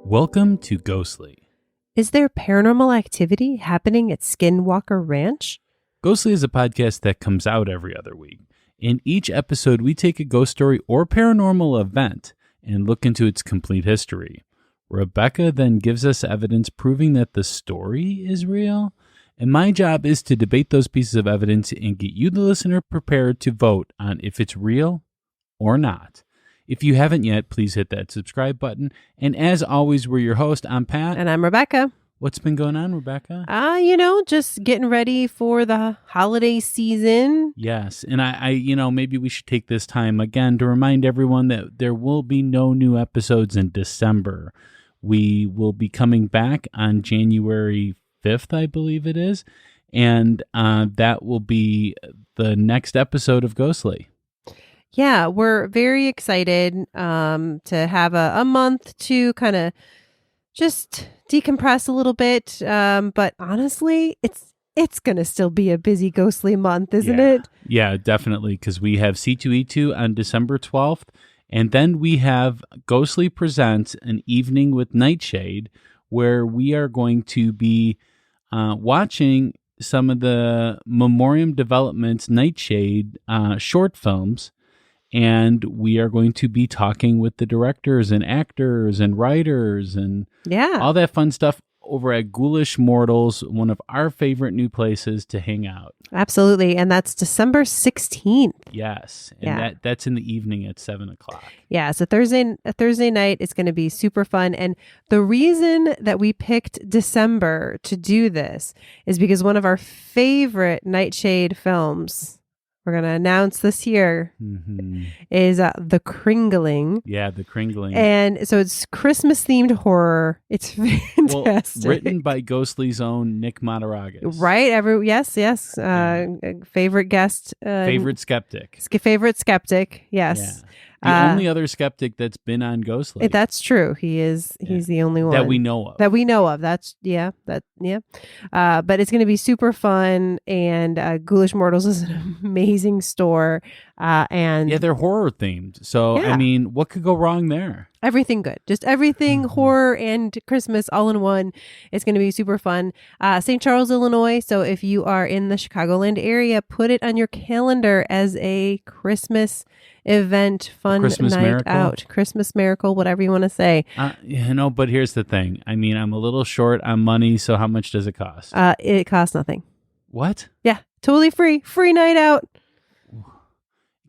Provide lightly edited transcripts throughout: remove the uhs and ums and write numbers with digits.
Welcome to Ghostly. Is there paranormal activity happening at Skinwalker Ranch? Ghostly is a podcast that comes out every other week. In each episode, we take a ghost story or paranormal event and look into its complete history. Rebecca then gives us evidence proving that the story is real, and my job is to debate those pieces of evidence and get you, the listener, prepared to vote on if it's real or not. If you haven't yet, please hit that subscribe button. And as always, we're your host. I'm Pat. And I'm Rebecca. What's been going on, Rebecca? Just getting ready for the holiday season. Yes. And I maybe we should take this time again to remind everyone that there will be no new episodes in December. We will be coming back on January 5th, I believe it is. And that will be the next episode of Ghostly. Yeah, we're very excited to have a month to kind of just decompress a little bit. But honestly, it's going to still be a busy ghostly month, isn't it? Yeah, definitely, because we have C2E2 on December 12th. And then we have Ghostly Presents an Evening with Nightshade, where we are going to be watching some of the Memoriam Development's Nightshade short films. And we are going to be talking with the directors and actors and writers and all that fun stuff over at Ghoulish Mortals, one of our favorite new places to hang out. Absolutely. And that's December 16th. Yes. And that's in the evening at 7 o'clock. Yeah, it's a Thursday night. It's going to be super fun. And the reason that we picked December to do this is because one of our favorite Nightshade films, we're going to announce this year, is The Kringling. Yeah, The Kringling. And so it's Christmas-themed horror. It's fantastic. Well, written by Ghostly's own Nick Mataragas. Right? Yes. Favorite guest. Favorite skeptic. Favorite skeptic, yes. Yeah. The only other skeptic that's been on Ghostly. That's true. He's the only one that we know of. But it's going to be super fun, and Ghoulish Mortals is an amazing store. And they're horror themed. So I mean, what could go wrong there? Everything good. Just everything horror and Christmas all in one. It's going to be super fun. St. Charles, Illinois. So if you are in the Chicagoland area, put it on your calendar as a Christmas event, fun Christmas night miracle. Out. Christmas miracle, whatever you want to say. But here's the thing. I mean, I'm a little short on money, so how much does it cost? It costs nothing. What? Yeah, totally free. Free night out.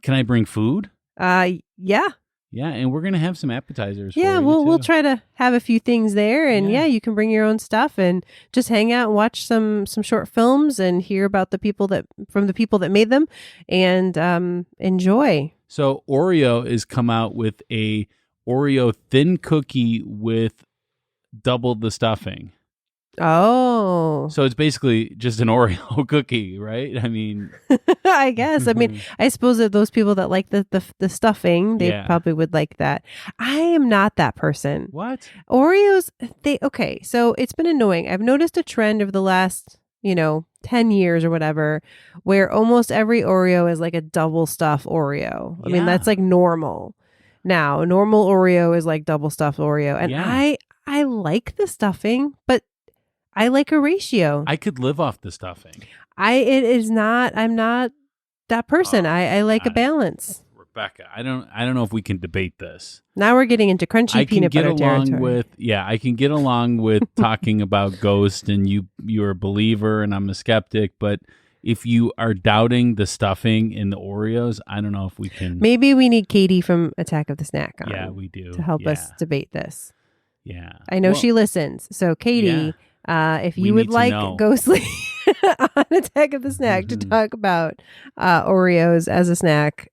Can I bring food? Yeah. Yeah, and we're gonna have some appetizers. Yeah, we'll try to have a few things there, and you can bring your own stuff and just hang out and watch some short films and hear about from the people that made them, and enjoy. So Oreo has come out with a Oreo thin cookie with double the stuffing. Oh. So it's basically just an Oreo cookie, right? I mean, I guess. I mean, I suppose that those people that like the stuffing, they probably would like that. I am not that person. What? Oreos, so it's been annoying. I've noticed a trend over the last, 10 years or whatever, where almost every Oreo is like a double stuff Oreo. I mean, that's like normal. Now, normal Oreo is like double stuffed Oreo. And I like the stuffing, but I like a ratio. I could live off the stuffing. I'm not that person. I like a balance. Rebecca, I don't know if we can debate this. Now we're getting into crunchy peanut butter territory. I can get along with talking about ghosts, and you're a believer and I'm a skeptic, but if you are doubting the stuffing in the Oreos, I don't know if we can. Maybe we need Katie from Attack of the Snack on. Yeah, we do. To help us debate this. Yeah. I know she listens. So Katie, if you would like Ghostly on Attack of the Snack to talk about Oreos as a snack,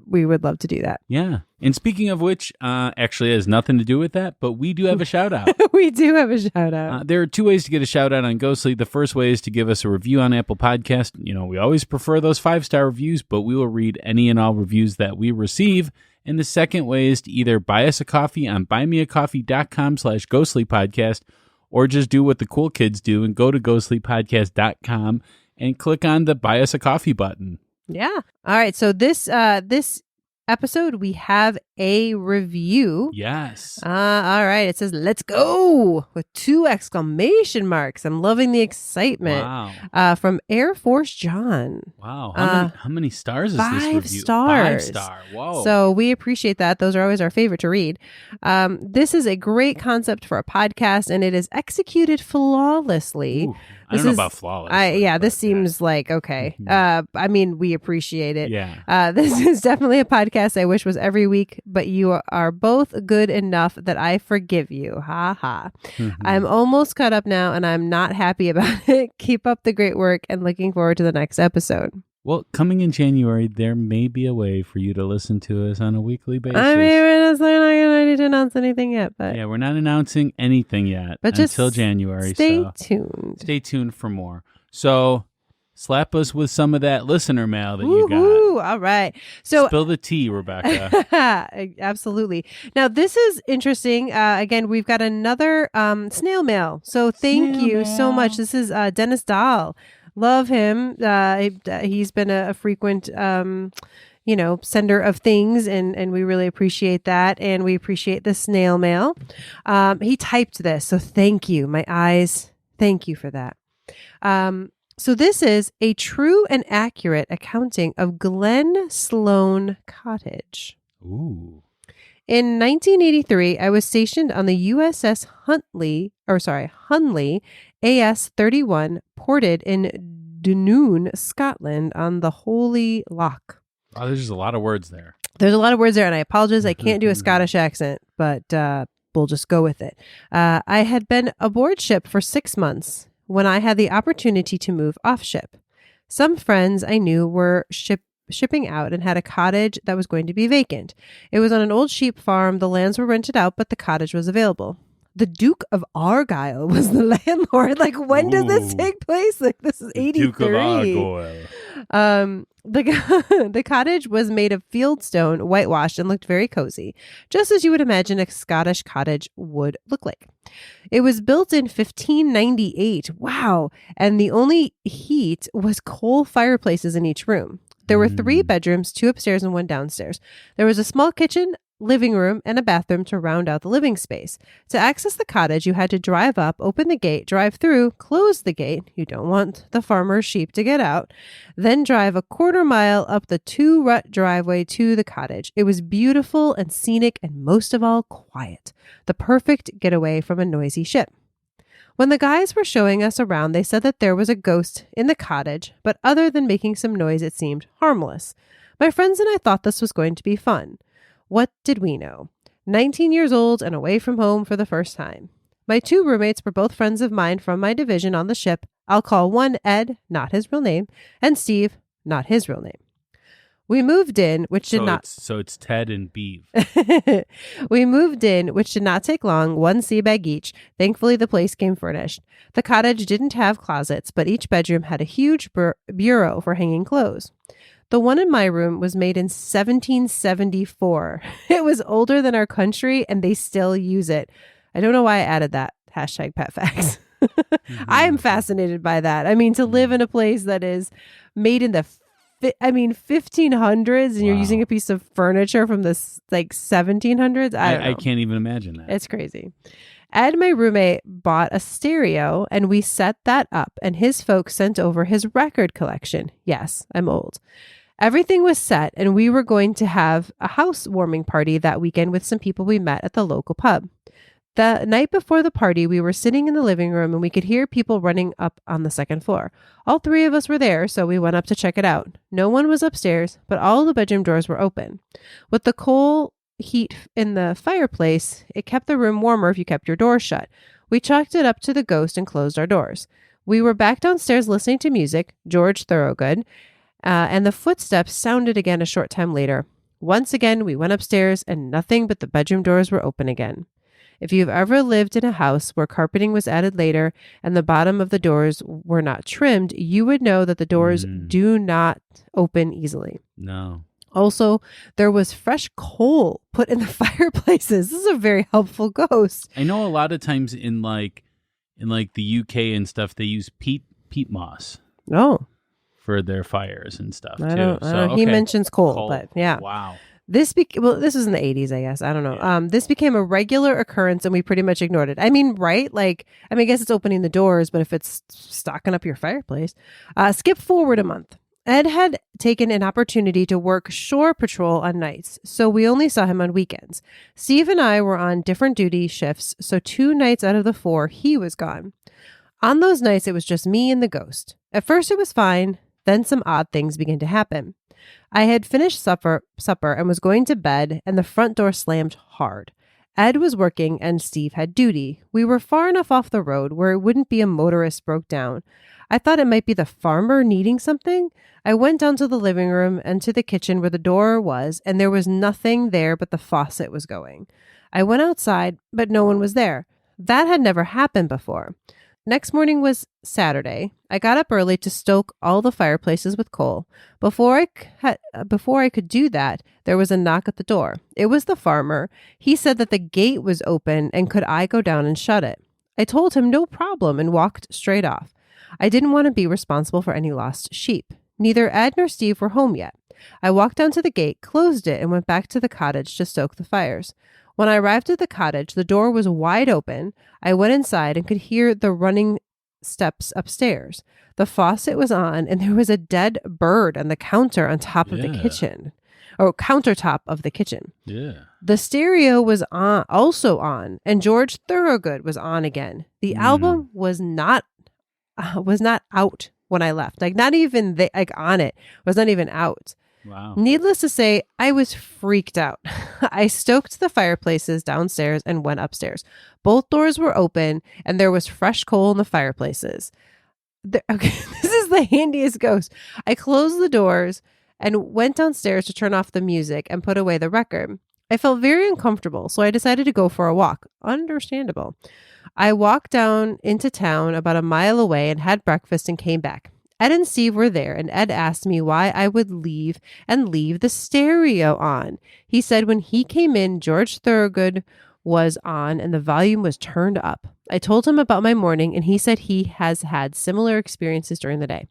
we would love to do that. Yeah. And speaking of which, actually it has nothing to do with that, but we do have a shout out. We do have a shout out. There are two ways to get a shout out on Ghostly. The first way is to give us a review on Apple Podcast. We always prefer those 5-star reviews, but we will read any and all reviews that we receive. And the second way is to either buy us a coffee on buymeacoffee.com/ghostlypodcast, or just do what the cool kids do and go to ghostlypodcast.com and click on the buy us a coffee button. Yeah. All right. So this episode, we have a review. Yes. All right. It says, let's go with 2 exclamation marks. I'm loving the excitement. Wow. From Air Force John. Wow. How many stars is this 5 review? stars. 5-star. Whoa. So we appreciate that. Those are always our favorite to read. This is a great concept for a podcast, and it is executed flawlessly. Ooh, I don't know about flawless. This seems like, okay. I mean, we appreciate it. Yeah. This is definitely a podcast I wish was every week, but you are both good enough that I forgive you. Ha ha. I'm almost caught up now, and I'm not happy about it. Keep up the great work, and looking forward to the next episode. Well, coming in January, there may be a way for you to listen to us on a weekly basis. I mean, we're not ready to announce anything yet, but yeah, we're not announcing anything yet but until January. Stay tuned. Stay tuned for more. So slap us with some of that listener mail that you got. All right. So spill the tea, Rebecca. Absolutely. Now, this is interesting. Again, we've got another snail mail. So thank you so much. This is Dennis Dahl. Love him. He's been a frequent, sender of things, and we really appreciate that. And we appreciate the snail mail. He typed this, so thank you. My eyes, thank you for that. So this is a true and accurate accounting of Glen Sloan Cottage. Ooh. In 1983, I was stationed on the USS Hunley AS-31, ported in Dunoon, Scotland, on the Holy Loch. Oh, there's just a lot of words there. There's a lot of words there, and I apologize. I can't do a Scottish accent, but we'll just go with it. I had been aboard ship for 6 months when I had the opportunity to move off ship. Some friends I knew were shipping out and had a cottage that was going to be vacant. It was on an old sheep farm. The lands were rented out, but the cottage was available. The Duke of Argyll was the landlord. Like, when does this take place? Like, this is 83. Duke of Argyll. The cottage was made of fieldstone, whitewashed, and looked very cozy, just as you would imagine a Scottish cottage would look like. It was built in 1598. Wow. And the only heat was coal fireplaces in each room. There were 3 bedrooms, 2 upstairs and 1 downstairs. There was a small kitchen, living room, and a bathroom to round out the living space. To access the cottage, you had to drive up, open the gate, drive through, close the gate. You don't want the farmer's sheep to get out. Then drive a quarter mile up the 2-rut driveway to the cottage. It was beautiful and scenic, and most of all, quiet. The perfect getaway from a noisy ship. When the guys were showing us around, they said that there was a ghost in the cottage, but other than making some noise, it seemed harmless. My friends and I thought this was going to be fun. What did we know? 19 years old and away from home for the first time. My 2 roommates were both friends of mine from my division on the ship. I'll call one Ed, not his real name, and Steve, not his real name. We moved in, which did not... So it's Ted and Beeve. We moved in, which did not take long, 1 sea bag each. Thankfully, the place came furnished. The cottage didn't have closets, but each bedroom had a huge bureau for hanging clothes. The one in my room was made in 1774. It was older than our country, and they still use it. I don't know why I added that. Hashtag pet facts. I am fascinated by that. I mean, to live in a place that is made in the 1500s, and you're using a piece of furniture from the 1700s. I don't know. I can't even imagine that. It's crazy. Ed, my roommate, bought a stereo, and we set that up, and his folks sent over his record collection. Yes, I'm old. Everything was set, and we were going to have a housewarming party that weekend with some people we met at the local pub. The night before the party, we were sitting in the living room, and we could hear people running up on the 2nd floor. All 3 of us were there, so we went up to check it out. No one was upstairs, but all the bedroom doors were open. With the coal heat in the fireplace, it kept the room warmer if you kept your doors shut. We chalked it up to the ghost and closed our doors. We were back downstairs listening to music, George Thorogood, and the footsteps sounded again a short time later. Once again, we went upstairs, and nothing but the bedroom doors were open again. If you've ever lived in a house where carpeting was added later and the bottom of the doors were not trimmed, you would know that the doors do not open easily. No. Also, there was fresh coal put in the fireplaces. This is a very helpful ghost. I know a lot of times in the UK and stuff, they use peat moss. Oh. For their fires and stuff, I don't know. He mentions coal, but yeah. Wow. This was in the 80s, I guess. I don't know. Yeah. This became a regular occurrence and we pretty much ignored it. I mean, right? I guess it's opening the doors, but if it's stocking up your fireplace. Skip forward a month. Ed had taken an opportunity to work shore patrol on nights, so we only saw him on weekends. Steve and I were on different duty shifts, so 2 nights out of the 4, he was gone. On those nights, it was just me and the ghost. At first, it was fine. Then some odd things began to happen. I had finished supper and was going to bed, and the front door slammed hard. Ed was working and Steve had duty. We were far enough off the road where it wouldn't be a motorist broke down. I thought it might be the farmer needing something. I went down to the living room and to the kitchen where the door was, and there was nothing there but the faucet was going. I went outside, but no one was there. That had never happened before. Next morning was Saturday. I got up early to stoke all the fireplaces with coal. Before I could do that, there was a knock at the door. It was the farmer. He said that the gate was open and could I go down and shut it. I told him no problem and walked straight off. I didn't want to be responsible for any lost sheep. Neither Ed nor Steve were home yet. I walked down to the gate, closed it, and went back to the cottage to stoke the fires. When I arrived at the cottage, the door was wide open. I went inside and could hear the running steps upstairs. The faucet was on, and there was a dead bird on the counter on top of the kitchen, or countertop of the kitchen. Yeah. The stereo was also on, and George Thorogood was on again. The album was not out when I left. Not even on it. Was not even out. Wow. Needless to say, I was freaked out. I stoked the fireplaces downstairs and went upstairs. Both doors were open and there was fresh coal in the fireplaces. Okay, this is the handiest ghost. I closed the doors and went downstairs to turn off the music and put away the record. I felt very uncomfortable, so I decided to go for a walk. Understandable. I walked down into town about a mile away and had breakfast and came back. Ed and Steve were there, and Ed asked me why I would leave the stereo on. He said when he came in, George Thorogood was on and the volume was turned up. I told him about my morning, and he said he has had similar experiences during the day.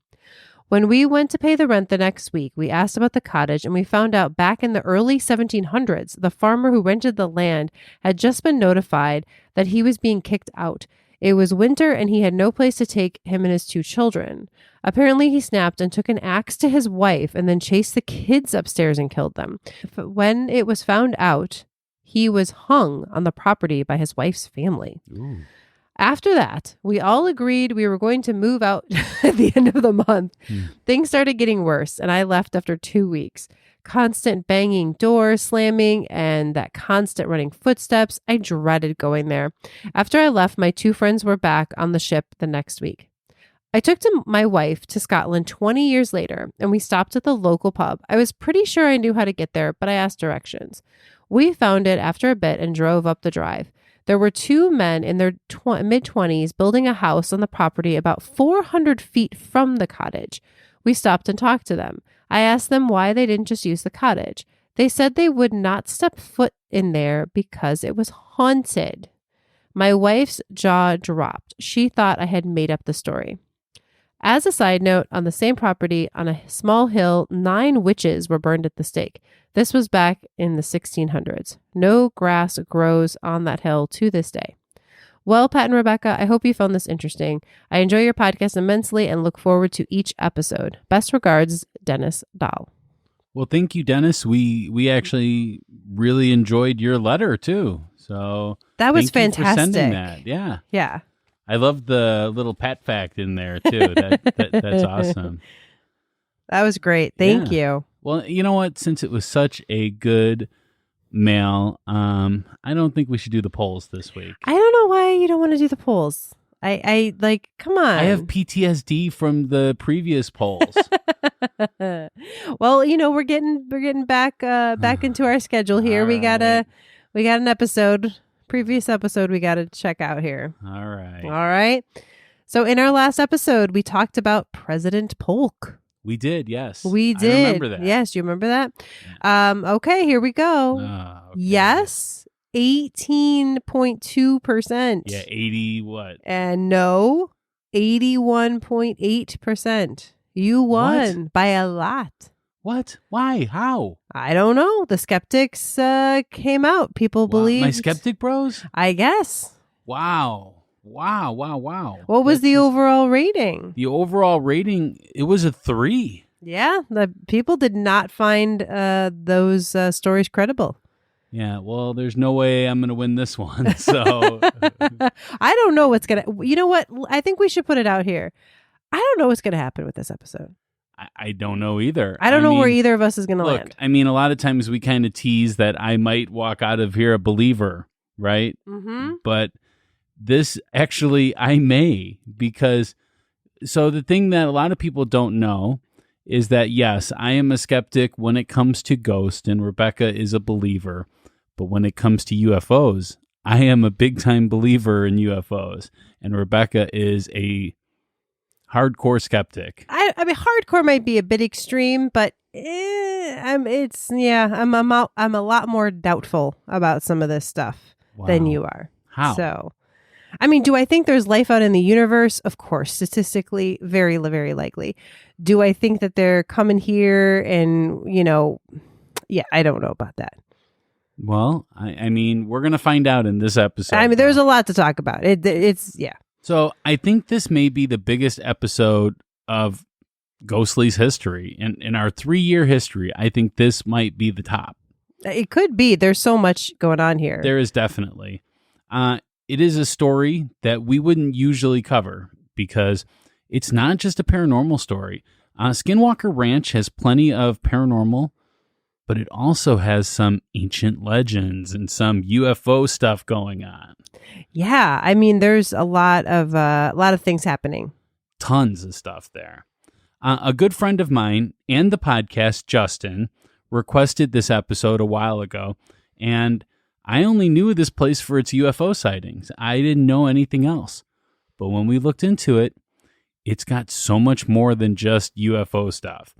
When we went to pay the rent the next week, we asked about the cottage, and we found out back in the early 1700s, the farmer who rented the land had just been notified that he was being kicked out. It was winter and he had no place to take him and his 2 children. Apparently he snapped and took an axe to his wife and then chased the kids upstairs and killed them. When it was found out, he was hung on the property by his wife's family. Ooh. After that, we all agreed we were going to move out at the end of the month. Things started getting worse and I left after 2 weeks. Constant banging doors, slamming, and that constant running footsteps. I dreaded going there. After I left, my 2 friends were back on the ship the next week. I took my wife to Scotland 20 years later, and we stopped at the local pub. I was pretty sure I knew how to get there, but I asked directions. We found it after a bit and drove up the drive. There were 2 men in their mid-20s building a house on the property about 400 feet from the cottage. We stopped and talked to them. I asked them why they didn't just use the cottage. They said they would not step foot in there because it was haunted. My wife's jaw dropped. She thought I had made up the story. As a side note, on the same property on a small hill, 9 witches were burned at the stake. This was back in the 1600s. No grass grows on that hill to this day. Well, Pat and Rebecca, I hope you found this interesting. I enjoy your podcast immensely and look forward to each episode. Best regards, Dennis Dahl. Well, thank you, Dennis. We actually really enjoyed your letter too. So that was thank fantastic. You for sending that. Yeah. Yeah. I love the little Pat fact in there too. That's awesome. That was great. Thank you. Well, you know what? Since it was such a good mail, I don't think we should do the polls this week. I don't know why you don't want to do the polls. I like, come on. I have PTSD from the previous polls. Well, we're getting back into our schedule here. We got an episode. Previous episode we got to check out here. All right. All right. So in our last episode, we talked about President Polk. We did, yes. We did. I remember that. Yes, you remember that? Okay, here we go. Okay. Yes, 18.2%. Yeah, 80 what? And no, 81.8%. You won by a lot. What? Why? How? I don't know. The skeptics came out. People Wow. believed. My skeptic bros? I guess. Wow. Wow. What was the overall rating? The overall rating, it was a 3. Yeah, the people did not find those stories credible. Yeah, well, there's no way I'm going to win this one. So I don't know what's going to... You know what? I think we should put it out here. I don't know what's going to happen with this episode. I don't know either. I don't know where either of us is going to land. I mean, a lot of times we kind of tease that I might walk out of here a believer, right? Mm-hmm. But this actually, I may, because so the thing that a lot of people don't know is that, yes, I am a skeptic when it comes to ghosts, and Rebecca is a believer. But when it comes to UFOs, I am a big time believer in UFOs, and Rebecca is a hardcore skeptic. I mean, hardcore might be a bit extreme, but I'm a lot more doubtful about some of this stuff than you are. How? So, I mean, do I think there's life out in the universe? Of course, statistically, very, very likely. Do I think that they're coming here and, yeah, I don't know about that. Well, I mean, we're going to find out in this episode. I mean, there's a lot to talk about. It's. So I think this may be the biggest episode of Ghostly's history. In our 3-year history, I think this might be the top. It could be. There's so much going on here. There is definitely. It is a story that we wouldn't usually cover because it's not just a paranormal story. Skinwalker Ranch has plenty of paranormal, but it also has some ancient legends and some UFO stuff going on. Yeah, I mean, there's a lot of things happening. Tons of stuff there. A good friend of mine and the podcast, Justin, requested this episode a while ago, and I only knew this place for its UFO sightings. I didn't know anything else. But when we looked into it, it's got so much more than just UFO stuff.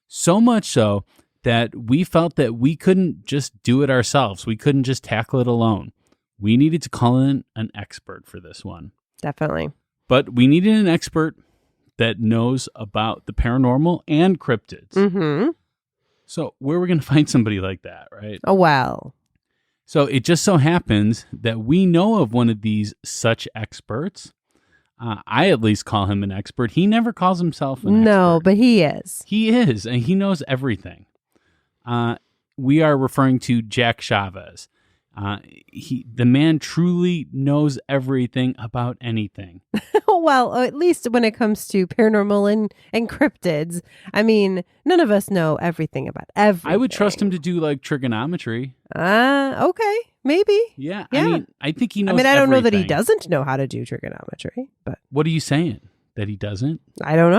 So much so that we felt that we couldn't just do it ourselves. We couldn't just tackle it alone. We needed to call in an expert for this one. Definitely. But we needed an expert that knows about the paranormal and cryptids. Mm-hmm. So where are we going to find somebody like that, right? Oh, well. So it just so happens that we know of one of these such experts. I at least call him an expert. He never calls himself an expert. No, but he is. He is, and he knows everything. We are referring to Jack Chavez. The man truly knows everything about anything. Well, at least when it comes to paranormal and cryptids. I mean, none of us know everything about everything. I would trust him to do like trigonometry. Okay, maybe. Yeah. I mean, I think he knows. I mean, I don't know that he everything. doesn't know how to do trigonometry, but What are you saying? That he doesn't? I don't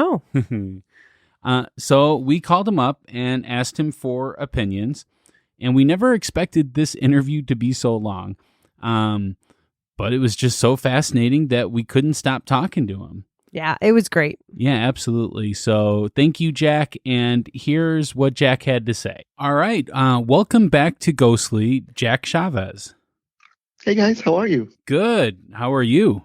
know. So we called him up and asked him for opinions, and we never expected this interview to be so long. But it was just so fascinating that we couldn't stop talking to him. Yeah, it was great. Yeah, absolutely. So thank you, Jack. And here's what Jack had to say. All right. Welcome back to Ghostly, Jack Chavez. Hey, guys. How are you? Good. How are you?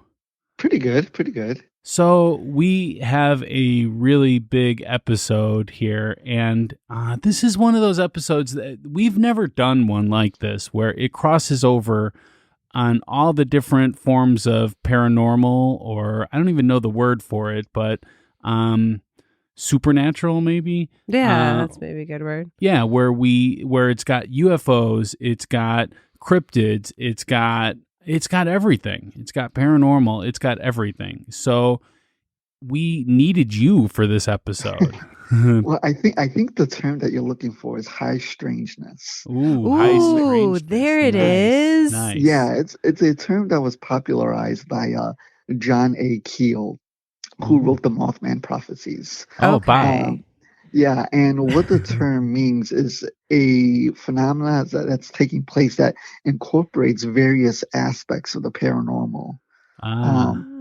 Pretty good. So we have a really big episode here, and this is one of those episodes that we've never done one like this, where it crosses over on all the different forms of paranormal, or I don't even know the word for it, but supernatural maybe. Yeah, that's maybe a good word. Yeah, where it's got UFOs, it's got cryptids, it's got everything. It's got paranormal, it's got everything. So we needed you for this episode. Well, I think the term that you're looking for is high strangeness. Ooh, high strangeness. There it is. Nice. Yeah, it's a term that was popularized by John A. Keel, who wrote the Mothman Prophecies. Oh, Okay. bye. Yeah, and what the term means is a phenomenon that's taking place that incorporates various aspects of the paranormal.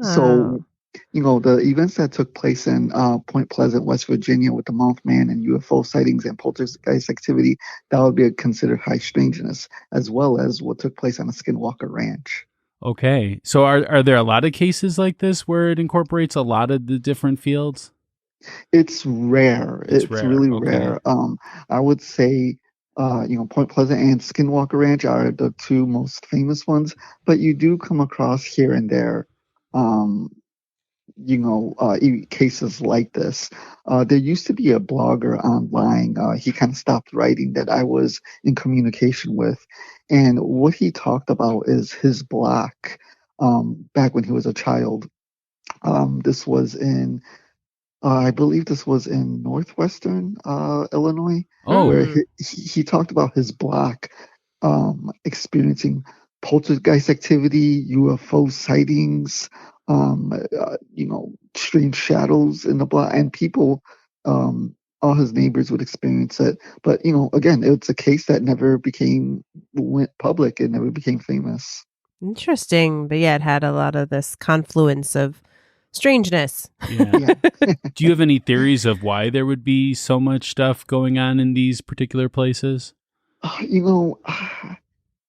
So, the events that took place in Point Pleasant, West Virginia with the Mothman and UFO sightings and poltergeist activity, that would be considered high strangeness, as well as what took place on the Skinwalker Ranch. Okay. So are there a lot of cases like this where it incorporates a lot of the different fields? It's rare. It's It's rare. really Okay. rare. I would say, Point Pleasant and Skinwalker Ranch are the two most famous ones, but you do come across here and there, um, cases like this. There used to be a blogger online. He kind of stopped writing that I was in communication with, and what he talked about is his block, back when he was a child. This was in I believe this was in northwestern Illinois, Oh, where Hmm. he talked about his block experiencing poltergeist activity, UFO sightings, strange shadows in the block, and people, all his neighbors would experience it. But again, it's a case that never went public. It never became famous. Interesting. But yeah, it had a lot of this confluence of strangeness. yeah. Yeah. Do you have any theories of why there would be so much stuff going on in these particular places? Uh, you know,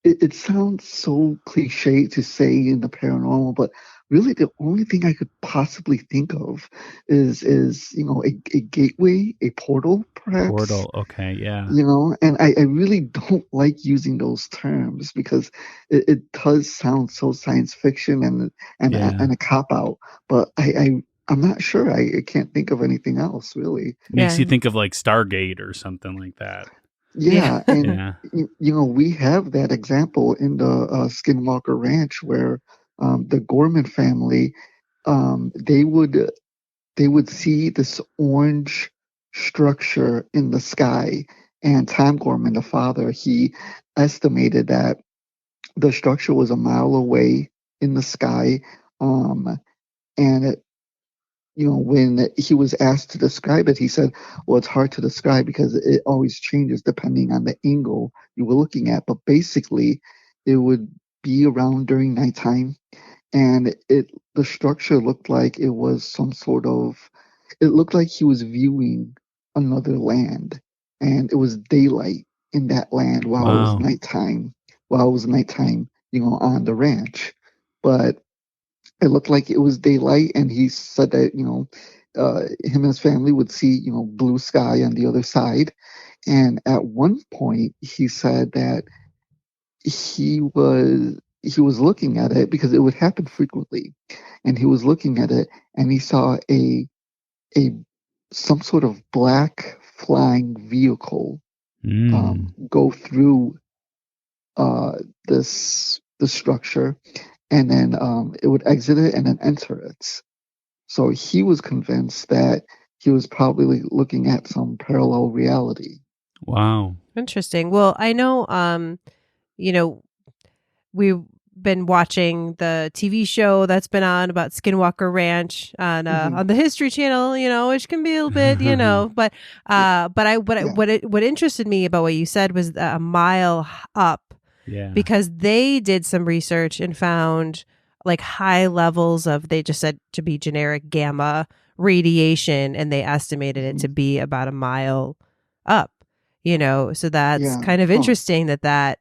it sounds so cliche to say in the paranormal, but really the only thing I could possibly think of is a gateway, a portal, perhaps. Portal. Okay. Yeah. And I really don't like using those terms because it does sound so science fiction Yeah. and a cop out. But I'm not sure. I can't think of anything else really. Makes you Yeah. think of like Stargate or something like that. Yeah. Yeah, and Yeah. we have that example in the Skinwalker Ranch where the Gorman family, they would see this orange structure in the sky, and Tom Gorman, the father, he estimated that the structure was a mile away in the sky, and when he was asked to describe it, he said, well, it's hard to describe because it always changes depending on the angle you were looking at. But basically, it would be around during nighttime, and the structure looked like it was it looked like he was viewing another land, and it was daylight in that land Wow. while it was nighttime, on the ranch. But it looked like it was daylight, and he said that him and his family would see blue sky on the other side. And at one point, he said that he was looking at it because it would happen frequently, and he was looking at it, and he saw a some sort of black flying vehicle Mm. go through uh, the structure, and then it would exit it and then enter it. So he was convinced that he was probably looking at some parallel reality. Wow. Interesting. Well, I know you know, we've been watching the TV show that's been on about Skinwalker Ranch Hmm. on the History Channel, which can be a little bit, but Yeah, yeah. what interested me about what you said was a mile up, Yeah. because they did some research and found like high levels of, they just said to be generic, gamma radiation, and they estimated it Hmm. to be about a mile up. So that's Yeah. kind of Huh. interesting that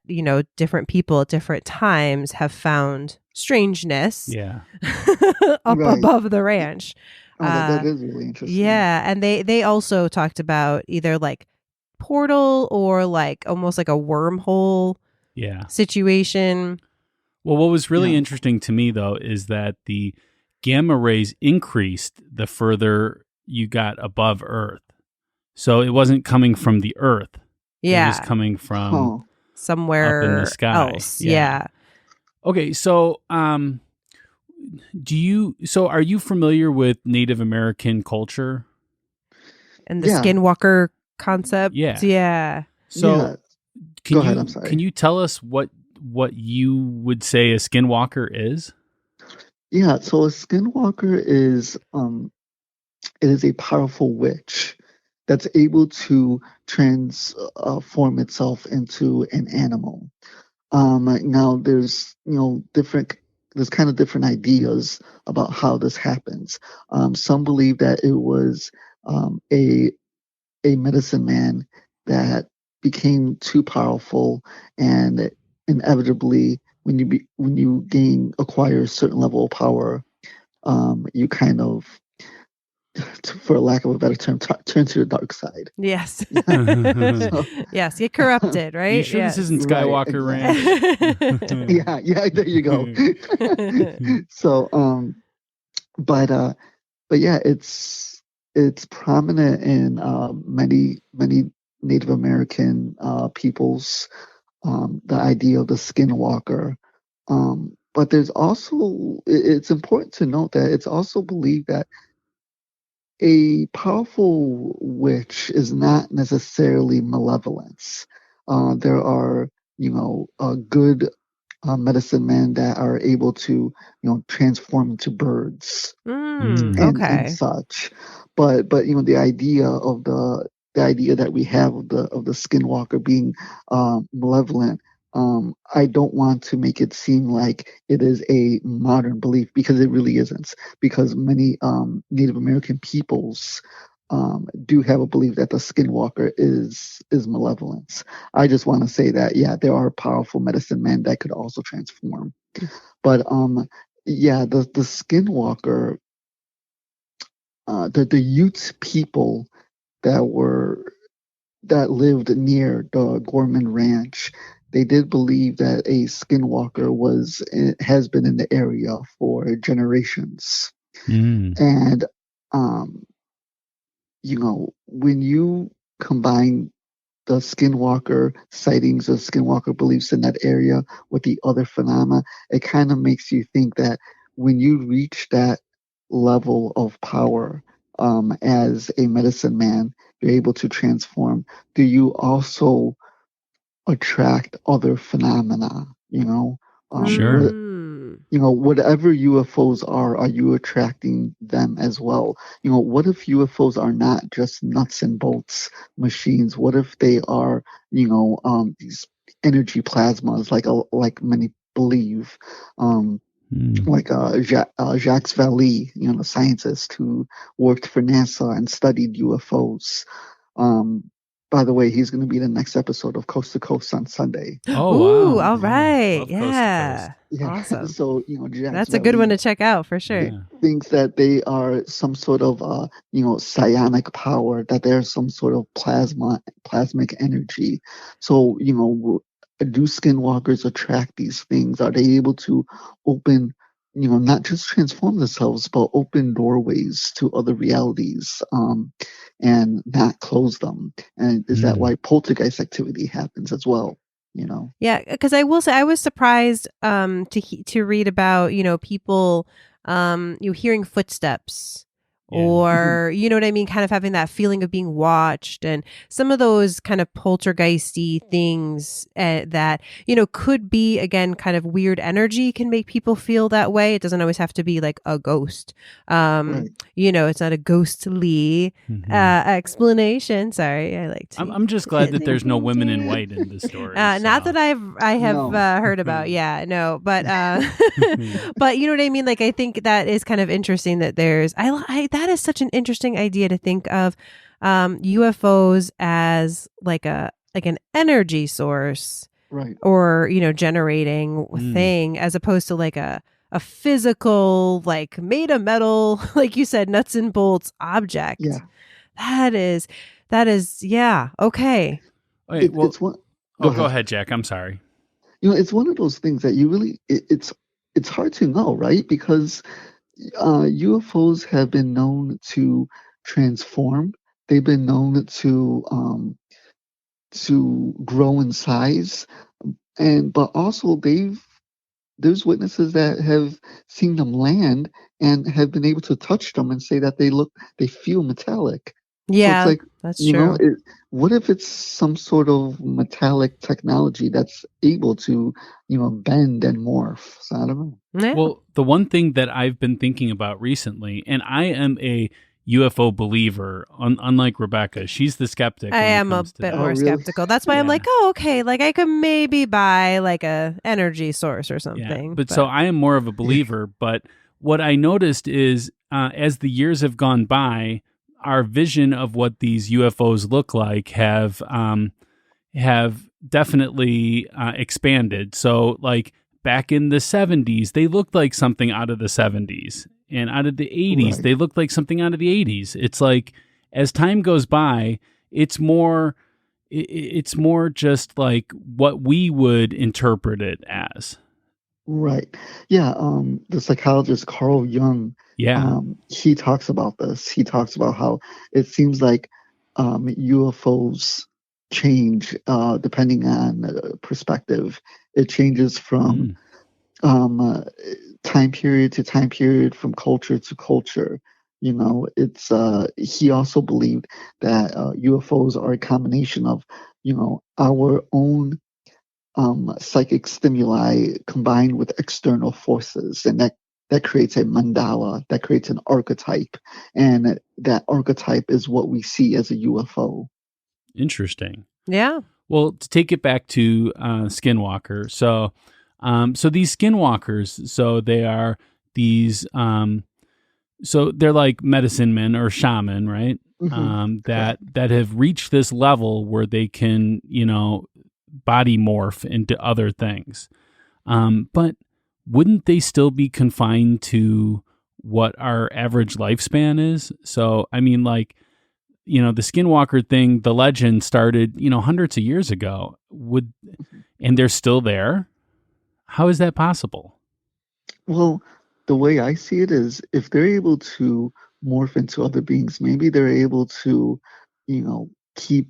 different people at different times have found strangeness Yeah. up Right. above the ranch. Oh, that uh is really interesting. yeah, and they also talked about either like portal or like almost like a wormhole Yeah. situation. Well, what was really Yeah. interesting to me, though, is that the gamma rays increased the further you got above Earth. So it wasn't coming from the Earth, it was Yeah, coming from Huh. up in the somewhere sky. else. Yeah. Yeah. Okay. So, are you familiar with Native American culture? And the Yeah. Skinwalker concept. Yeah. Yeah. So Yeah. Go can ahead. I'm can sorry. you tell us what you would say a skinwalker is? Yeah. So a skinwalker it is a powerful witch that's able to transform itself into an animal. Now there's kind of different ideas about how this happens. Some believe that it was a medicine man that became too powerful, and inevitably, when you acquire a certain level of power, you kind of for lack of a better term, turn to the dark side. Yes. So, Yes, get corrupted, right? You sure yes. this isn't Skywalker Ranch? Yeah, there you go. So, but yeah, it's prominent in many Native American peoples, the idea of the Skinwalker. But there's also, it's important to note that it's also believed that a powerful witch is not necessarily malevolence. There are, good medicine men that are able to, transform into birds and such. But the idea that we have of the Skinwalker being malevolent, I don't want to make it seem like it is a modern belief, because it really isn't. Because many Native American peoples do have a belief that the Skinwalker is malevolence. I just want to say that, yeah, there are powerful medicine men that could also transform. But yeah, the Skinwalker, the Ute people that lived near the Gorman Ranch, they did believe that a Skinwalker has been in the area for generations. And when you combine the Skinwalker sightings or Skinwalker beliefs in that area with the other phenomena, it kind of makes you think that when you reach that level of power as a medicine man, you're able to transform. Do you also attract other phenomena? Sure. Whatever UFOs are you attracting them as well? What if UFOs are not just nuts and bolts machines? What if they are, these energy plasmas, like many believe, like Jacques Vallée, the scientist who worked for NASA and studied UFOs. By the way, he's going to be in the next episode of Coast to Coast on Sunday. Oh, wow. All right. Yeah. Awesome. So, Jacques that's a good one to check out for sure. Thinks that they are some sort of, psionic power, that there's some sort of plasmic energy. So, do Skinwalkers attract these things? Are they able to open, not just transform themselves, but open doorways to other realities, and not close them? And is that why poltergeist activity happens as well? Yeah, because I will say I was surprised to read about people hearing footsteps. Yeah. Or, you know what I mean? Kind of having that feeling of being watched, and some of those kind of poltergeisty things that, could be, again, kind of weird energy can make people feel that way. It doesn't always have to be like a ghost. Right. It's not a ghostly explanation. Sorry, I like to. I'm just glad that there's no women in white in this story. Not that I have heard about. Yeah, no, but but you know what I mean? Like, I think that is kind of interesting that there's, that is such an interesting idea to think of UFOs as like an energy source, right? Or generating thing, as opposed to like a physical, like made of metal, like you said, nuts and bolts object. Yeah, that is yeah, okay. Wait, well, go ahead, Jack. I'm sorry. It's one of those things that you really it's hard to know, right? Because UFOs have been known to transform. They've been known to grow in size, but also there's witnesses that have seen them land and have been able to touch them and say that they feel metallic. Yeah, so it's like, that's true. What if it's some sort of metallic technology that's able to, bend and morph? So I don't know. Yeah. Well, the one thing that I've been thinking about recently, and I am a UFO believer, unlike Rebecca, she's the skeptic. I am a bit more skeptical. That's why I'm like, okay, like I could maybe buy like a energy source or something. Yeah, but so I am more of a believer. But what I noticed is, as the years have gone by, our vision of what these UFOs look like have definitely expanded. So, like back in the 70s, they looked like something out of the 70s. and out of the 80s. Right. They look like something out of the 80s. It's like as time goes by, it's more just like what we would interpret it as. Right. Yeah. The psychologist Carl Jung, Yeah. he talks about this. He talks about how it seems like UFOs change depending on perspective. It changes from time period to time period, from culture to culture. It's he also believed that UFOs are a combination of, our own psychic stimuli combined with external forces, and that creates a mandala, that creates an archetype, and that archetype is what we see as a UFO. Interesting. Yeah. Well, to take it back to Skinwalker, so these Skinwalkers, so they are these, so they're like medicine men or shaman, right? That have reached this level where they can, body morph into other things. But wouldn't they still be confined to what our average lifespan is? So, I mean, like, the Skinwalker thing, the legend started, hundreds of years ago. And they're still there? How is that possible? Well, the way I see it is, if they're able to morph into other beings, maybe they're able to, keep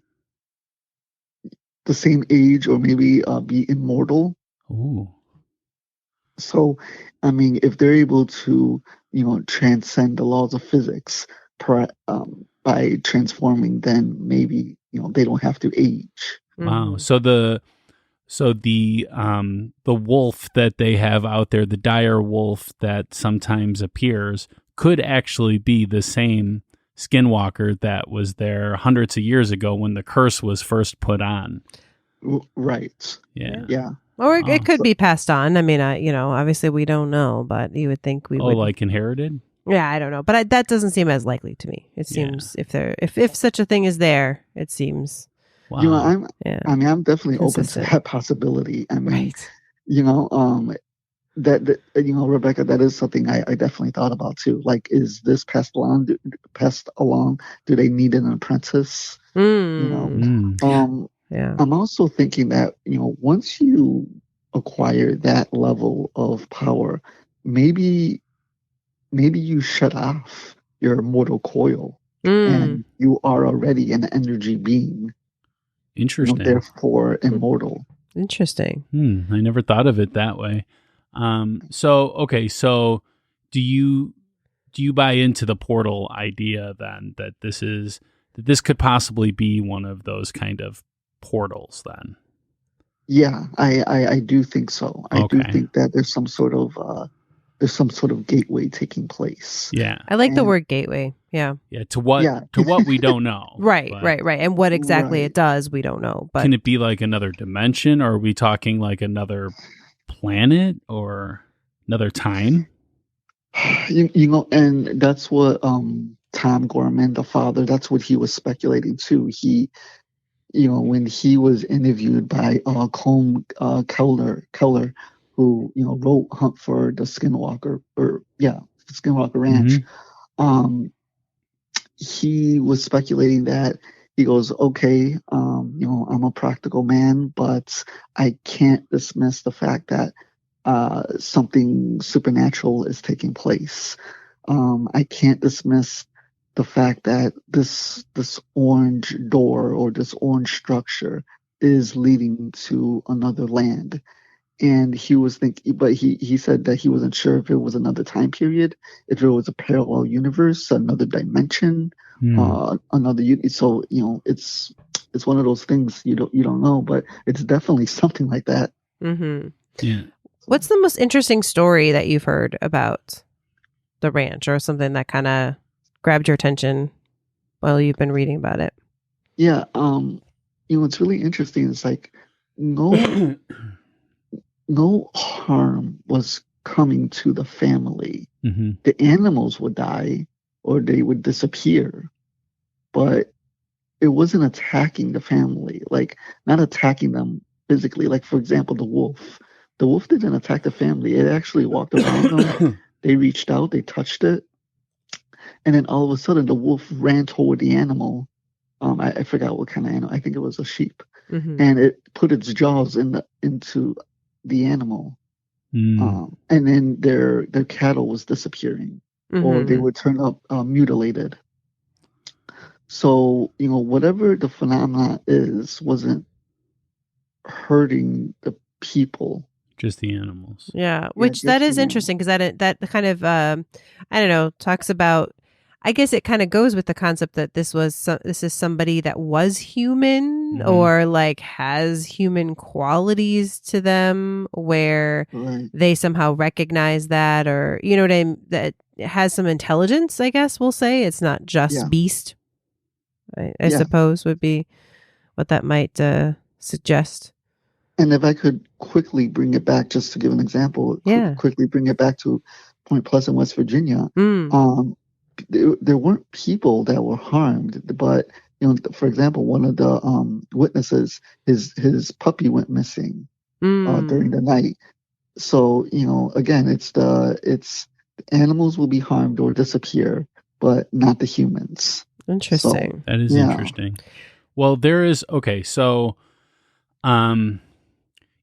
the same age, or maybe be immortal. Ooh. So, I mean, if they're able to, transcend the laws of physics by transforming, then maybe, they don't have to age. Wow. So the wolf that they have out there, the dire wolf that sometimes appears, could actually be the same Skinwalker that was there hundreds of years ago when the curse was first put on. Right. Yeah. Or it could be passed on. I mean, obviously we don't know, but you would think we would. Oh, like inherited? Yeah, I don't know, but that doesn't seem as likely to me. It seems if such a thing is there, it seems. Wow. I'm definitely open to that possibility. I mean, right. That Rebecca, that is something I definitely thought about too. Like, is this passed along? Do they need an apprentice? Yeah. I'm also thinking that, once you acquire that level of power, maybe you shut off your mortal coil, and you are already an energy being. Interesting. Therefore immortal. Interesting. I never thought of it that way. So do you buy into the portal idea then, that this could possibly be one of those kind of portals then? Yeah, I do think so. I do think that there's some sort of gateway taking place. Yeah. I like the word gateway. Yeah. Yeah. To what we don't know. Right. And what exactly it does, we don't know. But can it be like another dimension, or are we talking like another planet or another time? And that's what Tom Gorman, the father, that's what he was speculating too. He, when he was interviewed by Colm Keller, who wrote Hunt for the Skinwalker, Skinwalker Ranch. He was speculating that, he goes, okay, I'm a practical man, but I can't dismiss the fact that something supernatural is taking place. I can't dismiss the fact that this orange door, or this orange structure, is leading to another land. And he was thinking, but he said that he wasn't sure if it was another time period, if it was a parallel universe, another dimension, another. So it's one of those things you don't know, but it's definitely something like that. Mm-hmm. Yeah. What's the most interesting story that you've heard about the ranch, or something that kind of grabbed your attention while you've been reading about it? Yeah. It's really interesting. It's like no harm was coming to the family. The animals would die, or they would disappear, but it wasn't attacking the family, like not attacking them physically. Like, for example, the wolf didn't attack the family. It actually walked around them They reached out, they touched it, and then all of a sudden the wolf ran toward the animal. I forgot what kind of animal. I think it was a sheep, and it put its jaws into the animal. And then their cattle was disappearing, or they would turn up mutilated. So, whatever the phenomena wasn't hurting the people. Just the animals. Yeah, which that is interesting because that kind of, I don't know, talks about, I guess it kind of goes with the concept that this is somebody that was human or like has human qualities to them where they somehow recognize that, or, you know what I mean, that has some intelligence, I guess we'll say. It's not just beast, I suppose would be what that might suggest. And if I could quickly bring it back, just to give an example, quickly bring it back to Point Pleasant, West Virginia. There weren't people that were harmed, but for example, one of the witnesses, his puppy went missing during the night. So again, it's animals will be harmed or disappear, but not the humans. Interesting. So, that is interesting. Well, there is so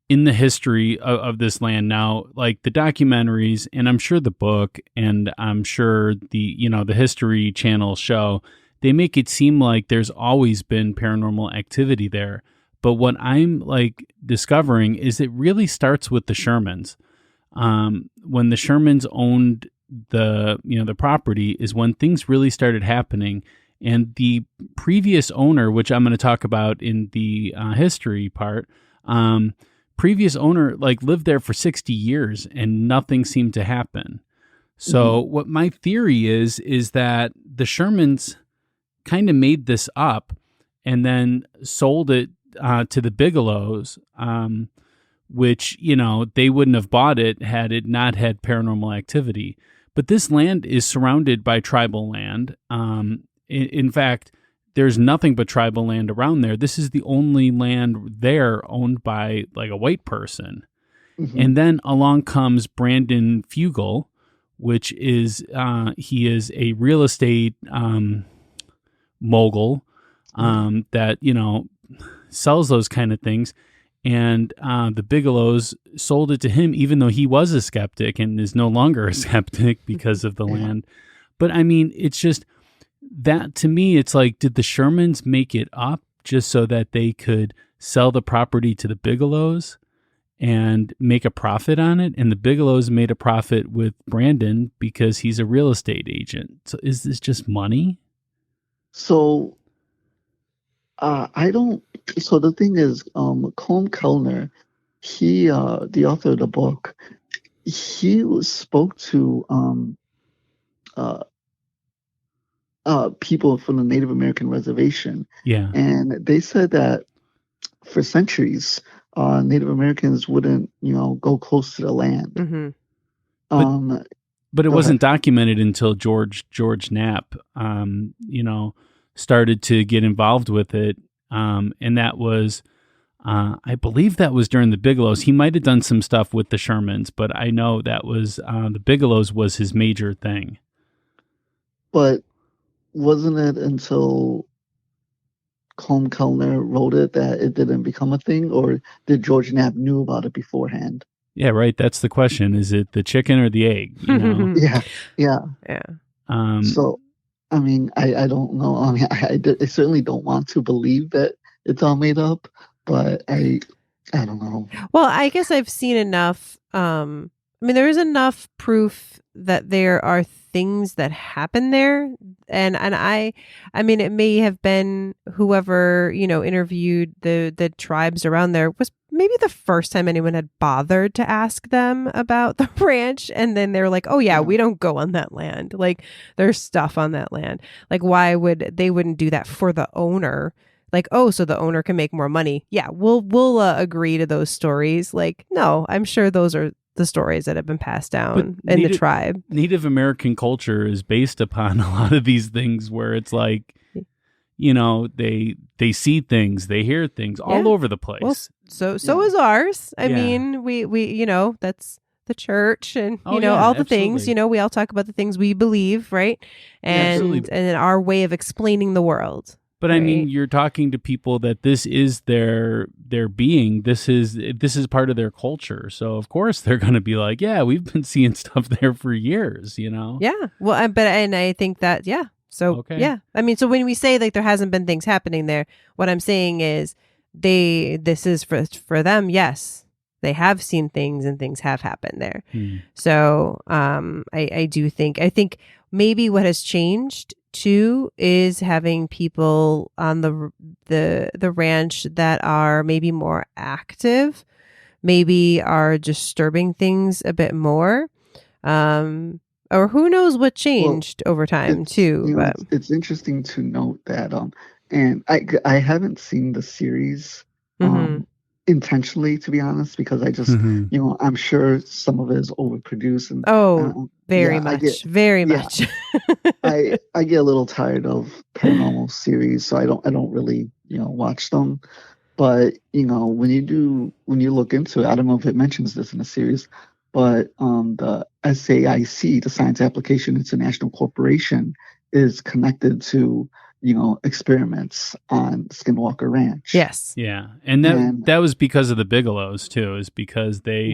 in the history of this land now, like the documentaries, and I'm sure the book, and I'm sure the History Channel show, they make it seem like there's always been paranormal activity there. But what I'm like discovering is it really starts with the Shermans. When the Shermans owned the property is when things really started happening. And the previous owner, which I'm going to talk about in the history part, previous owner like lived there for 60 years and nothing seemed to happen. So what my theory is that the Shermans kind of made this up and then sold it to the Bigelows, which, they wouldn't have bought it had it not had paranormal activity. But this land is surrounded by tribal land. In fact, there's nothing but tribal land around there. This is the only land there owned by like a white person. And then along comes Brandon Fugel, which is he is a real estate mogul that sells those kind of things. And the Bigelows sold it to him, even though he was a skeptic and is no longer a skeptic because of the land. But I mean, it's just that to me, it's like, did the Shermans make it up just so that they could sell the property to the Bigelows and make a profit on it? And the Bigelows made a profit with Brandon because he's a real estate agent. So is this just money? So I don't. So the thing is, Colm Kellner, he, the author of the book, he spoke to people from the Native American reservation. Yeah. And they said that for centuries, Native Americans wouldn't, go close to the land. But it wasn't documented until George Knapp, started to get involved with it. And that was, I believe that was during the Bigelows. He might have done some stuff with the Shermans, but I know that was, the Bigelows was his major thing. But wasn't it until Colm Kellner wrote it that it didn't become a thing, or did George Knapp knew about it beforehand? Yeah, right. That's the question. Is it the chicken or the egg? Yeah. So, I mean, I don't know. I mean, I certainly don't want to believe that it's all made up, but I don't know. Well, I guess I've seen enough. There is enough proof that there are things that happen there, and I mean, it may have been whoever interviewed the tribes around there was maybe the first time anyone had bothered to ask them about the ranch, and then they're like, oh yeah, we don't go on that land, like there's stuff on that land, like why would they wouldn't do that for the owner, like, oh, so the owner can make more money, we'll agree to those stories. Like, no, I'm sure those are the stories that have been passed down in the tribe. Native American culture is based upon a lot of these things where it's like, they see things, they hear things all over the place. Well, so is ours. I mean, we that's the church and, Oh, all the absolutely. things, we all talk about the things we believe, right? And our way of explaining the world. But right? I mean, you're talking to people that this is their being. This is part of their culture. So of course they're going to be like, yeah, we've been seeing stuff there for years, Yeah. Well, and I think that, yeah. So, Okay. yeah. I mean, so when we say like there hasn't been things happening there, what I'm saying is this is for them. Yes, they have seen things and things have happened there. So, I think maybe what has changed too is having people on the ranch that are maybe more active, maybe are disturbing things a bit more. Or who knows what changed over time too. But it's interesting to note that and I haven't seen the series intentionally, to be honest, because I just I'm sure some of it is overproduced and very much. I get a little tired of paranormal series, so I don't really watch them. But when you look into it, I don't know if it mentions this in the series, but the SAIC, the Science Application International Corporation, is connected to experiments on Skinwalker Ranch. Yes. Yeah, and that was because of the Bigelows too. Is because they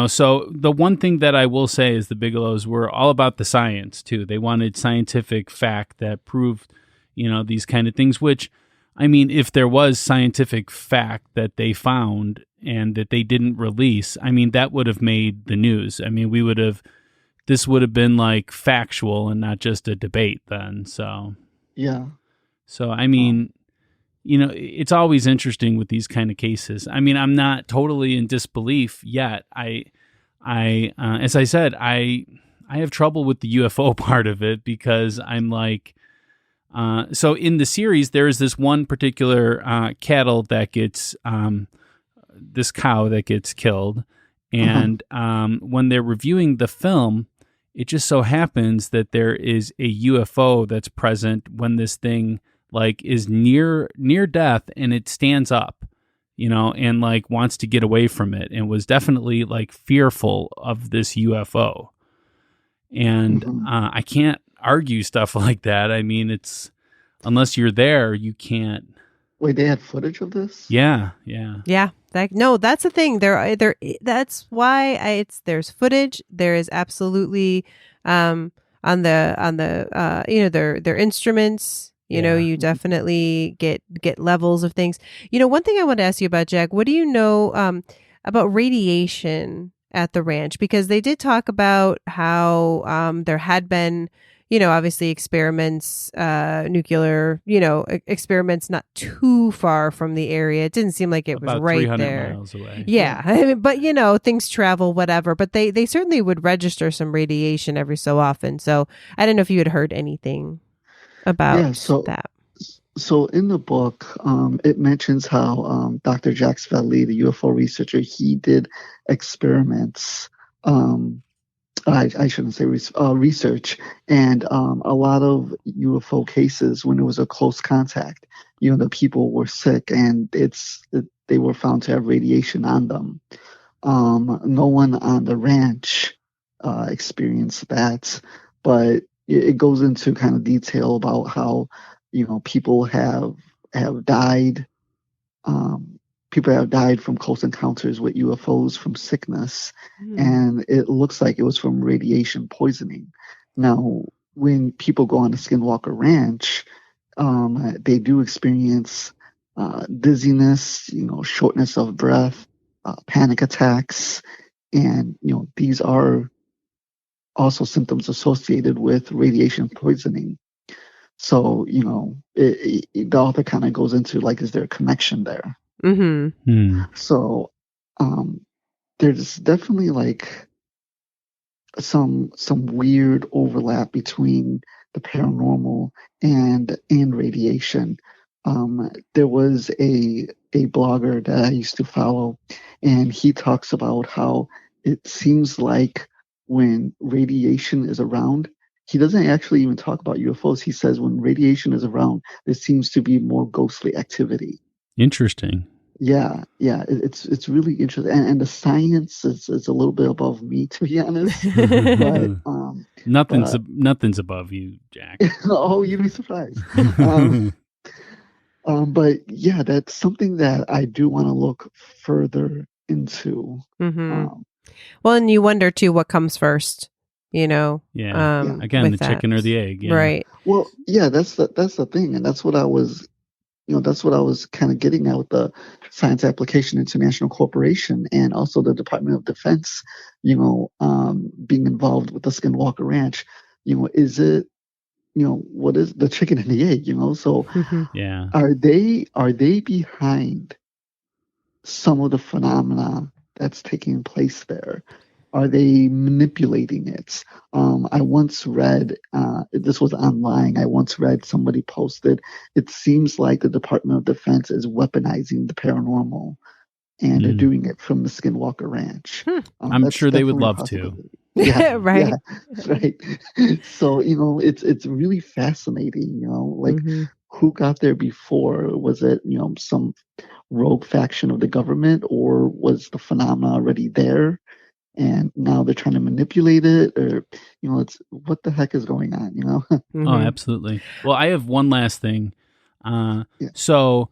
So the one thing that I will say is the Bigelows were all about the science too. They wanted scientific fact that proved these kind of things, which, I mean, if there was scientific fact that they found and that they didn't release, I mean, that would have made the news. I mean, this would have been like factual and not just a debate then. So, yeah. So, I mean, it's always interesting with these kind of cases. I mean, I'm not totally in disbelief yet. As I said, I have trouble with the UFO part of it because I'm like, so in the series, there is this one particular cattle that gets, this cow that gets killed. And when they're reviewing the film, it just so happens that there is a UFO that's present when this thing like is near death, and it stands up, and like wants to get away from it, and was definitely like fearful of this UFO. And I can't argue stuff like that. I mean, it's unless you're there, you can't. Wait, they had footage of this? Yeah. That's the thing. That's why there's footage. There is absolutely on the their instruments. You definitely get levels of things. One thing I want to ask you about, Jack, what do you know about radiation at the ranch? Because they did talk about how there had been, obviously experiments, nuclear, experiments not too far from the area. It didn't seem like it was right 300 there. miles away. Yeah. I mean, but things travel, whatever. But they certainly would register some radiation every so often. So I don't know if you had heard anything about that. So in the book, it mentions how Dr. Jacques Vallée, the UFO researcher, he did experiments. I shouldn't say research, and a lot of UFO cases, when it was a close contact, the people were sick, and they were found to have radiation on them. No one on the ranch experienced that, but it goes into kind of detail about how people have died. People have died from close encounters with UFOs from sickness, and it looks like it was from radiation poisoning. Now, when people go on the Skinwalker Ranch, they do experience dizziness, shortness of breath, panic attacks, and these are also symptoms associated with radiation poisoning. So, the author kind of goes into like, is there a connection there? So, there's definitely like some weird overlap between the paranormal and radiation. There was a blogger that I used to follow, and he talks about how it seems like when radiation is around, he doesn't actually even talk about UFOs. He says when radiation is around, there seems to be more ghostly activity. Interesting. Yeah, it's really interesting, and the science is a little bit above me, to be honest. But Nothing's above you, Jack. oh, you'd be surprised. But yeah, that's something that I do want to look further into. Well, and you wonder too what comes first, you know. Yeah. Again, the chicken or the egg. Yeah. Right. Well, yeah, that's the thing, and that's what I was. That's what I was kind of getting at with the Science Application International Corporation and also the Department of Defense, being involved with the Skinwalker Ranch. Is it, what is the chicken and the egg, So yeah, are they behind some of the phenomena that's taking place there? Are they manipulating it? I once read, this was online, I once read somebody posted, it seems like the Department of Defense is weaponizing the paranormal, and they're doing it from the Skinwalker Ranch. I'm sure they would love to. Yeah, right. Yeah, right. So, it's really fascinating, like who got there before? Was it, some rogue faction of the government, or was the phenomena already there? And now they're trying to manipulate it, or it's what the heck is going on? Oh, absolutely. Well, I have one last thing. Yeah. So,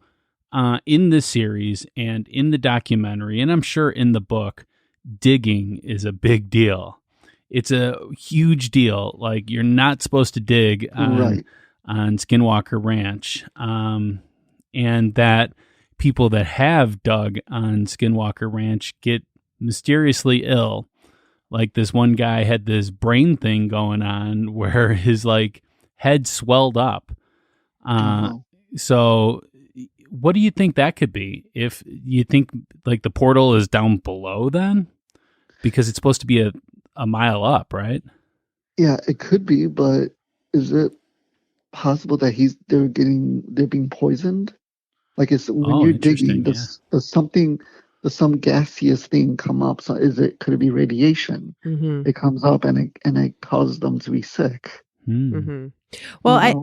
in this series and in the documentary, and I'm sure in the book, digging is a big deal. It's a huge deal. Like, you're not supposed to dig on Skinwalker Ranch, and that people that have dug on Skinwalker Ranch get mysteriously ill. Like, this one guy had this brain thing going on where his head swelled up. So what do you think that could be? If you think the portal is down below then, because it's supposed to be a mile up, right? Yeah, it could be, but is it possible that they're being poisoned? Like, it's when you're digging, there's some gaseous thing come up. So could it be radiation? It comes up and it causes them to be sick. Well, I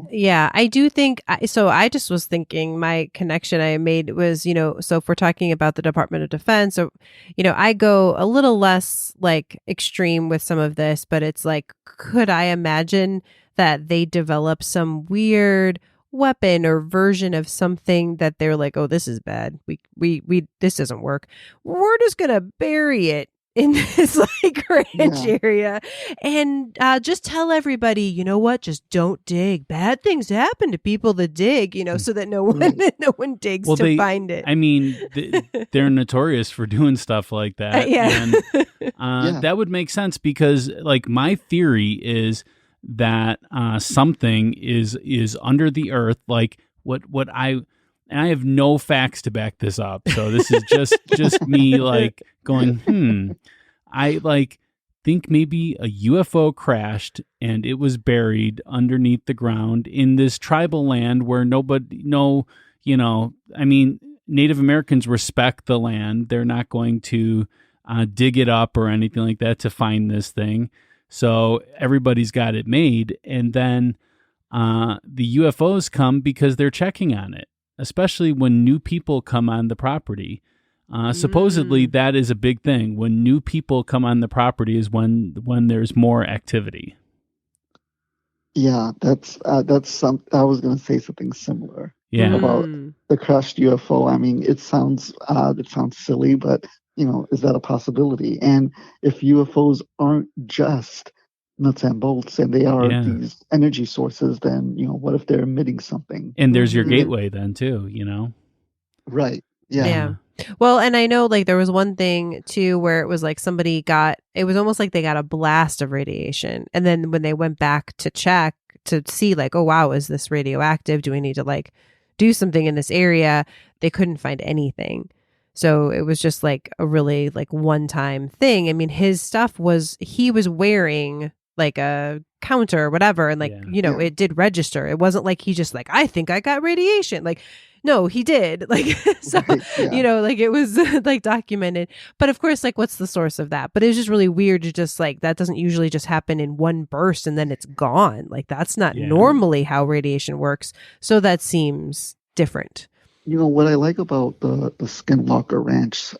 do think so. I just was thinking, my connection I made was, so if we're talking about the Department of Defense, so, I go a little less extreme with some of this, but it's could I imagine that they develop some weird weapon or version of something that they're like, oh, this is bad. We this doesn't work. We're just going to bury it in this ranch area and just tell everybody, you know what, just don't dig. Bad things happen to people that dig, so that no one digs find it. I mean, they're notorious for doing stuff like that. And that would make sense, because my theory is that something is under the earth, and I have no facts to back this up, so this is just me going, I think maybe a UFO crashed and it was buried underneath the ground in this tribal land where Native Americans respect the land. They're not going to dig it up or anything like that to find this thing. So everybody's got it made, and then the UFOs come because they're checking on it, especially when new people come on the property. Supposedly, that is a big thing. When new people come on the property is when there's more activity. Yeah, that's some. I was going to say something similar. Yeah. About the crashed UFO. I mean, it sounds silly, but is that a possibility? And if UFOs aren't just nuts and bolts, and they are these energy sources, then what if they're emitting something? And there's your gateway then too, Right. Yeah. Well, and I know there was one thing too where it was it was almost like they got a blast of radiation, and then when they went back to check to see oh wow, is this radioactive? Do we need to do something in this area? They couldn't find anything. So it was just a really one-time thing. I mean, his stuff he was wearing a counter or whatever, and it did register. It wasn't he just I think I got radiation. No, he did. So, it was documented. But of course, what's the source of that? But it was just really weird to just that doesn't usually just happen in one burst and then it's gone. That's not normally how radiation works. So that seems different. what I like about the Skinwalker Ranch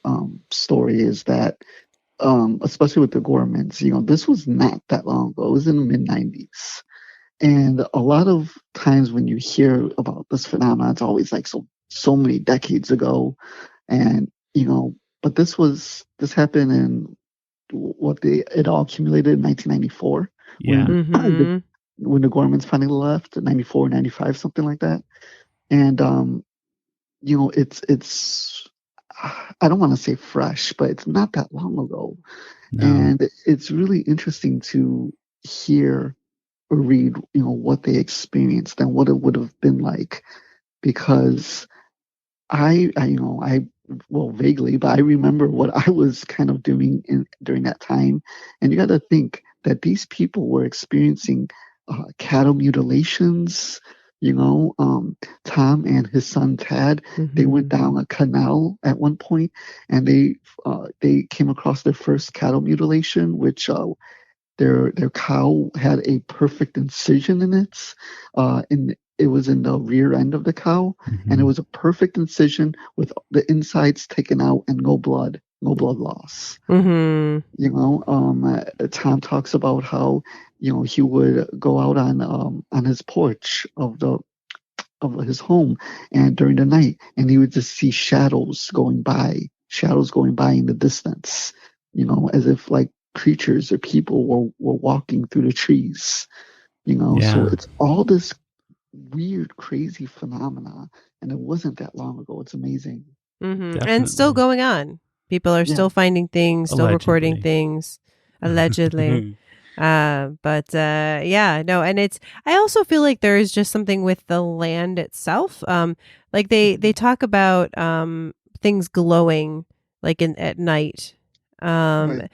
story is that, especially with the Gormans, this was not that long ago. It was in the mid-90s. And a lot of times when you hear about this phenomenon, it's always like so many decades ago. And, but this happened in it all accumulated in 1994 Yeah. when the Gormans finally left, 94, 95, something like that. And, it's I don't want to say fresh, but it's not that long ago. No. And it's really interesting to hear or read, what they experienced and what it would have been like, because well, vaguely, but I remember what I was kind of doing during that time. And you got to think that these people were experiencing cattle mutilations. Tom and his son Tad, they went down a canal at one point, and they came across their first cattle mutilation, which their cow had a perfect incision in it. It was in the rear end of the cow, and it was a perfect incision with the insides taken out and no blood loss. Tom talks about how he would go out on his porch of his home, and during the night, and he would just see shadows going by in the distance, as if like creatures or people were walking through the trees, So it's all this weird, crazy phenomena, and it wasn't that long ago. It's amazing. And still going on. People are still finding things, still recording things, allegedly. And I also feel like there is just something with the land itself. Like they talk about things glowing like at night. And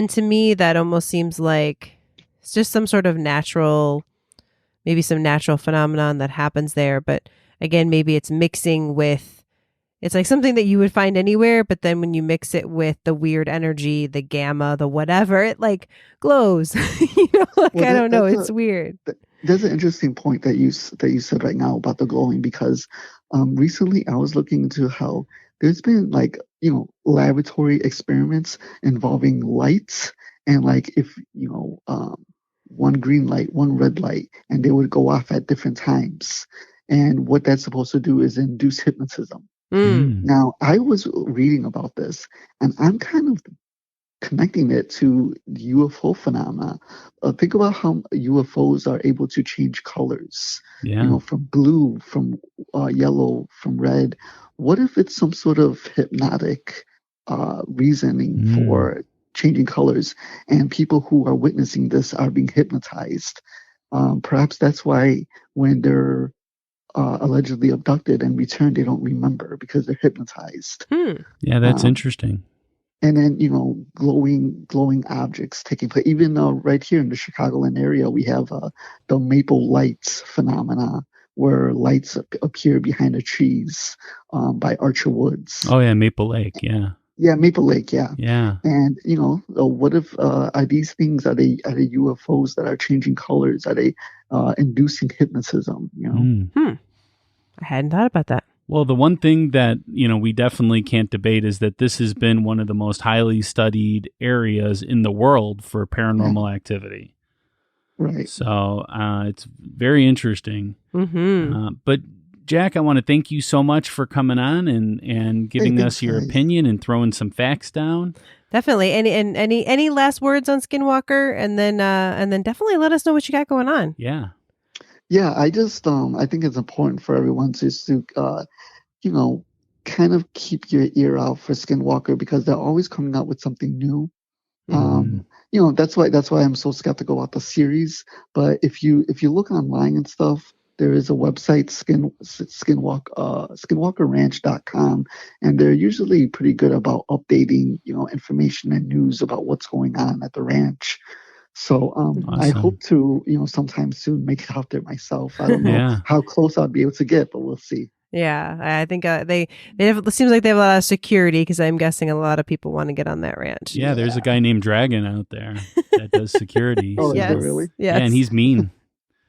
to me that almost seems like it's just some sort of maybe some natural phenomenon that happens there. But again, maybe it's mixing with, it's like something that you would find anywhere, but then when you mix it with the weird energy, the gamma, the whatever, it like glows. I don't know. It's weird. That's an interesting point that you said right now about the glowing, because recently I was looking into how there's been like, laboratory experiments involving lights, and like if, one green light, one red light, and they would go off at different times. And what that's supposed to do is induce hypnotism. Now, I was reading about this, and I'm kind of connecting it to the UFO phenomena. Think about how UFOs are able to change colors, from blue, from yellow, from red. What if it's some sort of hypnotic reasoning for changing colors, and people who are witnessing this are being hypnotized? Perhaps that's why when they're allegedly abducted and returned, they don't remember because they're hypnotized. Yeah, that's interesting. And then, glowing objects taking place. Even right here in the Chicagoland area, we have the maple lights phenomena, where lights appear behind the trees by Archer Woods. Oh, yeah, Maple Lake, yeah. Yeah, Maple Lake, yeah. Yeah. And, what if, are these things, are they UFOs that are changing colors? Are they inducing hypnotism, I hadn't thought about that. Well, the one thing that, we definitely can't debate is that this has been one of the most highly studied areas in the world for paranormal activity. Right. So it's very interesting. But Jack, I want to thank you so much for coming on and giving us your opinion and throwing some facts down. Definitely. Any last words on Skinwalker, and then definitely let us know what you got going on. Yeah. Yeah, I just I think it's important for everyone to kind of keep your ear out for Skinwalker, because they're always coming out with something new. That's why I'm so skeptical about the series. But if you look online and stuff, there is a website, skinwalkerranch.com, and they're usually pretty good about updating information and news about what's going on at the ranch. So awesome. I hope to sometime soon make it out there myself. I don't know how close I'll be able to get, but we'll see. Yeah, I think they it seems like they have a lot of security, because I'm guessing a lot of people want to get on that ranch. Yeah, there's a guy named Dragon out there that does security. Oh, yes. Really? Yes. Yeah, and he's mean.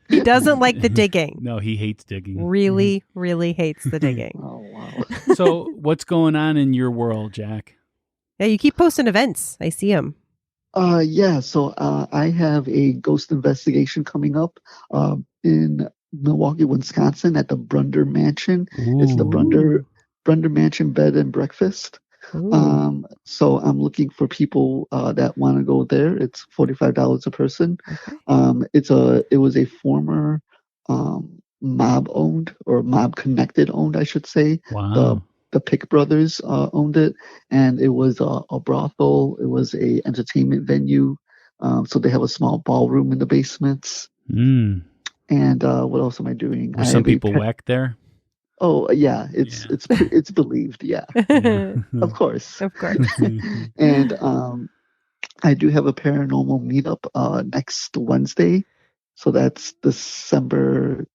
He doesn't like the digging. No, he hates digging. Really, really hates the digging. Oh, wow. So what's going on in your world, Jack? Yeah, you keep posting events. I see them. Yeah, so I have a ghost investigation coming up in Milwaukee, Wisconsin at the Brunder Mansion. It's the Brunder Mansion Bed and Breakfast. Ooh. So I'm looking for people that want to go there. It's $45 a person. Okay. It was a former mob owned or mob connected owned, I should say. Wow. The Pick brothers owned it, and it was a brothel. It was a entertainment venue. So they have a small ballroom in the basements. Mm. And what else am I doing? Were some people whacked there? Oh yeah, it's believed. Yeah, of course. Of course. And I do have a paranormal meetup next Wednesday, so that's December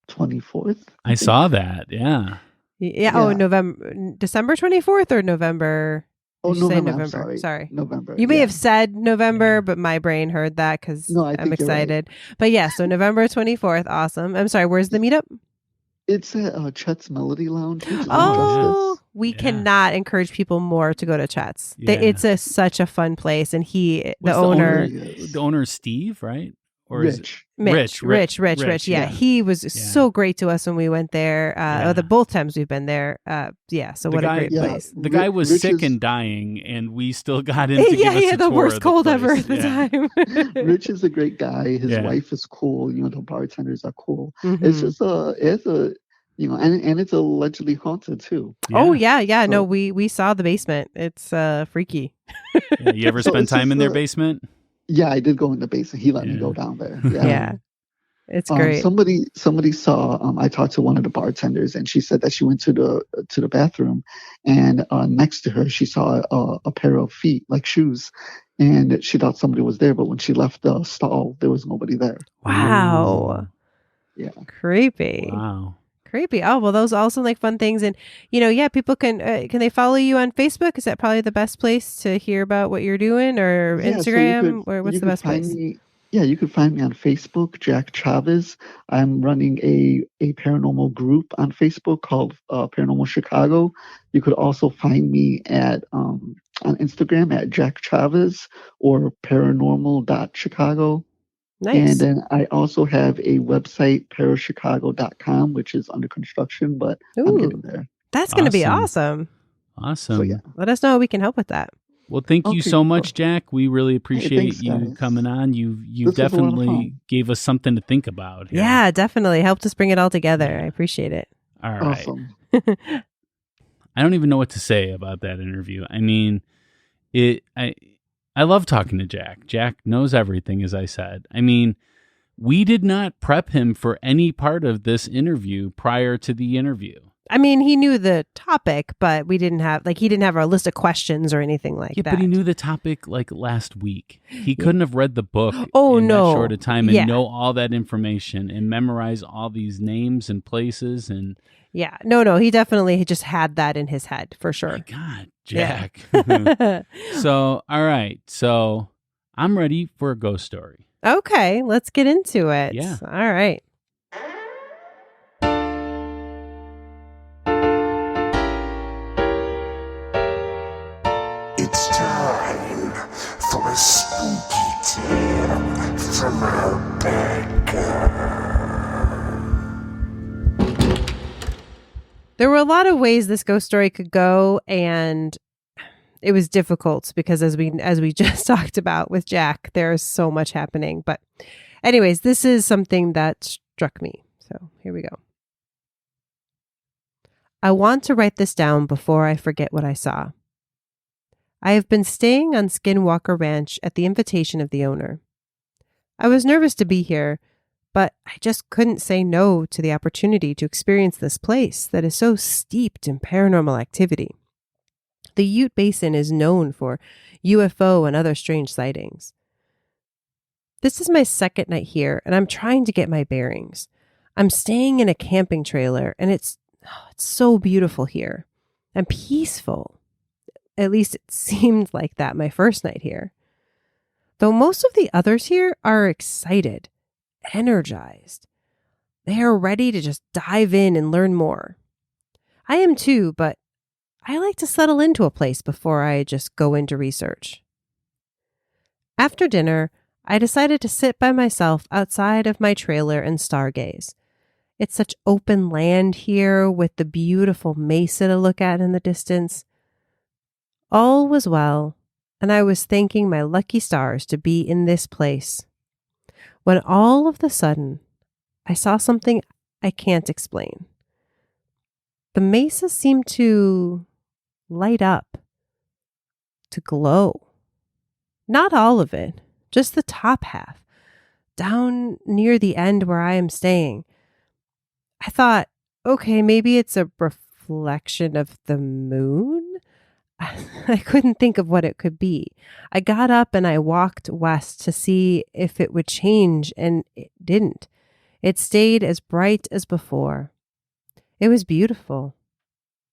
24th. I saw that. Yeah. Yeah. Oh, December 24th or November? Oh, Did you say November. Sorry. November. You may have said November, but my brain heard that because I'm excited. Right. But yeah, so November 24th. Awesome. I'm sorry. Where's the meetup? It's at Chet's Melody Lounge. We cannot encourage people more to go to Chet's. Yeah. It's the owner. The owner is Steve, right? Or Rich. Rich. Yeah, he was so great to us when we went there. Both times we've been there. So what a great place. The guy was sick and dying, and we still got in to give us a the tour worst of cold the ever at the time. Rich is a great guy. His wife is cool. The bartenders are cool. Mm-hmm. It's just and it's allegedly haunted too. Yeah. Oh yeah. No, we saw the basement. It's freaky. You ever spend time in their basement? Yeah, I did go in the basement. He let me go down there. Yeah. It's great. Somebody saw. I talked to one of the bartenders, and she said that she went to the bathroom, and next to her she saw a pair of feet, like shoes, and she thought somebody was there. But when she left the stall, there was nobody there. Wow. Yeah. Creepy. Wow. Creepy. Oh, well, those all sound like fun things. And, people can they follow you on Facebook? Is that probably the best place to hear about what you're doing, or Instagram? Or what's the best place? You could find me on Facebook, Jack Chavez. I'm running a paranormal group on Facebook called Paranormal Chicago. You could also find me on Instagram at Jack Chavez or paranormal.chicago. Nice. And then I also have a website, parachicago.com, which is under construction, but I'm getting there. That's going to be awesome. Awesome. So, yeah. Let us know how we can help with that. Well, thank you so much, Jack. We really appreciate you coming on. You definitely gave us something to think about here. Yeah, definitely. Helped us bring it all together. I appreciate it. All right. Awesome. I don't even know what to say about that interview. I mean, I love talking to Jack. Jack knows everything, as I said. I mean, we did not prep him for any part of this interview prior to the interview. I mean, he knew the topic, but he didn't have our list of questions or anything like that. Yeah, but he knew the topic like last week. He couldn't have read the book in that short a time and know all that information and memorize all these names and places and... Yeah. No, he definitely just had that in his head for sure. My God, Jack. Yeah. So, all right. So I'm ready for a ghost story. Okay, let's get into it. Yeah. All right. It's time for a spooky tale from our bad girl. There were a lot of ways this ghost story could go, and it was difficult because as we just talked about with Jack, there's so much happening. But anyways, this is something that struck me. So here we go. I want to write this down before I forget what I saw. I have been staying on Skinwalker Ranch at the invitation of the owner. I was nervous to be here, but I just couldn't say no to the opportunity to experience this place that is so steeped in paranormal activity. The Ute Basin is known for UFO and other strange sightings. This is my second night here, and I'm trying to get my bearings. I'm staying in a camping trailer, and it's so beautiful here and peaceful. At least it seemed like that my first night here. Though most of the others here are excited, energized. They are ready to just dive in and learn more. I am too, but I like to settle into a place before I just go into research. After dinner, I decided to sit by myself outside of my trailer and stargaze. It's such open land here with the beautiful mesa to look at in the distance. All was well, and I was thanking my lucky stars to be in this place, when all of a sudden, I saw something I can't explain. The mesa seemed to light up, to glow. Not all of it, just the top half, down near the end where I am staying. I thought, okay, maybe it's a reflection of the moon? I couldn't think of what it could be. I got up and I walked west to see if it would change, and it didn't. It stayed as bright as before. It was beautiful,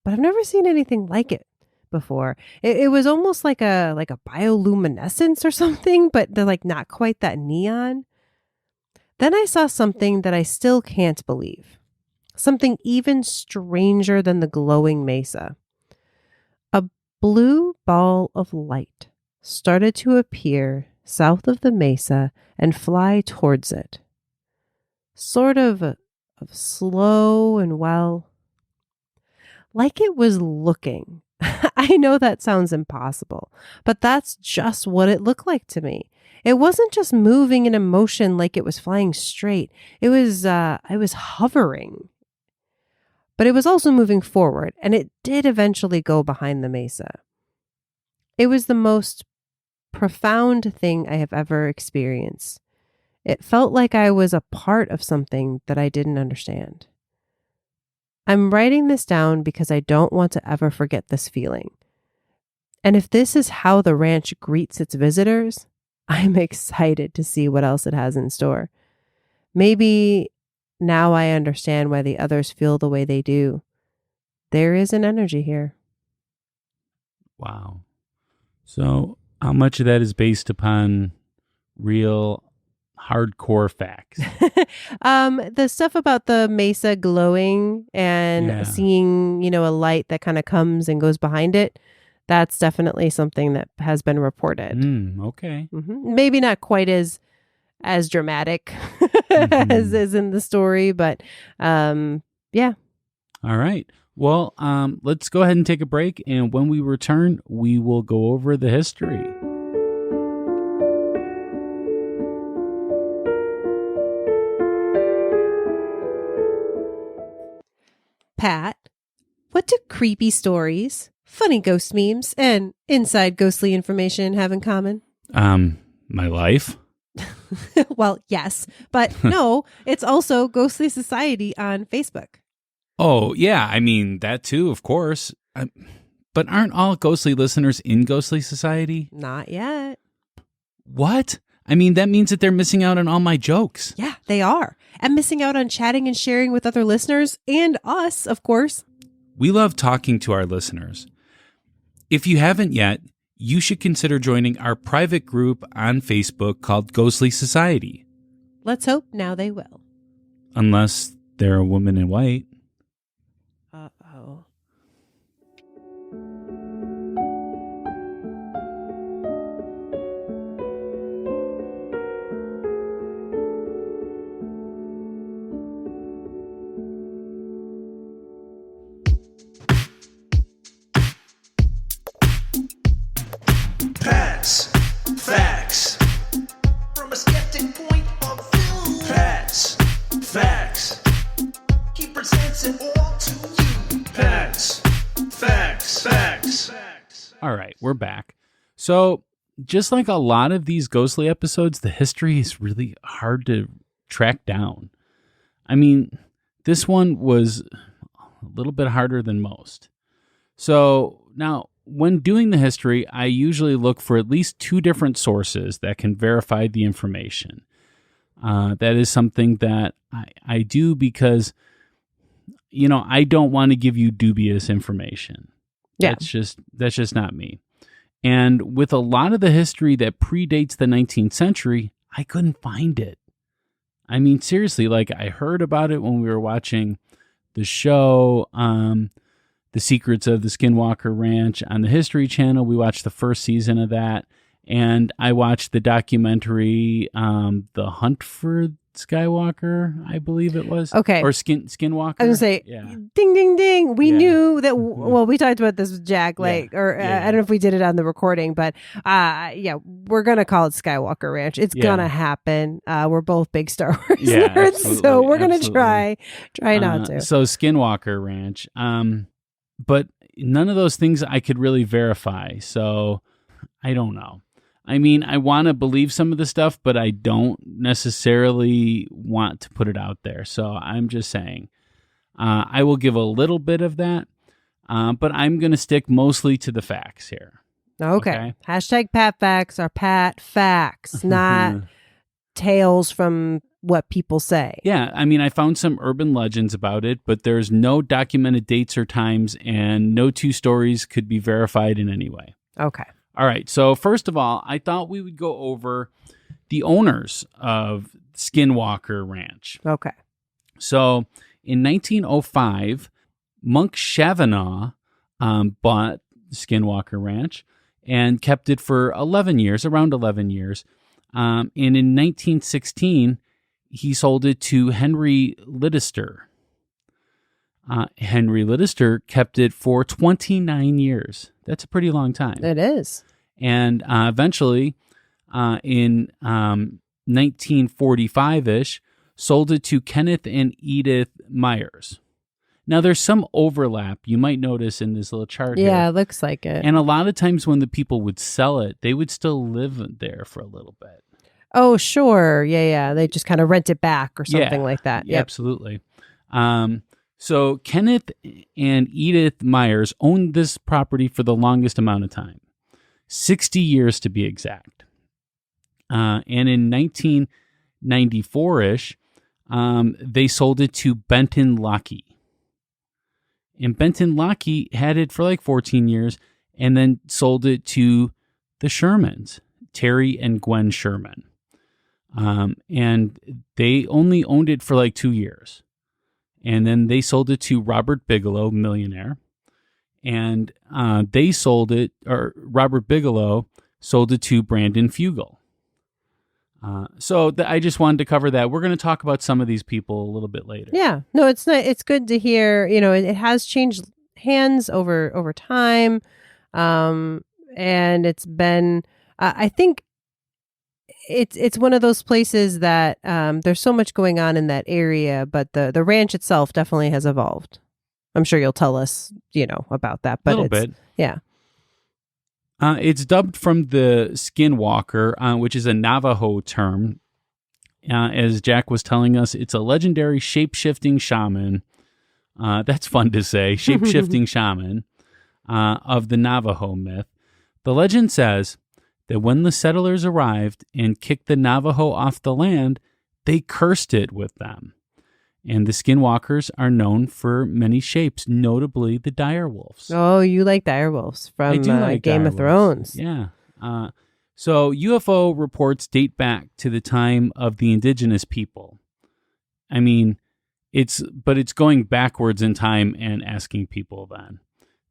but I've never seen anything like it before. It was almost like a bioluminescence or something, but they're like not quite that neon. Then I saw something that I still can't believe. Something even stranger than the glowing mesa. A blue ball of light started to appear south of the mesa and fly towards it. Sort of slow and like it was looking. I know that sounds impossible, but that's just what it looked like to me. It wasn't just moving in a motion like it was flying straight. It was, I was hovering. But it was also moving forward, and it did eventually go behind the mesa. It was the most profound thing I have ever experienced. It felt like I was a part of something that I didn't understand. I'm writing this down because I don't want to ever forget this feeling. And if this is how the ranch greets its visitors, I'm excited to see what else it has in store. Maybe now I understand why the others feel the way they do. There is an energy here. Wow. So how much of that is based upon real hardcore facts? The stuff about the mesa glowing and seeing, a light that kind of comes and goes behind it, that's definitely something that has been reported. Okay. Mm-hmm. Maybe not quite as dramatic as is in the story, but yeah. All right. Well, let's go ahead and take a break, and when we return, we will go over the history. Pat, what do creepy stories, funny ghost memes, and inside ghostly information have in common? My life. Well, yes, but no, it's also Ghostly Society on Facebook. Oh, yeah. I mean, that too, of course. But aren't all ghostly listeners in Ghostly Society? Not yet. What? I mean, that means that they're missing out on all my jokes. Yeah, they are. And missing out on chatting and sharing with other listeners and us, of course. We love talking to our listeners. If you haven't yet, you should consider joining our private group on Facebook called Ghostly Society. Let's hope now they will. Unless they're a woman in white. Uh-oh. Pat's facts from a skeptic point of view. Pat's facts. He presents it all to you. Pat's facts. All right, we're back. So, just like a lot of these ghostly episodes, the history is really hard to track down. I mean, this one was a little bit harder than most. So, now, when doing the history, I usually look for at least 2 different sources that can verify the information. That is something that I do because, I don't want to give you dubious information. Yeah. That's just not me. And with a lot of the history that predates the 19th century, I couldn't find it. I mean, seriously, like I heard about it when we were watching the show, The Secrets of the Skinwalker Ranch on the History Channel. We watched the first season of that. And I watched the documentary, The Hunt for Skywalker, I believe it was. Okay. Or Skinwalker. I was going to say, yeah. ding, ding, ding. We Yeah. knew that, well, we talked about this with Jack, like, or I don't know if we did it on the recording, but yeah, we're going to call it Skywalker Ranch. It's going to happen. We're both big Star Wars nerds, so we're going to try not to. So Skinwalker Ranch. But none of those things I could really verify. So I don't know. I mean, I want to believe some of the stuff, but I don't necessarily want to put it out there. So I'm just saying, I will give a little bit of that, but I'm going to stick mostly to the facts here. Okay. Hashtag Pat Facts are Pat Facts, not tales from what people say. Yeah. I mean, I found some urban legends about it, but there's no documented dates or times, and no two stories could be verified in any way. Okay. All right. So first of all, I thought we would go over the owners of Skinwalker Ranch. Okay. So in 1905, Monk Chavez bought Skinwalker Ranch and kept it for around 11 years. And in 1916, he sold it to Henry Liddister. Henry Liddister kept it for 29 years. That's a pretty long time. It is. And eventually, in 1945-ish, sold it to Kenneth and Edith Myers. Now, there's some overlap you might notice in this little chart here. Yeah, it looks like it. And a lot of times when the people would sell it, they would still live there for a little bit. Oh, sure. Yeah. They just kind of rent it back or something like that. Yeah, Yep. absolutely. So Kenneth and Edith Myers owned this property for the longest amount of time, 60 years to be exact. And in 1994-ish, they sold it to Benton Lockheed. And Benton Lockheed had it for like 14 years and then sold it to the Shermans, Terry and Gwen Sherman. And they only owned it for like 2 years. And then they sold it to Robert Bigelow, millionaire. And Robert Bigelow sold it to Brandon Fugel. I just wanted to cover that. We're going to talk about some of these people a little bit later. Yeah. No, it's not. It's good to hear. You know, it has changed hands over time, and it's been. I think it's one of those places that there's so much going on in that area, but the ranch itself definitely has evolved. I'm sure you'll tell us, about that. But a little bit. Yeah. It's dubbed from the Skinwalker, which is a Navajo term. As Jack was telling us, it's a legendary shape-shifting shaman. That's fun to say. Shape-shifting shaman of the Navajo myth. The legend says that when the settlers arrived and kicked the Navajo off the land, they cursed it with them. And the Skinwalkers are known for many shapes, notably the direwolves. Oh, you like direwolves from Game of Thrones. Yeah. So UFO reports date back to the time of the indigenous people. I mean, it's going backwards in time and asking people then.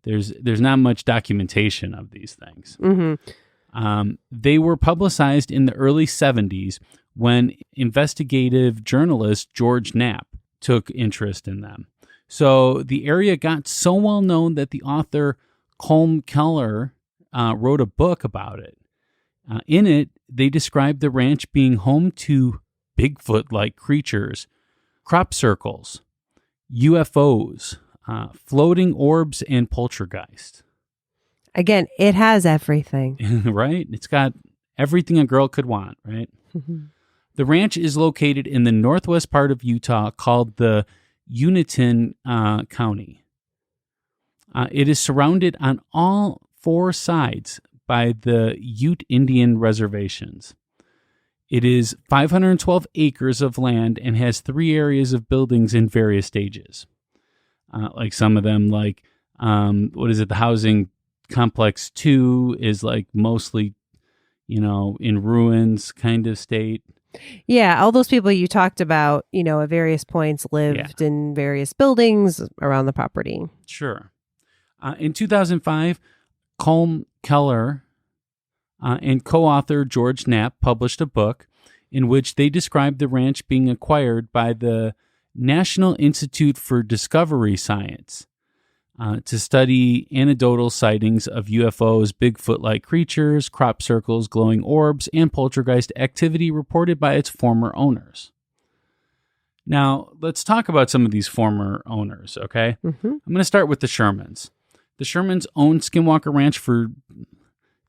There's not much documentation of these things. Mm-hmm. They were publicized in the early 70s when investigative journalist George Knapp took interest in them. So the area got so well known that the author Colm Keller wrote a book about it. In it, they described the ranch being home to Bigfoot-like creatures, crop circles, UFOs, floating orbs, and poltergeist. Again, it has everything. Right? It's got everything a girl could want, right? The ranch is located in the northwest part of Utah called the Unitin County. It is surrounded on all four sides by the Ute Indian reservations. It is 512 acres of land and has 3 areas of buildings in various stages. Like some of them, like, the housing complex 2 is like mostly, in ruins kind of state. Yeah, all those people you talked about, at various points lived in various buildings around the property. Sure. In 2005, Colm Keller and co-author George Knapp published a book in which they described the ranch being acquired by the National Institute for Discovery Science to study anecdotal sightings of UFOs, Bigfoot-like creatures, crop circles, glowing orbs, and poltergeist activity reported by its former owners. Now, let's talk about some of these former owners, okay? Mm-hmm. I'm going to start with the Shermans. The Shermans owned Skinwalker Ranch for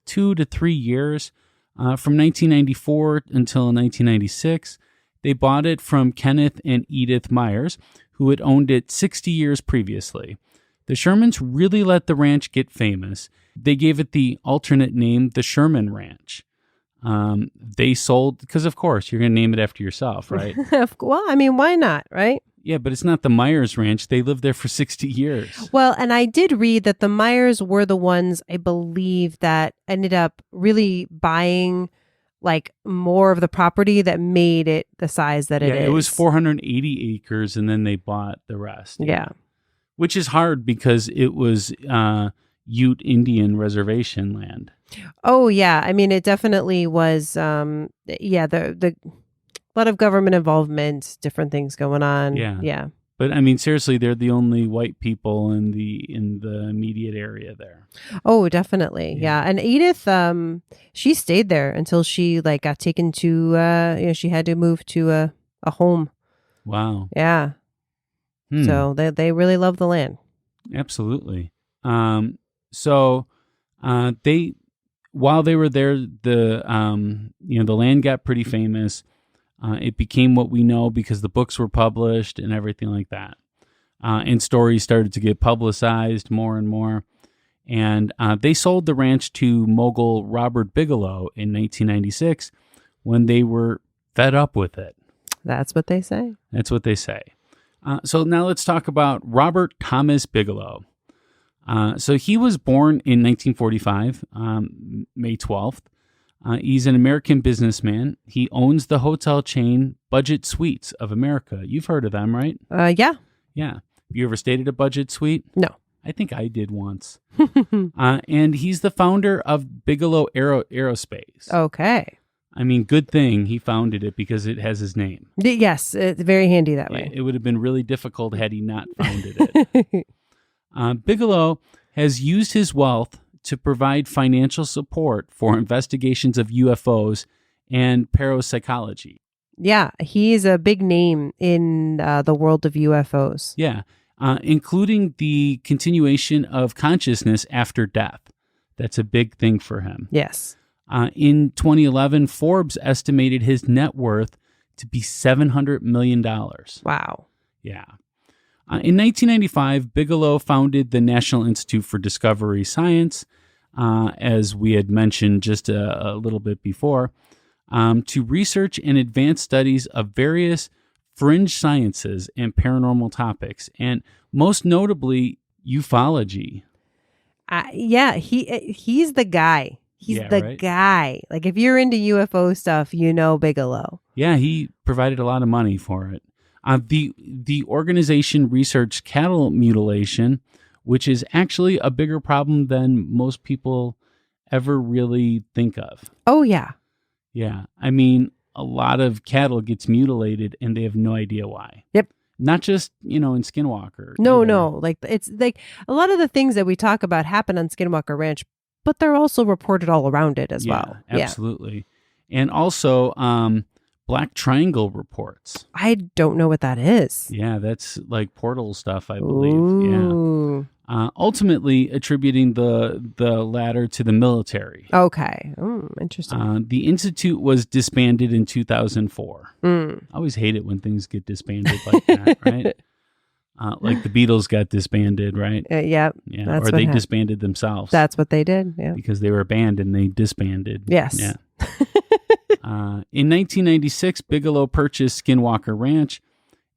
2 to 3 years, from 1994 until 1996. They bought it from Kenneth and Edith Myers, who had owned it 60 years previously. The Shermans really let the ranch get famous. They gave it the alternate name, the Sherman Ranch. They sold, because of course, you're going to name it after yourself, right? Well, I mean, why not, right? Yeah, but it's not the Myers Ranch. They lived there for 60 years. Well, and I did read that the Myers were the ones, I believe, that ended up really buying like more of the property that made it the size that it is. Yeah, it was 480 acres, and then they bought the rest. Yeah. Which is hard because it was Ute Indian reservation land. Oh, yeah. I mean, it definitely was, the a lot of government involvement, different things going on. Yeah. But I mean, seriously, they're the only white people in the immediate area there. Oh, definitely. Yeah. And Edith, she stayed there until she got taken to, she had to move to a home. Wow. Yeah. So they really love the land. Absolutely. So while they were there, the land got pretty famous. It became what we know because the books were published and everything like that. And stories started to get publicized more and more. And they sold the ranch to mogul Robert Bigelow in 1996 when they were fed up with it. That's what they say. That's what they say. So now let's talk about Robert Thomas Bigelow. So he was born in 1945, May 12th. He's an American businessman. He owns the hotel chain Budget Suites of America. You've heard of them, right? Yeah. Yeah. You ever stayed at a Budget Suite? No. I think I did once. And he's the founder of Bigelow Aerospace. Okay. I mean, good thing he founded it because it has his name. Yes, it's very handy that way. It would have been really difficult had he not founded it. Bigelow has used his wealth to provide financial support for investigations of UFOs and parapsychology. Yeah, he's a big name in the world of UFOs. Yeah, including the continuation of consciousness after death. That's a big thing for him. Yes. In 2011, Forbes estimated his net worth to be $700 million. Wow. Yeah. In 1995, Bigelow founded the National Institute for Discovery Science, as we had mentioned just a little bit before, to research and advance studies of various fringe sciences and paranormal topics, and most notably, ufology. Yeah, he's the guy. He's the guy. Like, if you're into UFO stuff, you know Bigelow. Yeah, he provided a lot of money for it. The organization researched cattle mutilation, which is actually a bigger problem than most people ever really think of. Oh, yeah. Yeah. I mean, a lot of cattle gets mutilated and they have no idea why. Yep. Not just, in Skinwalker. No. Like, it's like a lot of the things that we talk about happen on Skinwalker Ranch, but they're also reported all around it as well. Absolutely. Yeah. And also, Black Triangle reports. I don't know what that is. Yeah, that's like portal stuff, I believe. Ooh. Yeah. Ultimately attributing the latter to the military. Okay. Interesting. The Institute was disbanded in 2004. I always hate it when things get disbanded like that, right? Like the Beatles got disbanded, right? Yeah. Or they disbanded themselves. That's what they did, yeah. Because they were a band and they disbanded. Yes. Yeah. In 1996, Bigelow purchased Skinwalker Ranch.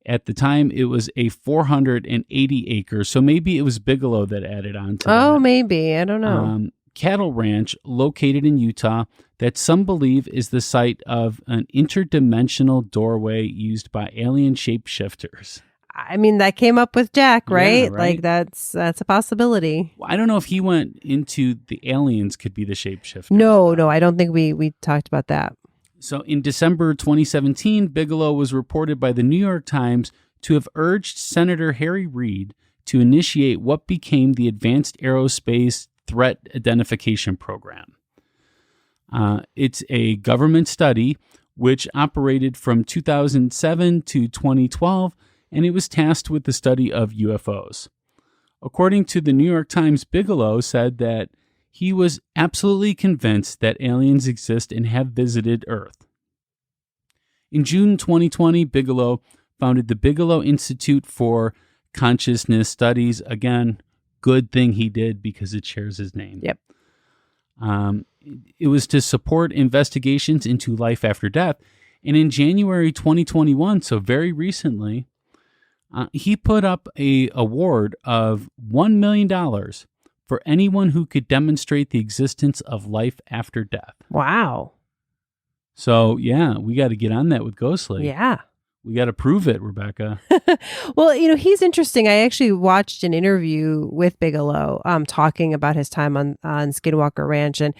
At the time, it was a 480 acres. So maybe it was Bigelow that added on to that. Oh, maybe. I don't know. cattle ranch located in Utah that some believe is the site of an interdimensional doorway used by alien shapeshifters. I mean, that came up with Jack, right? Yeah, right? Like that's a possibility. Well, I don't know if he went into the aliens could be the shapeshifters. No, I don't think we talked about that. So in December 2017, Bigelow was reported by the New York Times to have urged Senator Harry Reid to initiate what became the Advanced Aerospace Threat Identification Program. It's a government study which operated from 2007 to 2012, and it was tasked with the study of UFOs. According to the New York Times, Bigelow said that he was absolutely convinced that aliens exist and have visited Earth. In June 2020, Bigelow founded the Bigelow Institute for Consciousness Studies. Again, good thing he did because it shares his name. Yep. It was to support investigations into life after death. And in January 2021, so very recently, he put up a award of $1 million for anyone who could demonstrate the existence of life after death. Wow. So, yeah, we got to get on that with Ghostly. Yeah. We got to prove it, Rebecca. Well, he's interesting. I actually watched an interview with Bigelow talking about his time on Skinwalker Ranch. And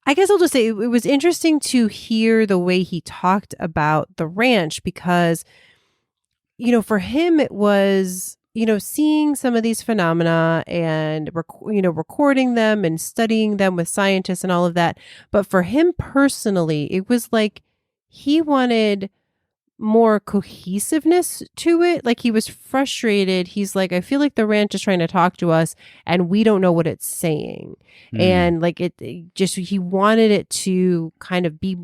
I guess I'll just say it was interesting to hear the way he talked about the ranch because, for him, it was, seeing some of these phenomena and, recording them and studying them with scientists and all of that. But for him personally, it was like he wanted more cohesiveness to it. Like he was frustrated. He's like, I feel like the ranch is trying to talk to us and we don't know what it's saying. And like it just, he wanted it to kind of be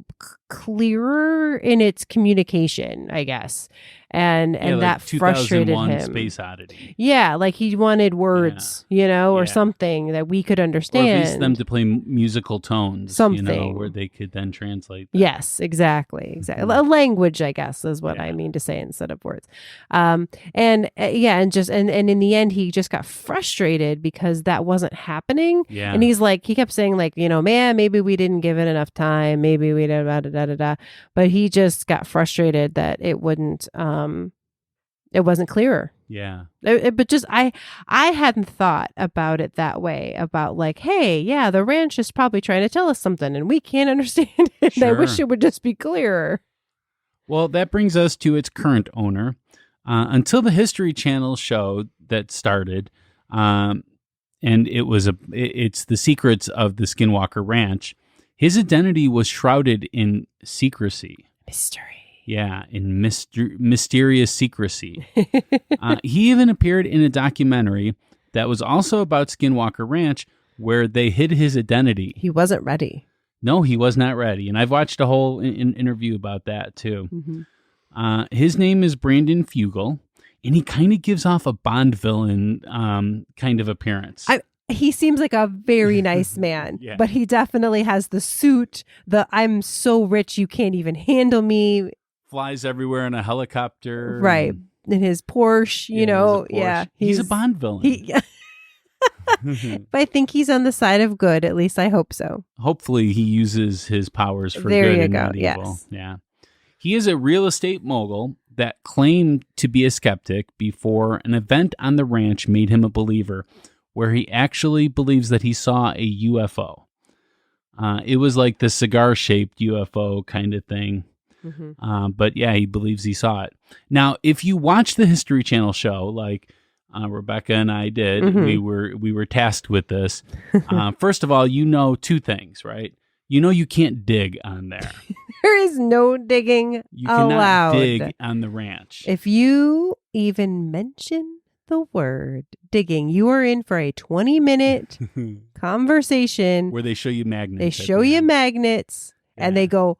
clearer in its communication, I guess. And like that frustrated 2001 him. Space Oddity. Yeah, like he wanted words, or something that we could understand. Or at least them to play musical tones, Something. where they could then translate that. Yes, exactly. A language, I guess, is what I mean to say instead of words. And in the end, he just got frustrated because that wasn't happening. Yeah. And he kept saying like, man, maybe we didn't give it enough time. Maybe we did but he just got frustrated that it wouldn't. It wasn't clearer. Yeah. But just I hadn't thought about it that way, about like, hey, yeah, the ranch is probably trying to tell us something and we can't understand it. Sure. I wish it would just be clearer. Well, that brings us to its current owner. Until the History Channel show that started, and it's the secrets of the Skinwalker Ranch, his identity was shrouded in secrecy. Mystery. Yeah, in mysterious secrecy. He even appeared in a documentary that was also about Skinwalker Ranch where they hid his identity. He wasn't ready. No, he was not ready. And I've watched a whole interview about that too. Mm-hmm. His name is Brandon Fugel, and he kind of gives off a Bond villain kind of appearance. He seems like a very nice man, Yeah. but he definitely has the suit, I'm so rich you can't even handle me. Flies everywhere in a helicopter. Right. In his Porsche, He has a Porsche. yeah. He's a Bond villain. But I think he's on the side of good. At least I hope so. Hopefully he uses his powers for There good you and go. not evil. Yes. Yeah. He is a real estate mogul that claimed to be a skeptic before an event on the ranch made him a believer, where he actually believes that he saw a UFO. It was like the cigar-shaped UFO kind of thing. Mm-hmm. But yeah, he believes he saw it. Now, if you watch the History Channel show, like Rebecca and I did, Mm-hmm. we were tasked with this. First of all, two things, right? You can't dig on there. There is no digging You cannot allowed. dig on the ranch. If you even mention the word digging, you are in for a 20-minute conversation. Where they show you magnets. They at show the you end. magnets and they go,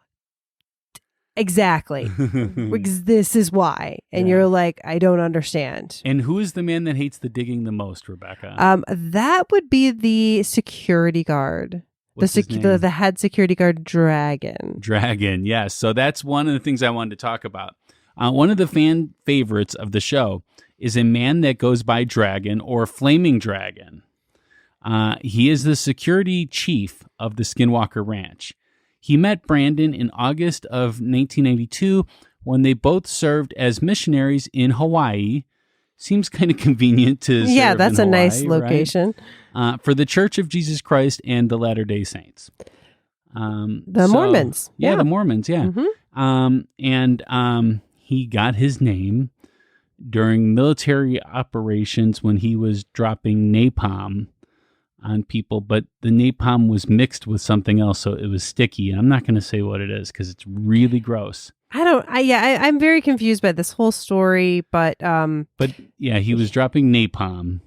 exactly. This is why. And Yeah. you're like, I don't understand. And who is the man that hates the digging the most, Rebecca? That would be the security guard. What's his name? The head security guard, Dragon. Dragon, yes. So that's one of the things I wanted to talk about. One of the fan favorites of the show is a man that goes by Dragon or Flaming Dragon. He is the security chief of the Skinwalker Ranch. He met Brandon in August of 1992 when they both served as missionaries in Hawaii. Seems kind of convenient to serve that's in a nice Hawaii, location. Right? For the Church of Jesus Christ and the Latter-day Saints. The Mormons. Yeah, the Mormons, yeah. Mm-hmm. He got his name during military operations when he was dropping napalm on people, but the napalm was mixed with something else, so it was sticky. I'm not going to say what it is because it's really gross. I'm very confused by this whole story, but yeah, he was dropping napalm,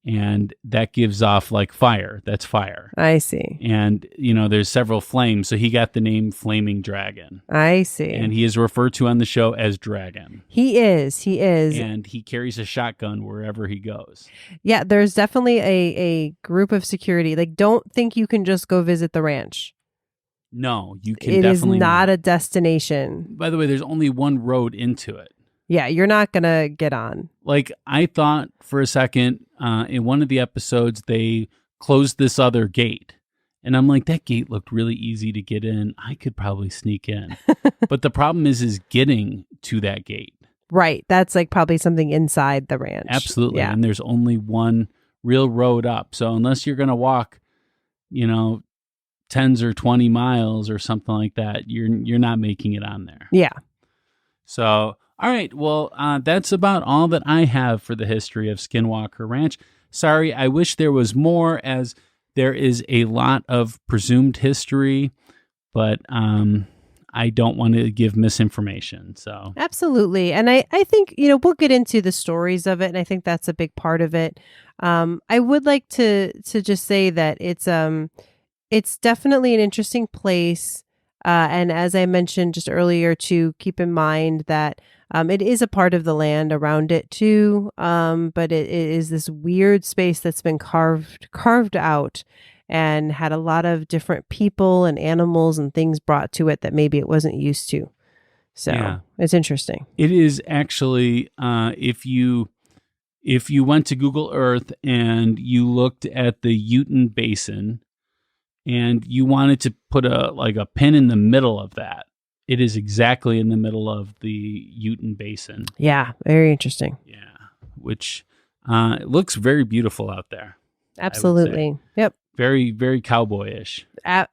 and that gives off like fire. That's fire. I see. And, there's several flames, so he got the name Flaming Dragon. I see. And he is referred to on the show as Dragon. He is. And he carries a shotgun wherever he goes. Yeah, there's definitely a group of security. Like, don't think you can just go visit the ranch. No, you can definitely. It is not not a destination. By the way, there's only one road into it. Yeah, you're not going to get on. Like, I thought for a second in one of the episodes, they closed this other gate. And I'm like, that gate looked really easy to get in. I could probably sneak in. But the problem is getting to that gate. Right. That's like probably something inside the ranch. Absolutely. Yeah. And there's only one real road up. So unless you're going to walk, 10s or 20 miles or something like that, you're not making it on there. Yeah. So, all right. Well, that's about all that I have for the history of Skinwalker Ranch. Sorry, I wish there was more, as there is a lot of presumed history, but I don't want to give misinformation. So absolutely. And I think, we'll get into the stories of it. And I think that's a big part of it. I would like to just say that it's definitely an interesting place. And as I mentioned just earlier, to keep in mind that it is a part of the land around it too. But it is this weird space that's been carved out and had a lot of different people and animals and things brought to it that maybe it wasn't used to. So It's interesting. It is actually, if you went to Google Earth and you looked at the Ute Basin and you wanted to put a pin in the middle of that, it is exactly in the middle of the Ute Basin. Yeah, very interesting. Yeah, which it looks very beautiful out there. Absolutely. Yep. Very, very cowboyish.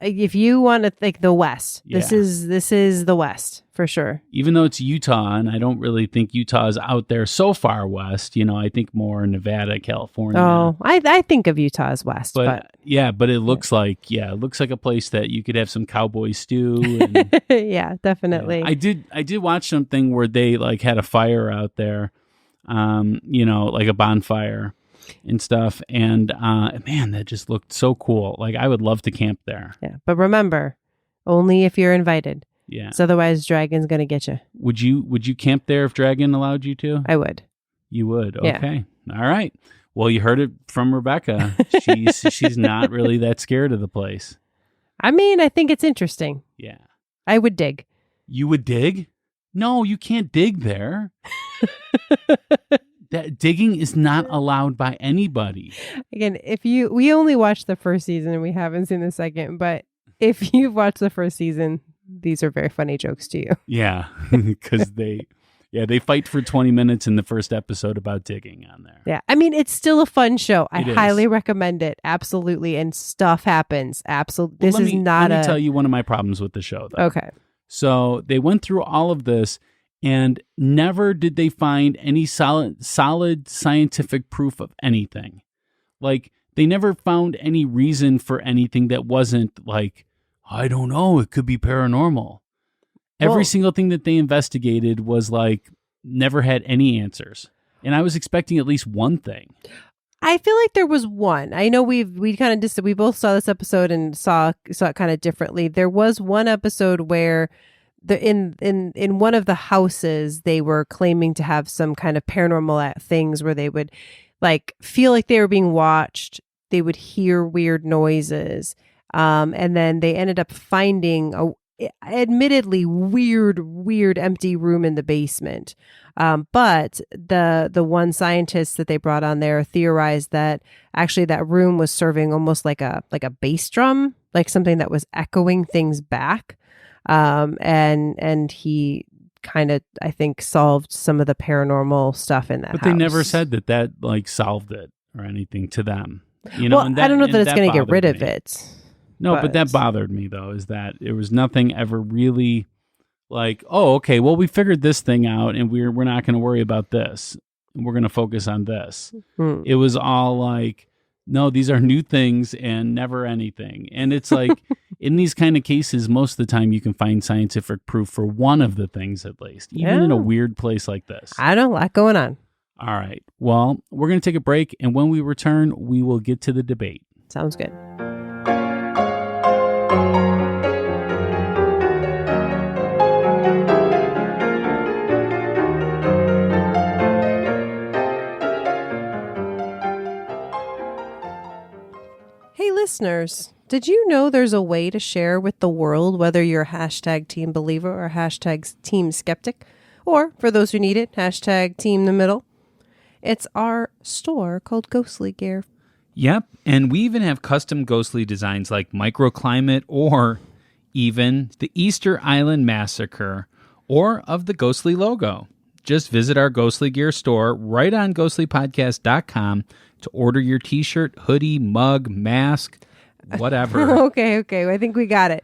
If you want to think the West, this is the West for sure. Even though it's Utah, and I don't really think Utah is out there so far west. I think more Nevada, California. Oh, I think of Utah as west, but it looks like a place that you could have some cowboy stew. And, yeah, definitely. I did watch something where they had a fire out there, like a bonfire and stuff, and man, that just looked so cool. I would love to camp there. Yeah, but remember, only if you're invited. Yeah, so otherwise Dragon's gonna get you. Would you camp there if Dragon allowed you to? I would. You would. Okay. Yeah. All right. Well, you heard it from Rebecca. She's not really that scared of the place. I mean, I think it's interesting. Yeah, I would dig. You would dig? No, you can't dig there. That digging is not allowed by anybody. Again, we only watched the first season and we haven't seen the second, but if you've watched the first season, these are very funny jokes to you. Yeah, because they fight for 20 minutes in the first episode about digging on there. Yeah, I mean, it's still a fun show. I highly recommend it. Absolutely, and stuff happens. Absolutely, let me tell you one of my problems with the show, though. Okay. So they went through all of this, and never did they find any solid scientific proof of anything. They never found any reason for anything that wasn't I don't know, it could be paranormal. Every single thing that they investigated was never had any answers. And I was expecting at least one thing. I feel like there was one. I know we kind of we both saw this episode and saw it kind of differently. There was one episode where in one of the houses they were claiming to have some kind of paranormal things where they would feel like they were being watched. They would hear weird noises. And then they ended up finding admittedly weird empty room in the basement. But the one scientist that they brought on there theorized that actually that room was serving almost like a bass drum, like something that was echoing things back. And he kind of, I think, solved some of the paranormal stuff in that But house. they never said that like solved it or anything to them. You know, well, and I don't know that it's going to get bothered rid of me. it. No, but that bothered me, though, is that there was nothing ever really like, oh, okay, well, we figured this thing out and we're not going to worry about this. We're going to focus on this. It was all like, no, these are new things and never anything. And it's like, in these kind of cases, most of the time you can find scientific proof for one of the things at least, even in a weird place like this. I don't know, a lot going on. All right. Well, we're going to take a break, and when we return, we will get to the debate. Sounds good. Hey, listeners, did you know there's a way to share with the world whether you're hashtag team believer or hashtag team skeptic? Or, for those who need it, hashtag team the middle? It's our store called Ghostly Gear. Yep, and we even have custom ghostly designs like microclimate or even the Easter Island Massacre or of the ghostly logo. Just visit our Ghostly Gear store right on ghostlypodcast.com to order your t-shirt, hoodie, mug, mask, whatever. Okay. I think we got it.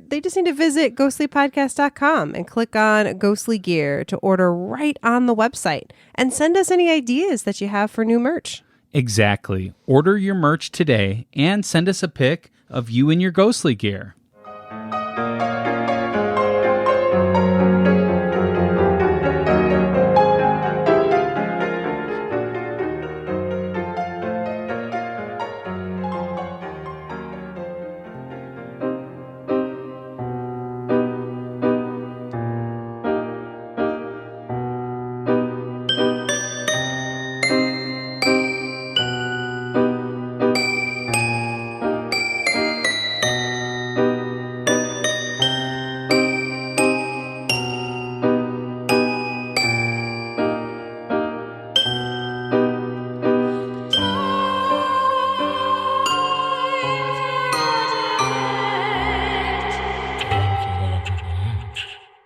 They just need to visit ghostlypodcast.com and click on Ghostly Gear to order right on the website and send us any ideas that you have for new merch. Exactly. Order your merch today and send us a pic of you in your ghostly gear.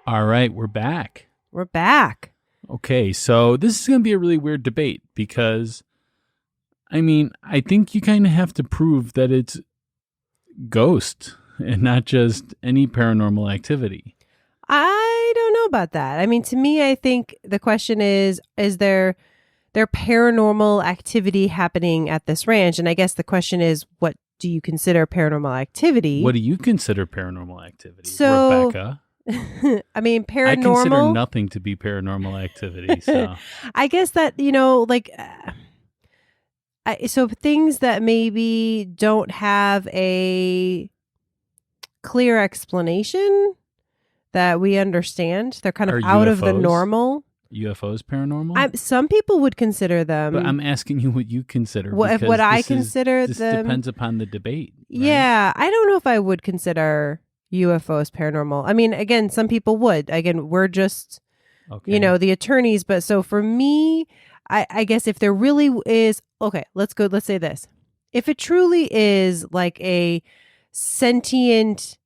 All right, we're back. We're back. Okay, so this is going to be a really weird debate because, I mean, I think you kind of have to prove that it's ghost and not just any paranormal activity. I don't know about that. I mean, to me, I think the question is there paranormal activity happening at this ranch? And I guess the question is, what do you consider paranormal activity? What do you consider paranormal activity, So, Rebecca? I mean, paranormal. I consider nothing to be paranormal activity. So I guess that, so things that maybe don't have a clear explanation that we understand, they're kind of Are out of the UFOs? normal. UFOs paranormal? Some people would consider them. But I'm asking you what you consider. What because I this consider this them. depends upon the debate. Right? Yeah, I don't know if I would consider UFOs paranormal. I mean, again, some people would. Again, we're just, Okay. the attorneys. But so for me, I guess if there really is, okay, let's say this. If it truly is like a sentient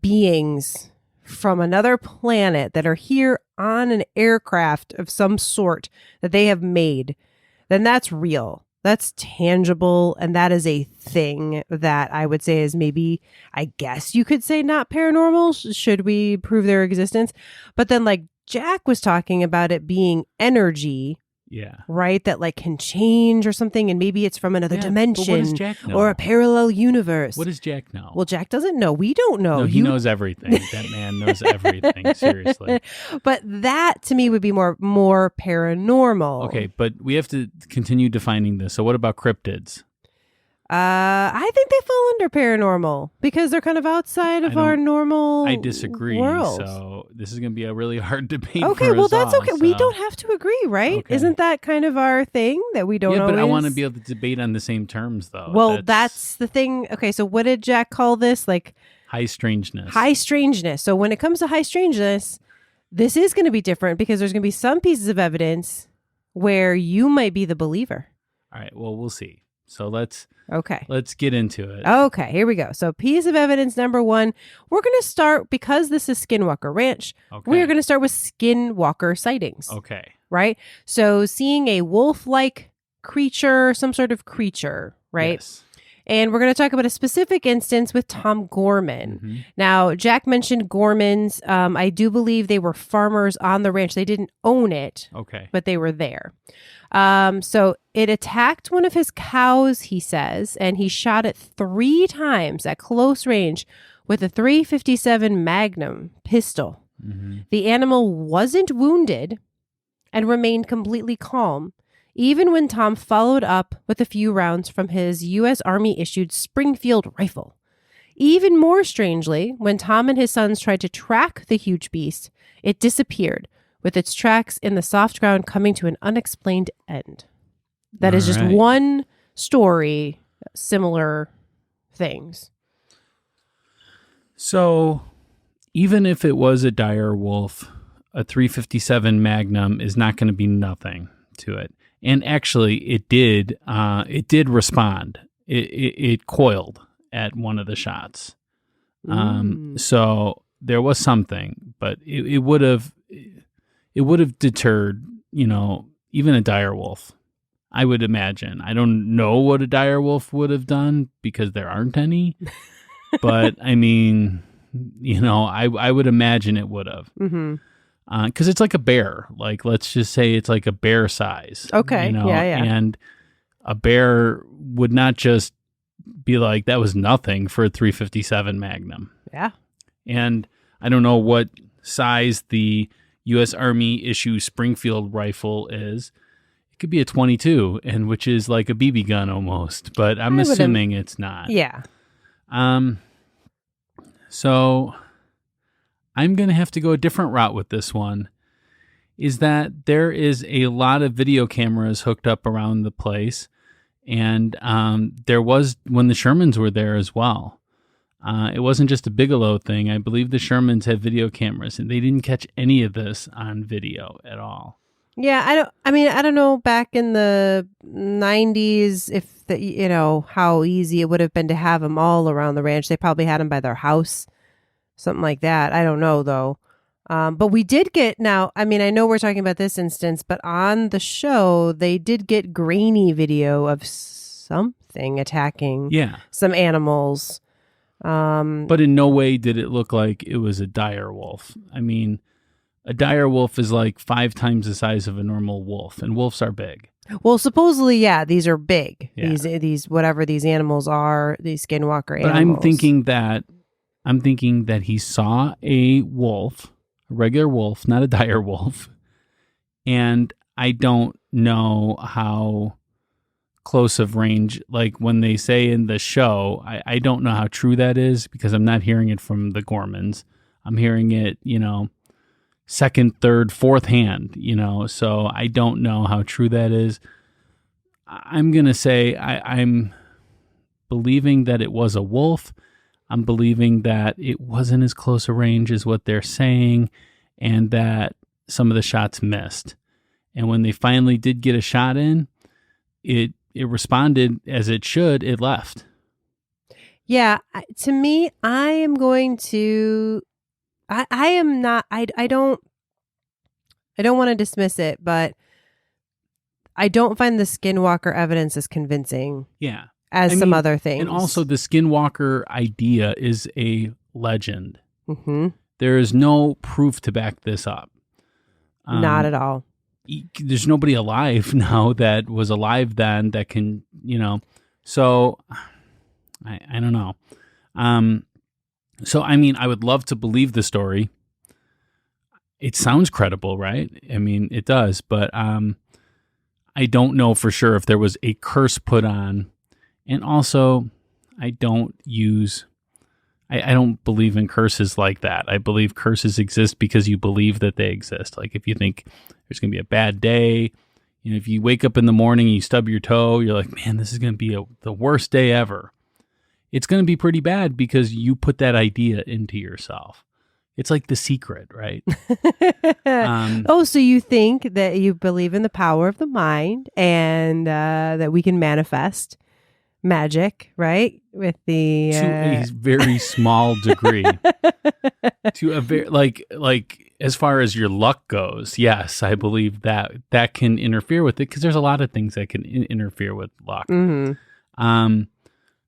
beings from another planet that are here on an aircraft of some sort that they have made, then that's real. That's tangible, and that is a thing that I would say is maybe, I guess you could say, not paranormal, should we prove their existence. But then, like Jack was talking about it being energy, Yeah. right? That like can change or something, and maybe it's from another But what dimension does Jack know? or a parallel universe. What does Jack know? Well, Jack doesn't know. We don't know. No, he knows everything. That man knows everything. Seriously. But that to me would be more paranormal. Okay, but we have to continue defining this. So what about cryptids? I think they fall under paranormal because they're kind of outside of our normal I disagree. world. So this is going to be a really hard debate. Okay, for well, us that's all, okay. We so- don't have to agree, right? Okay. Isn't that kind of our thing that we don't Yeah, but I want to always- be able to debate on the same terms, though. Well, that's the thing. Okay, so what did Jack call this? Like High strangeness. High strangeness. So when it comes to high strangeness, this is going to be different because there's going to be some pieces of evidence where you might be the believer. All right. Well, we'll see. So let's get into it. Okay, here we go. So piece of evidence number 1, we're going to start, because this is Skinwalker Ranch, we're going to start with Skinwalker sightings. Okay. Right? So seeing a wolf-like creature, some sort of creature, right? Yes. And we're going to talk about a specific instance with Tom Gorman. Mm-hmm. Now, Jack mentioned Gormans. I do believe they were farmers on the ranch. They didn't own it, but they were there. So it attacked one of his cows, he says, and he shot it 3 times at close range with a .357 Magnum pistol. Mm-hmm. The animal wasn't wounded and remained completely calm, even when Tom followed up with a few rounds from his U.S. Army-issued Springfield rifle. Even more strangely, when Tom and his sons tried to track the huge beast, it disappeared, with its tracks in the soft ground coming to an unexplained end. That is just one story, similar things. So, even if it was a dire wolf, a .357 Magnum is not going to be nothing to it. And actually, it did respond. It coiled at one of the shots. So there was something, but it would have deterred, even a dire wolf. I would imagine. I don't know what a dire wolf would have done because there aren't any. But I mean, I would imagine it would have. Mm-hmm. Because it's like a bear. Like, let's just say it's like a bear size. Okay. Yeah. And a bear would not just be like, that was nothing for a .357 Magnum. Yeah. And I don't know what size the U.S. Army issue Springfield rifle is. It could be a .22, and which is like a BB gun almost, but I'm assuming it's not. Yeah. So I'm going to have to go a different route with this one, is that there is a lot of video cameras hooked up around the place. And there was when the Shermans were there as well. It wasn't just a Bigelow thing. I believe the Shermans had video cameras, and they didn't catch any of this on video at all. Yeah, I don't know back in the 90s if how easy it would have been to have them all around the ranch. They probably had them by their house. Something like that. I don't know, though. But we did get now, I know we're talking about this instance, but on the show, they did get grainy video of something attacking some animals. But in no way did it look like it was a dire wolf. A dire wolf is like 5 times the size of a normal wolf, and wolves are big. Well, supposedly, yeah, these are big. Yeah. These whatever these animals are, these Skinwalker animals. But I'm thinking that he saw a wolf, a regular wolf, not a dire wolf. And I don't know how close of range, like when they say in the show, I don't know how true that is because I'm not hearing it from the Gormans. I'm hearing it, second, third, fourth hand, so I don't know how true that is. I'm going to say I'm believing that it was a wolf. I'm believing that it wasn't as close a range as what they're saying, and that some of the shots missed. And when they finally did get a shot in, it responded as it should. It left. Yeah, to me, I am going to. I am not. I don't want to dismiss it, but I don't find the Skinwalker evidence as convincing. Yeah. As some other things. And also the Skinwalker idea is a legend. Mm-hmm. There is no proof to back this up. Not at all. There's nobody alive now that was alive then that can, so I don't know. So, I would love to believe the story. It sounds credible, right? It does, but I don't know for sure if there was a curse put on. And also, I don't believe in curses like that. I believe curses exist because you believe that they exist. Like if you think there's going to be a bad day, if you wake up in the morning and you stub your toe, you're like, man, this is going to be the worst day ever. it's going to be pretty bad because you put that idea into yourself. It's like The Secret, right? So you think that you believe in the power of the mind and that we can manifest magic, right? With the to a very small degree. To a very like as far as your luck goes, yes, I believe that can interfere with it because there's a lot of things that can interfere with luck. Mm-hmm.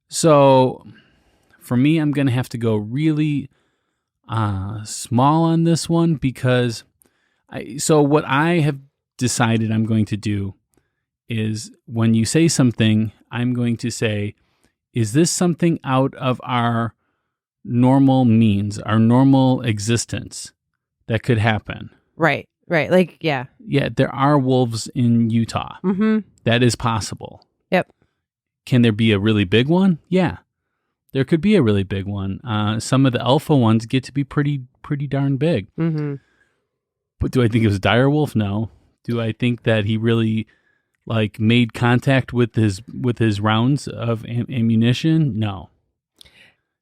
So for me, I'm going to have to go really small on this one because what I have decided I'm going to do is when you say something, I'm going to say, is this something out of our normal means, our normal existence that could happen? Right. Like, yeah. Yeah, there are wolves in Utah. Mm-hmm. That is possible. Yep. Can there be a really big one? Yeah, there could be a really big one. Some of the alpha ones get to be pretty darn big. Mm-hmm. But do I think it was a dire wolf? No. Do I think that he really made contact with his rounds of ammunition? No.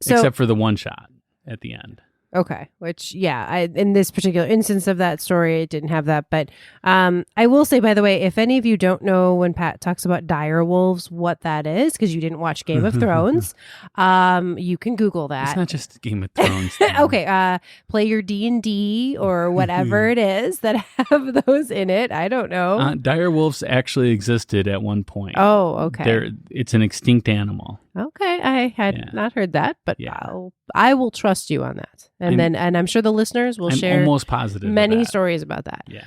Except for the one shot at the end. Okay, which, yeah, in this particular instance of that story, it didn't have that. But I will say, by the way, if any of you don't know when Pat talks about dire wolves, what that is, because you didn't watch Game of Thrones, you can Google that. It's not just Game of Thrones. Okay, play your D&D or whatever it is that have those in it. I don't know. Dire wolves actually existed at one point. Oh, okay. It's an extinct animal. Okay, I had not heard that, but Yeah. I will trust you on that. And I'm sure the listeners will share almost positive many stories about that. Yeah.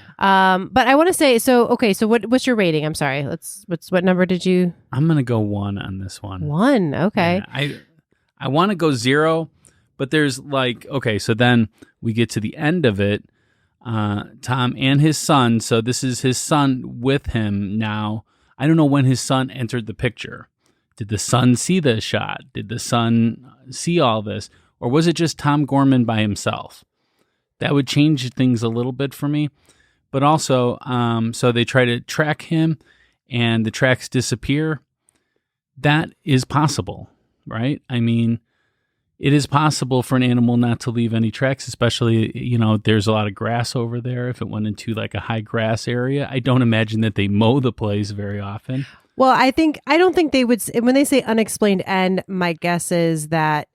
But I want to say, so what's your rating? I'm sorry. What number did you? I'm going to go 1 on this one. 1. Okay. Yeah, I want to go 0, but there's so then we get to the end of it. Tom and his son. So this is his son with him now. I don't know when his son entered the picture. Did the son see this shot? Did the son see all this? Or was it just Tom Gorman by himself? That would change things a little bit for me. But also, so they try to track him and the tracks disappear. That is possible, right? I mean, it is possible for an animal not to leave any tracks, especially, there's a lot of grass over there. If it went into a high grass area, I don't imagine that they mow the place very often. Well, I don't think they would, when they say unexplained end, my guess is that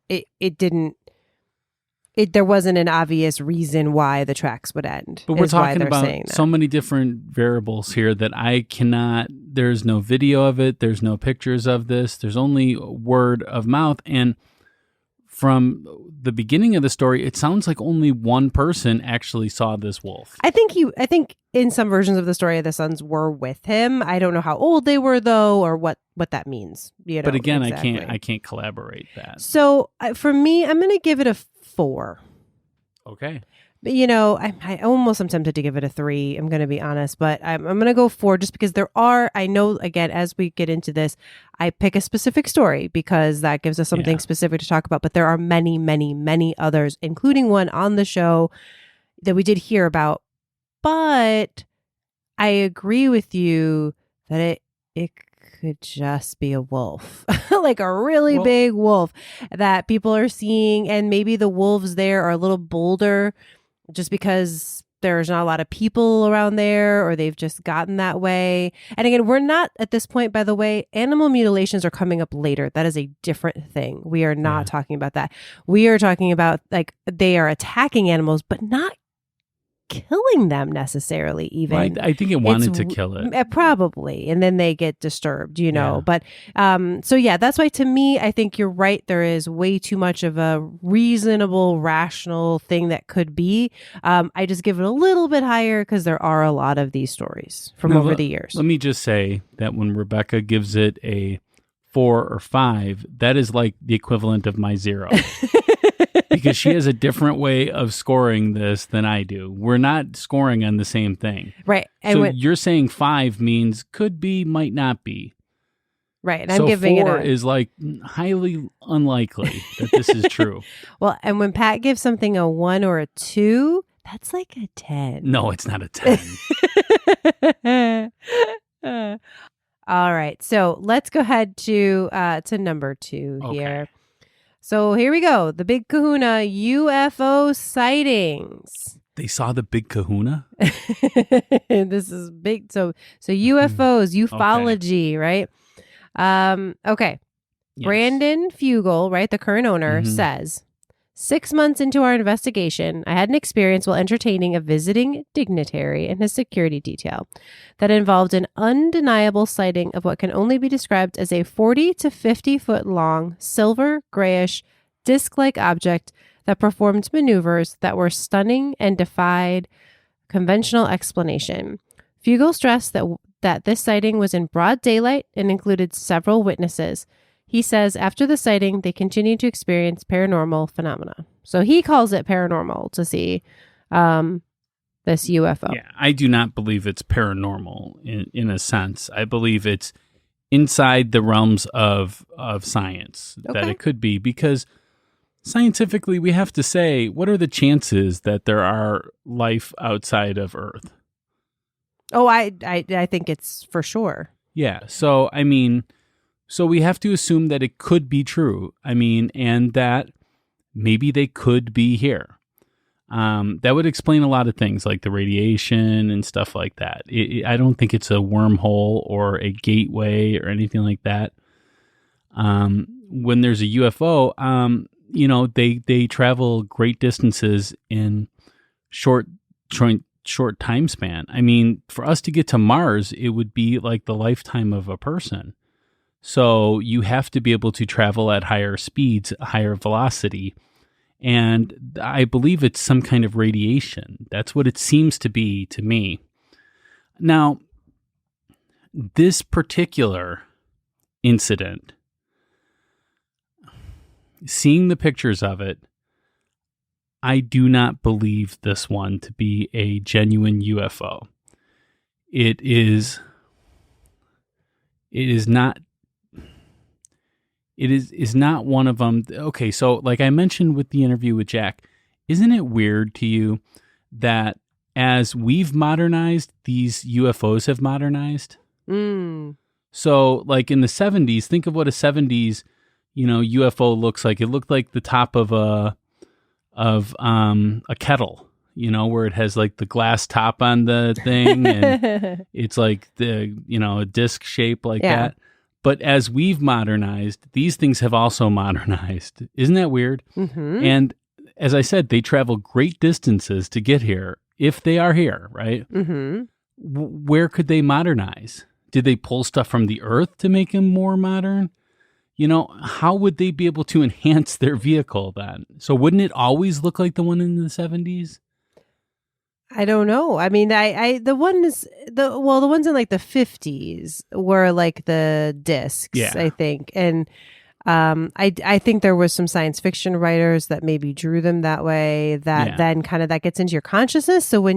there wasn't an obvious reason why the tracks would end. But we're talking about so many different variables here that there's no video of it. There's no pictures of this. There's only word of mouth. And from the beginning of the story, it sounds like only one person actually saw this wolf. I think in some versions of the story, the sons were with him. I don't know how old they were though, or what that means. But again, exactly. I can't collaborate that. So for me, I'm going to give it a 4. Okay. But I'm tempted to give it a 3. I'm going to be honest, but I'm going to go 4 just because I know, again, as we get into this, I pick a specific story because that gives us something specific to talk about. But there are many, many, many others, including one on the show that we did hear about. But I agree with you that it could just be a wolf, like a really big wolf that people are seeing. And maybe the wolves there are a little bolder just because there's not a lot of people around there, or they've just gotten that way. And again, we're not at this point, by the way, animal mutilations are coming up later. That is a different thing. We are not talking about that. We are talking about they are attacking animals, but not killing them necessarily even. Right. I think it wanted to kill it. Probably. And then they get disturbed, But that's why to me, I think you're right. There is way too much of a reasonable, rational thing that could be. I just give it a little bit higher because there are a lot of these stories from over the years. Let me just say that when Rebecca gives it a 4 or 5, that is like the equivalent of my 0. Because she has a different way of scoring this than I do. We're not scoring on the same thing. Right. So you're saying 5 means could be, might not be. Right. And I'm giving 4 is highly unlikely that this is true. Well, and when Pat gives something a 1 or a 2, that's like a 10. No, it's not a 10. All right. So let's go ahead to number 2 here. So here we go. The Big Kahuna UFO sightings. They saw the Big Kahuna? This is big. So UFOs, ufology, right? Okay. Yes. Brandon Fugel, right, the current owner, says, 6 months into our investigation, I had an experience while entertaining a visiting dignitary in his security detail that involved an undeniable sighting of what can only be described as a 40 to 50 foot long, silver, grayish, disc-like object that performed maneuvers that were stunning and defied conventional explanation. Fugel stressed that this sighting was in broad daylight and included several witnesses. He says after the sighting, they continued to experience paranormal phenomena. So he calls it paranormal to see this UFO. Yeah, I do not believe it's paranormal in a sense. I believe it's inside the realms of science that it could be, because scientifically we have to say, what are the chances that there are life outside of Earth? Oh, I think it's for sure. Yeah. So, I mean, so we have to assume that it could be true. I mean, and that maybe they could be here. That would explain a lot of things like the radiation and stuff like that. I don't think it's a wormhole or a gateway or anything like that. When there's a UFO, they travel great distances in short time span. I mean, for us to get to Mars, it would be like the lifetime of a person. So you have to be able to travel at higher speeds, higher velocity. And I believe it's some kind of radiation. That's what it seems to be to me. Now, this particular incident, seeing the pictures of it, I do not believe this one to be a genuine UFO. It is not one of them. Okay, so like I mentioned with the interview with Jack, isn't it weird to you that as we've modernized, these UFOs have modernized? So like in the 70s, think of what a 70s, UFO looks like. It looked like the top of a kettle, where it has like the glass top on the thing and it's like a disc shape like that. But as we've modernized, these things have also modernized. Isn't that weird? Mm-hmm. And as I said, they travel great distances to get here, if they are here, right? Mm-hmm. Where could they modernize? Did they pull stuff from the Earth to make them more modern? How would they be able to enhance their vehicle then? So wouldn't it always look like the one in the 70s? I don't know. I mean, the ones in like the 50s were like the discs, I think. And I think there was some science fiction writers that maybe drew them that way, then kind of that gets into your consciousness. So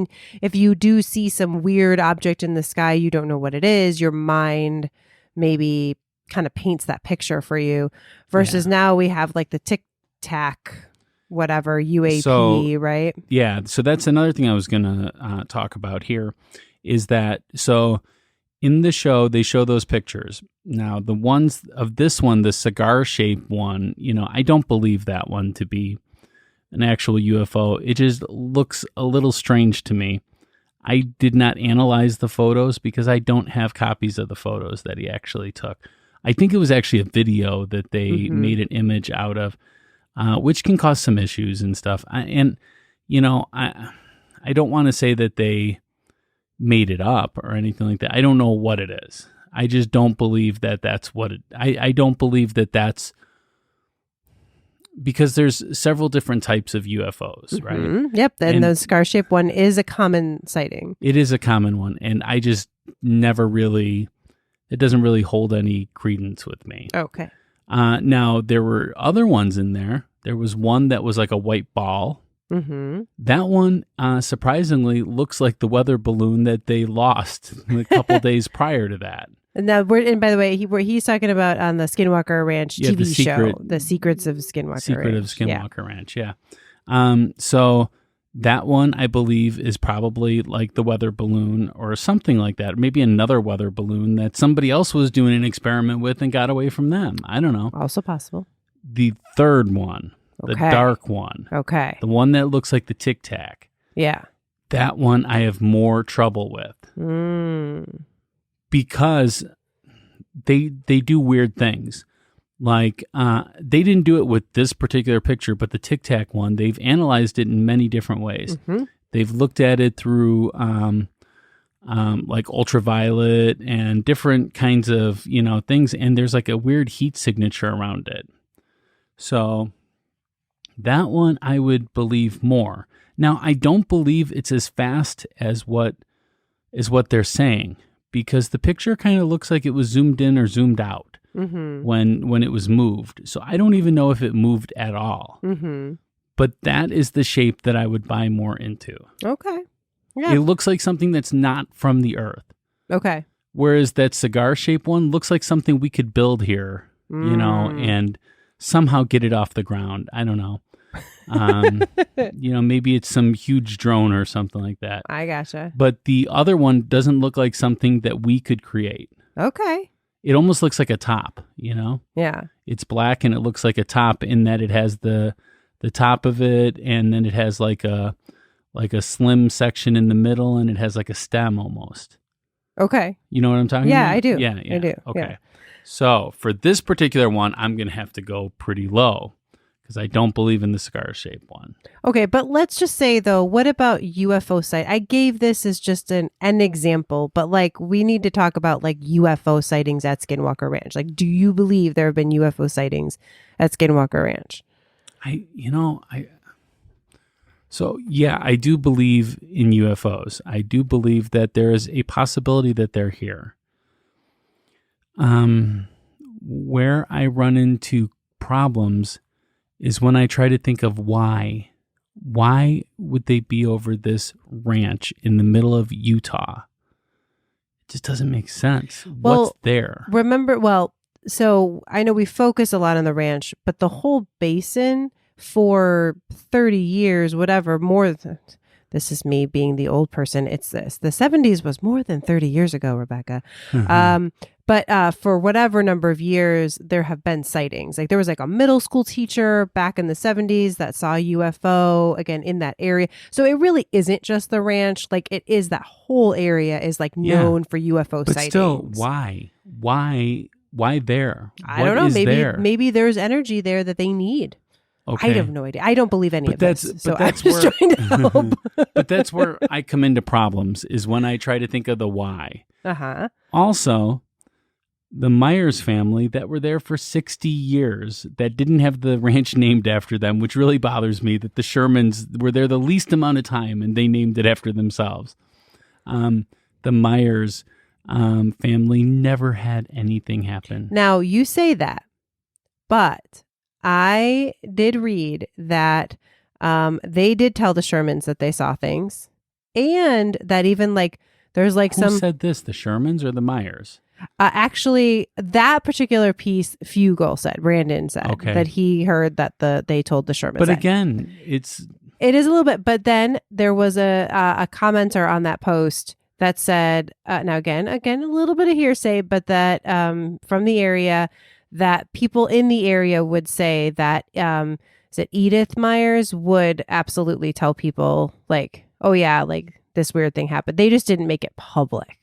if you do see some weird object in the sky, you don't know what it is, your mind maybe kind of paints that picture for you, versus now we have like the tic tac whatever UAP, right? Yeah. So that's another thing I was going to talk about here is that, so in the show, they show those pictures. Now, the ones of this one, the cigar shaped one, I don't believe that one to be an actual UFO. It just looks a little strange to me. I did not analyze the photos because I don't have copies of the photos that he actually took. I think it was actually a video that they made an image out of. Which can cause some issues and stuff. I don't want to say that they made it up or anything like that. I don't know what it is. I just don't believe that that's what it... I don't believe that that's... Because there's several different types of UFOs, right? Yep, and the scar-shaped one is a common sighting. It is a common one, and I just never really... It doesn't really hold any credence with me. Okay. Now, there were other ones in there. There was one that was like a white ball. Mm-hmm. That one, surprisingly, looks like the weather balloon that they lost a couple days prior to that. And now, and by the way, he's talking about on the Skinwalker Ranch TV show, The Secrets of Skinwalker Ranch, yeah. So that one, I believe, is probably like the weather balloon or something like that. Maybe another weather balloon that somebody else was doing an experiment with and got away from them. I don't know. Also possible. the third one, the Okay. dark one, Okay. the one that looks like the Tic Tac, Yeah. that one I have more trouble with because they do weird things. Like they didn't do it with this particular picture, but the Tic Tac one, they've analyzed it in many different ways. Mm-hmm. They've looked at it through like ultraviolet and different kinds of, things. And there's like a weird heat signature around it. So that one I would believe more. Now, I don't believe it's as fast as what they're saying, because the picture kind of looks like it was zoomed in or zoomed out when it was moved. So I don't even know if it moved at all. But that is the shape that I would buy more into. Okay. Yeah. It looks like something that's not from the earth. Okay. Whereas that cigar shaped one looks like something we could build here, and somehow get it off the ground. I don't know. Maybe it's some huge drone or something like that. I gotcha. But the other one doesn't look like something that we could create. Okay. It almost looks like a top, Yeah. It's black and it looks like a top in that it has the top of it, and then it has like a slim section in the middle, and it has like a stem almost. Okay. You know what I'm talking Yeah, about? I do. Yeah. I do. Okay. Yeah. So for this particular one, I'm going to have to go pretty low because I don't believe in the cigar shaped one. Okay, but let's just say though, what about UFO sight? I gave this as just an example, but like we need to talk about like UFO sightings at Skinwalker Ranch. Like, do you believe there have been UFO sightings at Skinwalker Ranch? So yeah, I do believe in UFOs. I do believe that there is a possibility that they're here. Where I run into problems is when I try to think of why. Why would they be over this ranch in the middle of Utah? It just doesn't make sense. Well, what's there? So I know we focus a lot on the ranch, but the whole basin for 30 years, whatever, this is me being the old person. It's this. The 70s was more than 30 years ago, Rebecca. But for whatever number of years, there have been sightings. Like there was like a middle school teacher back in the 70s that saw a UFO again in that area. So it really isn't just the ranch. Like it is that whole area is like known for UFO but sightings. Still, why? Why there? I don't know. Maybe there's energy there that they need. Okay. I have no idea. I don't believe any of this. So I'm just where, trying to help. But that's where I come into problems, is when I try to think of the why. Uh-huh. Also, the Myers family that were there for 60 years that didn't have the ranch named after them, which really bothers me, that the Shermans were there the least amount of time and they named it after themselves. The Myers family never had anything happen. Now, you say that, but I did read that they did tell the Shermans that they saw things, and that even like there's like Who said this? The Shermans or the Myers? Actually, that particular piece, Brandon said that he heard that they told the Shermans. But again, it is a little bit. But then there was a commenter on that post that said, now again, a little bit of hearsay, but that from the area, that people in the area would say that Edith Myers would absolutely tell people like, oh yeah, like this weird thing happened. They just didn't make it public.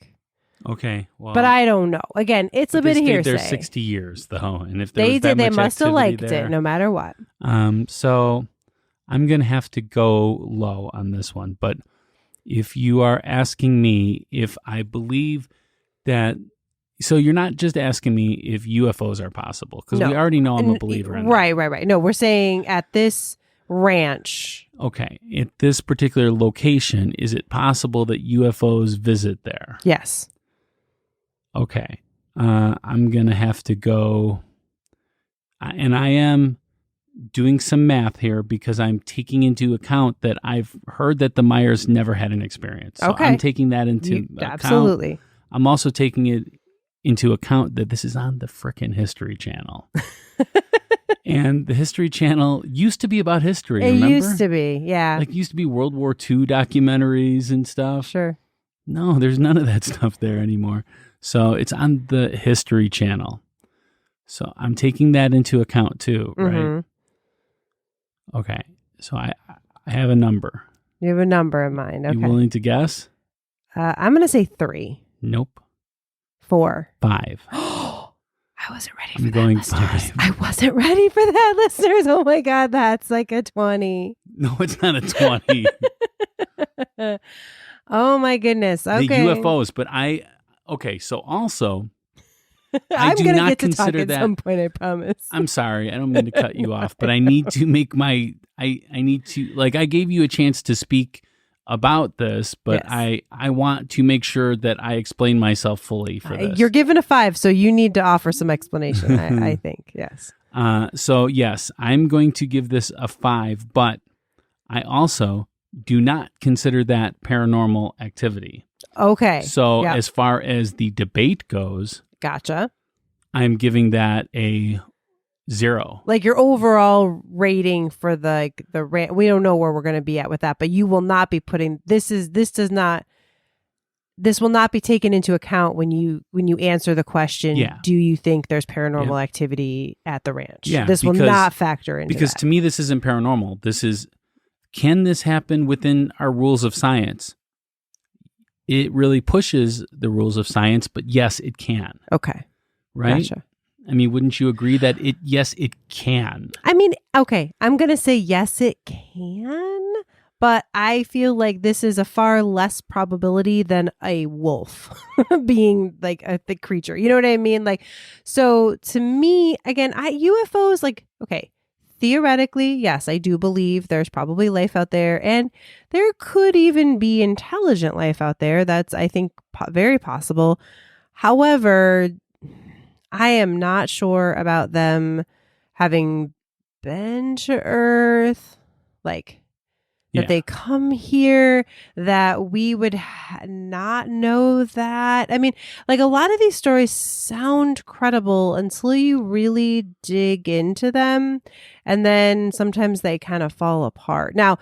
Okay, well, but I don't know. Again, it's a bit of hearsay. There 60 years though, and if there they was did, that they much must have liked there, it, no matter what. So I'm gonna have to go low on this one. But if you are asking me if I believe that, so you're not just asking me if UFOs are possible, because we already know I'm a believer in that. Right. No, we're saying at this ranch. Okay. At this particular location, is it possible that UFOs visit there? Yes. Okay. I'm going to have to go, and I am doing some math here because I'm taking into account that I've heard that the Myers never had an experience. So I'm taking that into account. Absolutely. I'm also taking it into account that this is on the frickin' History Channel. And the History Channel used to be about history, remember? It used to be, yeah. Like, used to be World War II documentaries and stuff. Sure. No, there's none of that stuff there anymore. So it's on the History Channel. So I'm taking that into account too, right? Mm-hmm. Okay. So I have a number. You have a number in mind. Okay. You willing to guess? I'm going to say 3. Nope. 4. 5. I wasn't ready for I'm that, going listeners. 5. I wasn't ready for that, listeners. Oh my God, that's like a 20. No, it's not a 20. Oh my goodness. Okay. The UFOs, but so also, I'm do going to not get to talk consider at that- some point, I promise. I'm sorry, I don't mean to cut you off, but I need to make I need to, like, I gave you a chance to speak about this, but Yes. I want to make sure that I explain myself fully for this. You're given a 5, so you need to offer some explanation, I think. Yes. So yes, I'm going to give this a 5, but I also do not consider that paranormal activity. Okay. So Yep. as far as the debate goes, Gotcha. I'm giving that a 0. Like your overall rating for the we don't know where we're going to be at with that, but you will not be putting this will not be taken into account when you answer the question. Yeah. Do you think there's paranormal activity at the ranch? Yeah, this will not factor into because that. to me this isn't paranormal. This is, can this happen within our rules of science? It really pushes the rules of science, but yes, it can. Okay. Right? Gotcha. I mean, wouldn't you agree that yes, it can? I mean, okay, I'm going to say yes, it can, but I feel like this is a far less probability than a wolf being like a thick creature. You know what I mean? Like, so to me, again, UFOs, like, okay, theoretically, yes, I do believe there's probably life out there, and there could even be intelligent life out there. That's, I think, very possible. However, I am not sure about them having been to Earth, like that they come here, that we would not know that. I mean, like a lot of these stories sound credible until you really dig into them, and then sometimes they kind of fall apart. Now,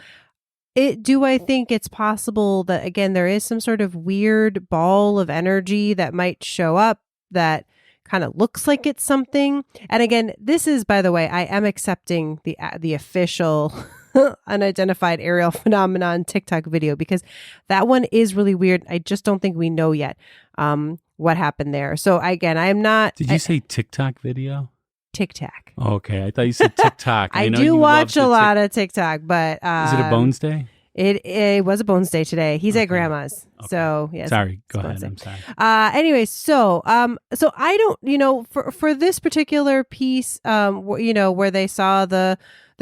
do I think it's possible that, again, there is some sort of weird ball of energy that might show up that kind of looks like it's something? And again, this is, by the way, I am accepting the official unidentified aerial phenomenon TikTok video, because that one is really weird. I just don't think we know yet what happened there. So again, I am not. Did you say TikTok video? TikTok. Okay, I thought you said TikTok. I know do you watch love a lot of TikTok, but is it a Bones Day? It was a Bones Day today. He's Okay. at grandma's. Okay. So yes. Sorry, go Bones ahead. Day. I'm sorry. Anyway, so I don't, for this particular piece, where they saw the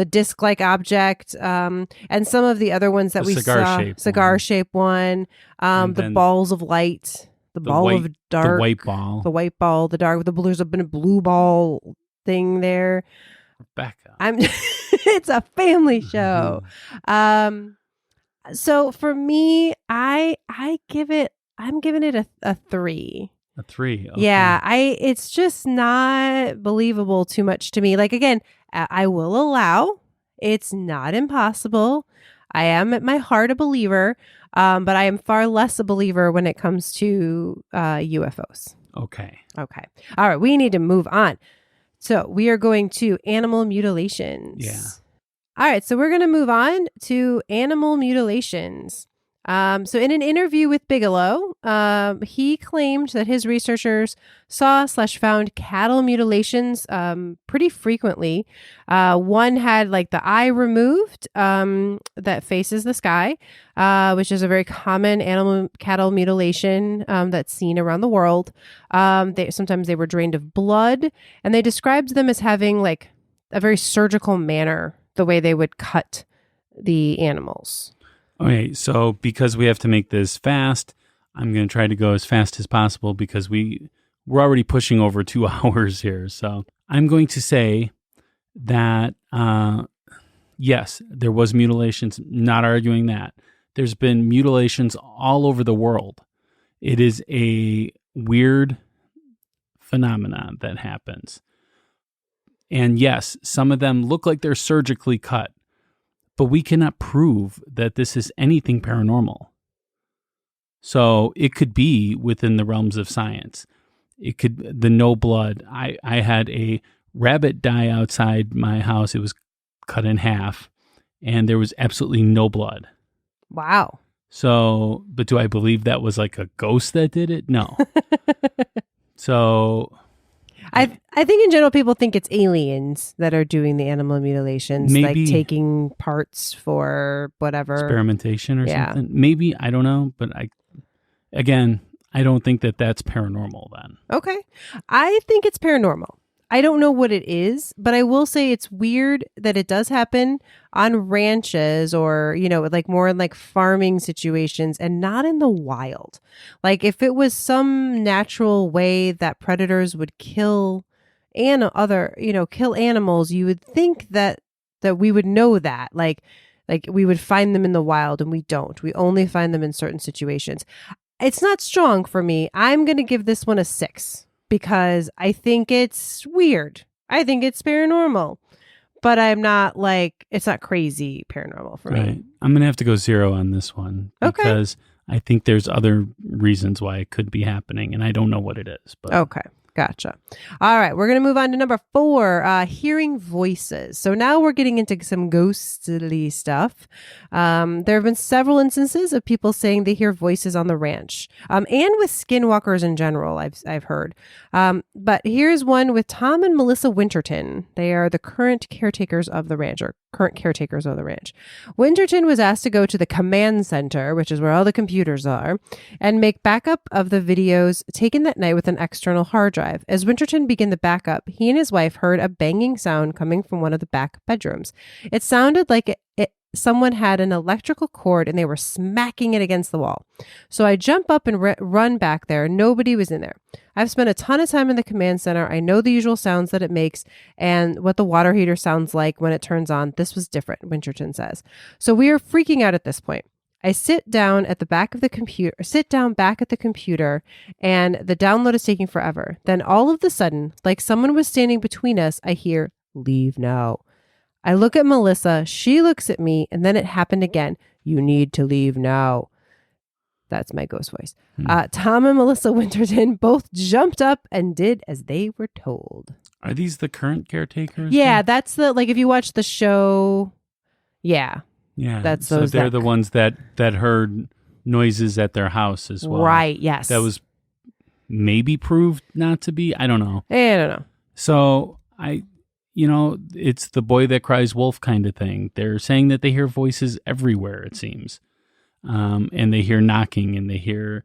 disc-like object, and some of the other ones that The we saw, cigar-shaped one, the balls of light, the ball of dark, the white ball, the dark, there's been a blue ball thing there. Rebecca. It's a family show. So for me, I'm giving it a 3. A 3. Okay. Yeah, it's just not believable too much to me. Like, again, I will allow it's not impossible. I am at my heart a believer, but I am far less a believer when it comes to UFOs. Okay. Okay. All right. We need to move on. So we are going to animal mutilations. Yeah. All right. So we're going to move on to animal mutilations. So in an interview with Bigelow, he claimed that his researchers saw/found cattle mutilations pretty frequently. One had like the eye removed that faces the sky, which is a very common cattle mutilation that's seen around the world. Sometimes they were drained of blood, and they described them as having like a very surgical manner, the way they would cut the animals. Okay, so because we have to make this fast, I'm going to try to go as fast as possible because we're already pushing over 2 hours here. So I'm going to say that, yes, there was mutilations, not arguing that. There's been mutilations all over the world. It is a weird phenomenon that happens. And yes, some of them look like they're surgically cut. But we cannot prove that this is anything paranormal. So it could be within the realms of science. the no blood. I had a rabbit die outside my house. It was cut in half, and there was absolutely no blood. Wow. So, but do I believe that was like a ghost that did it? No. So I think in general people think it's aliens that are doing the animal mutilations, maybe like taking parts for whatever experimentation or something. Maybe, I don't know, but I don't think that that's paranormal then. Okay. I think it's paranormal. I don't know what it is, but I will say it's weird that it does happen on ranches or, like more in like farming situations and not in the wild. Like if it was some natural way that predators would kill kill animals, you would think that we would know that. Like we would find them in the wild, and we don't. We only find them in certain situations. It's not strong for me. I'm going to give this one a 6. Because I think it's weird. I think it's paranormal. But I'm not it's not crazy paranormal for me. I'm going to have to go 0 on this one. Because I think there's other reasons why it could be happening. And I don't know what it is. But. Okay. Gotcha. All right. We're going to move on to number 4, hearing voices. So now we're getting into some ghostly stuff. There have been several instances of people saying they hear voices on the ranch, and with skinwalkers in general, I've heard. But here's one with Tom and Melissa Winterton. They are the current caretakers of the ranch. Winterton was asked to go to the command center, which is where all the computers are, and make backup of the videos taken that night with an external hard drive. As Winterton began the backup, he and his wife heard a banging sound coming from one of the back bedrooms. It sounded like someone had an electrical cord and they were smacking it against the wall. So I jump up and run back there. Nobody was in there. I've spent a ton of time in the command center. I know the usual sounds that it makes and what the water heater sounds like when it turns on. This was different, Winterton says. So we are freaking out at this point. I sit down back at the computer, and the download is taking forever. Then all of a sudden, like someone was standing between us, I hear, "Leave now." I look at Melissa, she looks at me, and then it happened again. "You need to leave now." That's my ghost voice. Tom and Melissa Winterton both jumped up and did as they were told. Are these the current caretakers? Yeah, that's if you watch the show, yeah. Yeah, that's so those. They're the ones that heard noises at their house as well. Right, yes. That was maybe proved not to be. I don't know. I don't know. So it's the boy that cries wolf kind of thing. They're saying that they hear voices everywhere, it seems. And they hear knocking and they hear,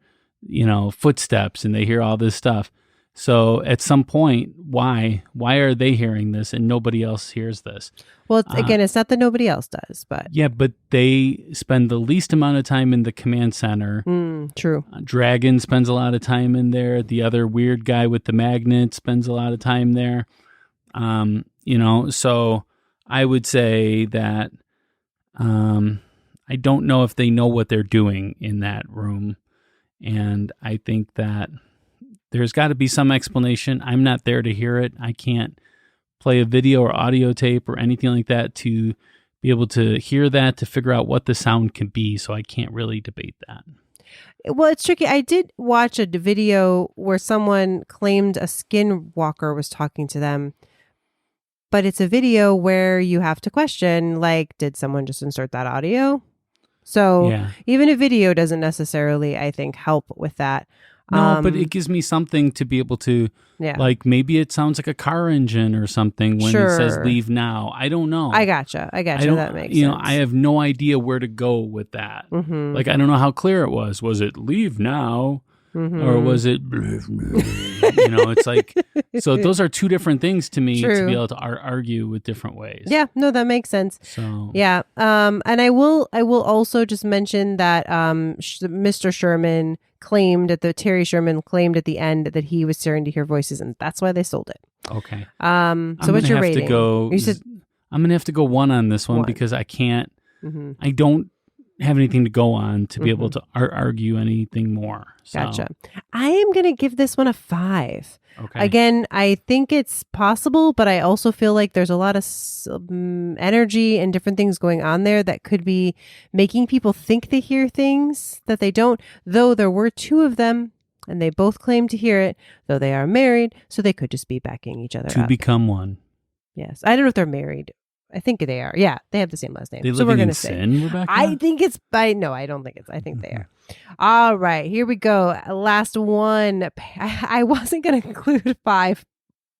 footsteps and they hear all this stuff. So at some point, why are they hearing this and nobody else hears this? Well, it's not that nobody else does, but yeah, but they spend the least amount of time in the command center. True. Dragon spends a lot of time in there. The other weird guy with the magnet spends a lot of time there. So I would say that I don't know if they know what they're doing in that room, and I think that there's got to be some explanation. I'm not there to hear it. I can't play a video or audio tape or anything like that to be able to hear that, to figure out what the sound can be. So I can't really debate that. Well, it's tricky. I did watch a video where someone claimed a skinwalker was talking to them, but it's a video where you have to question, did someone just insert that audio? So even a video doesn't necessarily, I think, help with that. No, but it gives me something to be able to, maybe it sounds like a car engine or something when it says "leave now." I don't know. I gotcha. That makes sense. I have no idea where to go with that. Mm-hmm. I don't know how clear it was. Was it "leave now"? Mm-hmm. Or was it, it's like, so those are two different things to me to be able to argue with different ways. Yeah, no, that makes sense. So, yeah. And I will also just mention that Mr. Sherman Terry Sherman claimed at the end that he was starting to hear voices, and that's why they sold it. Okay. So what's your rating? I'm going to have to go 1 on this one because I can't, I don't have anything to go on to be able to argue anything more. So. Gotcha. I am going to give this one a 5. Okay. Again, I think it's possible, but I also feel like there's a lot of energy and different things going on there that could be making people think they hear things that they don't, though there were 2 of them And they both claim to hear it, though they are married, so they could just be backing each other To up. become one. Yes. I don't know if they're married. I think they are. Yeah, they have the same last name. They So living we're in going to say. sin, Rebecca? I think it's no, I don't think it's. I think they are. All right, here we go. Last one. I wasn't going to include 5,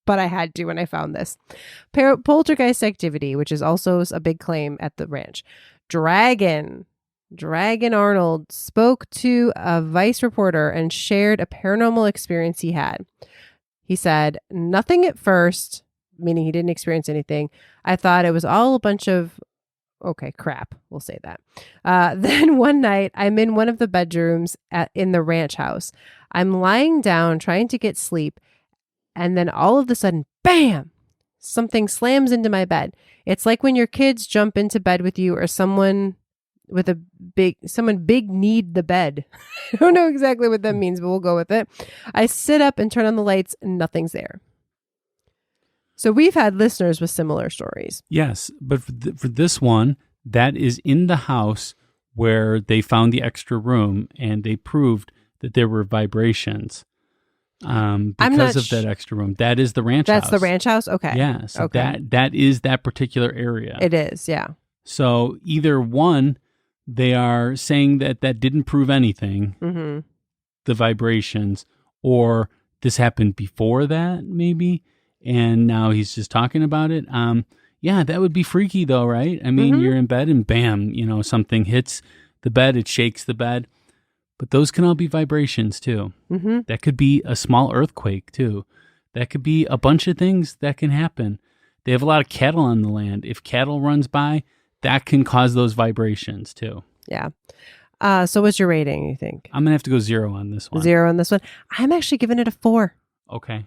but I had to when I found this. Poltergeist activity, which is also a big claim at the ranch. Dragon Arnold spoke to a Vice reporter and shared a paranormal experience he had. He said, nothing at first, meaning he didn't experience anything. I thought it was all a bunch of, crap. We'll say that. Then one night, I'm in one of the bedrooms in the ranch house. I'm lying down trying to get sleep. And then all of a sudden, bam, something slams into my bed. It's like when your kids jump into bed with you or someone big need the bed. I don't know exactly what that means, but we'll go with it. I sit up and turn on the lights and nothing's there. So we've had listeners with similar stories. Yes, but for this one, that is in the house where they found the extra room and they proved that there were vibrations because of that extra room. That is the ranch house. That's the ranch house? Okay. Yeah, so okay. that is that particular area. It is, yeah. So either one, they are saying that didn't prove anything, the vibrations, or this happened before that, maybe, and now he's just talking about it. Yeah, that would be freaky though, right? I mean, you're in bed and bam, something hits the bed, it shakes the bed. But those can all be vibrations too. That could be a small earthquake too. That could be a bunch of things that can happen. They have a lot of cattle on the land. If cattle runs by, that can cause those vibrations too. Yeah. So what's your rating, you think? I'm going to have to go 0 on this one. 0 on this one. I'm actually giving it a 4. Okay.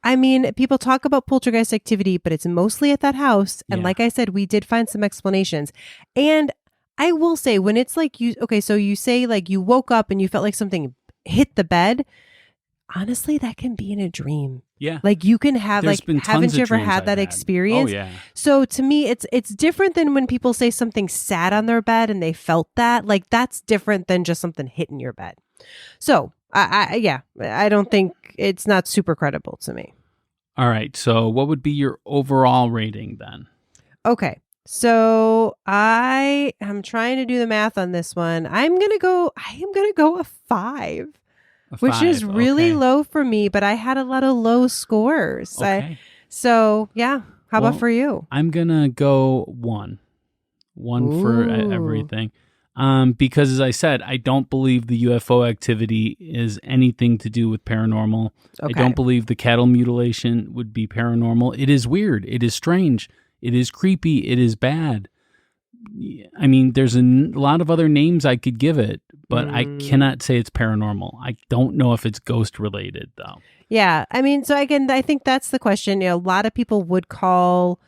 I mean, people talk about poltergeist activity, but it's mostly at that house. And like I said, we did find some explanations. And I will say, when it's like so you say like you woke up and you felt like something hit the bed. Honestly, that can be in a dream. Yeah. Like you can have haven't you ever had that experience? Oh, yeah. So to me, it's different than when people say something sat on their bed and they felt that. Like that's different than just something hitting your bed. So I don't think it's not super credible to me. All right. So what would be your overall rating then? Okay. So I am trying to do the math on this one. I am gonna go a 5. Which is really low for me, but I had a lot of low scores. Okay. How about for you? I'm going to go 1. 1 for everything. Because as I said, I don't believe the UFO activity is anything to do with paranormal. Okay. I don't believe the cattle mutilation would be paranormal. It is weird. It is strange. It is creepy. It is bad. I mean, there's a lot of other names I could give it, but I cannot say it's paranormal. I don't know if it's ghost related, though. Yeah. I mean, so again, I think that's the question. A lot of people would call,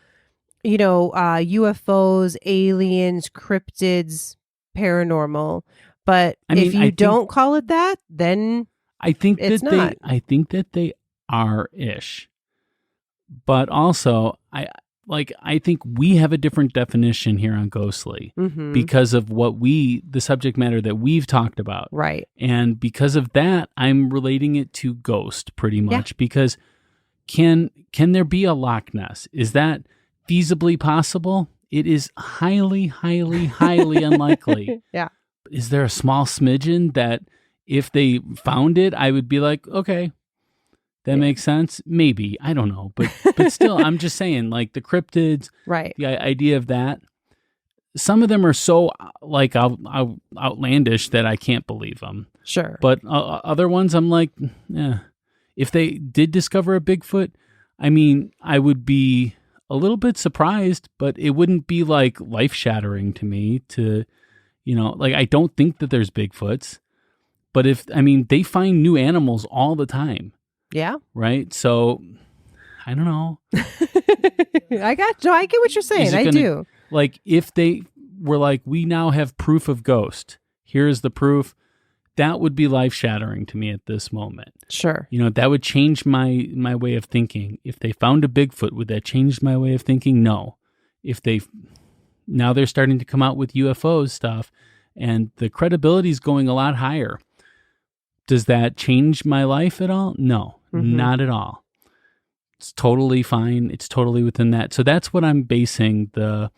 UFOs, aliens, cryptids paranormal. But if you don't call it that, then I think it's not. I think that they are ish. But also, I think we have a different definition here on ghostly because of the subject matter that we've talked about. Right. And because of that, I'm relating it to ghost pretty much because can there be a Loch Ness? Is that feasibly possible? It is highly, highly, highly unlikely. Yeah. Is there a small smidgen that if they found it, I would be like, okay, that makes sense? Maybe. I don't know. But still, I'm just saying, like the cryptids, right? The idea of that, some of them are so like outlandish that I can't believe them. Sure. But other ones, I'm like, if they did discover a Bigfoot, I mean, I would be a little bit surprised, but it wouldn't be like life-shattering to me to, like I don't think that there's Bigfoots. But they find new animals all the time. Yeah. Right. So I don't know. I get what you're saying. I do. Like if they were like, we now have proof of ghost. Here's the proof. That would be life shattering to me at this moment. Sure. That would change my way of thinking. If they found a Bigfoot, would that change my way of thinking? No. Now they're starting to come out with UFO stuff and the credibility is going a lot higher. Does that change my life at all? No, Mm-hmm. not at all. It's totally fine. It's totally within that. So that's what I'm basing the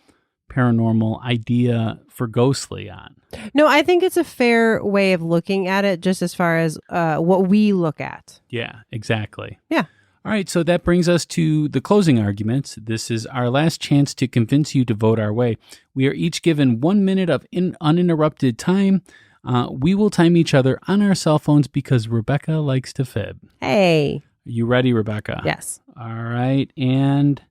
paranormal idea for ghostly on. No, I think it's a fair way of looking at it, just as far as what we look at. Yeah, exactly. Yeah. All right, so that brings us to the closing arguments. This is our last chance to convince you to vote our way. We are each given 1 minute of uninterrupted time. We will time each other on our cell phones because Rebecca likes to fib. Hey. Are you ready, Rebecca? Yes. All right, and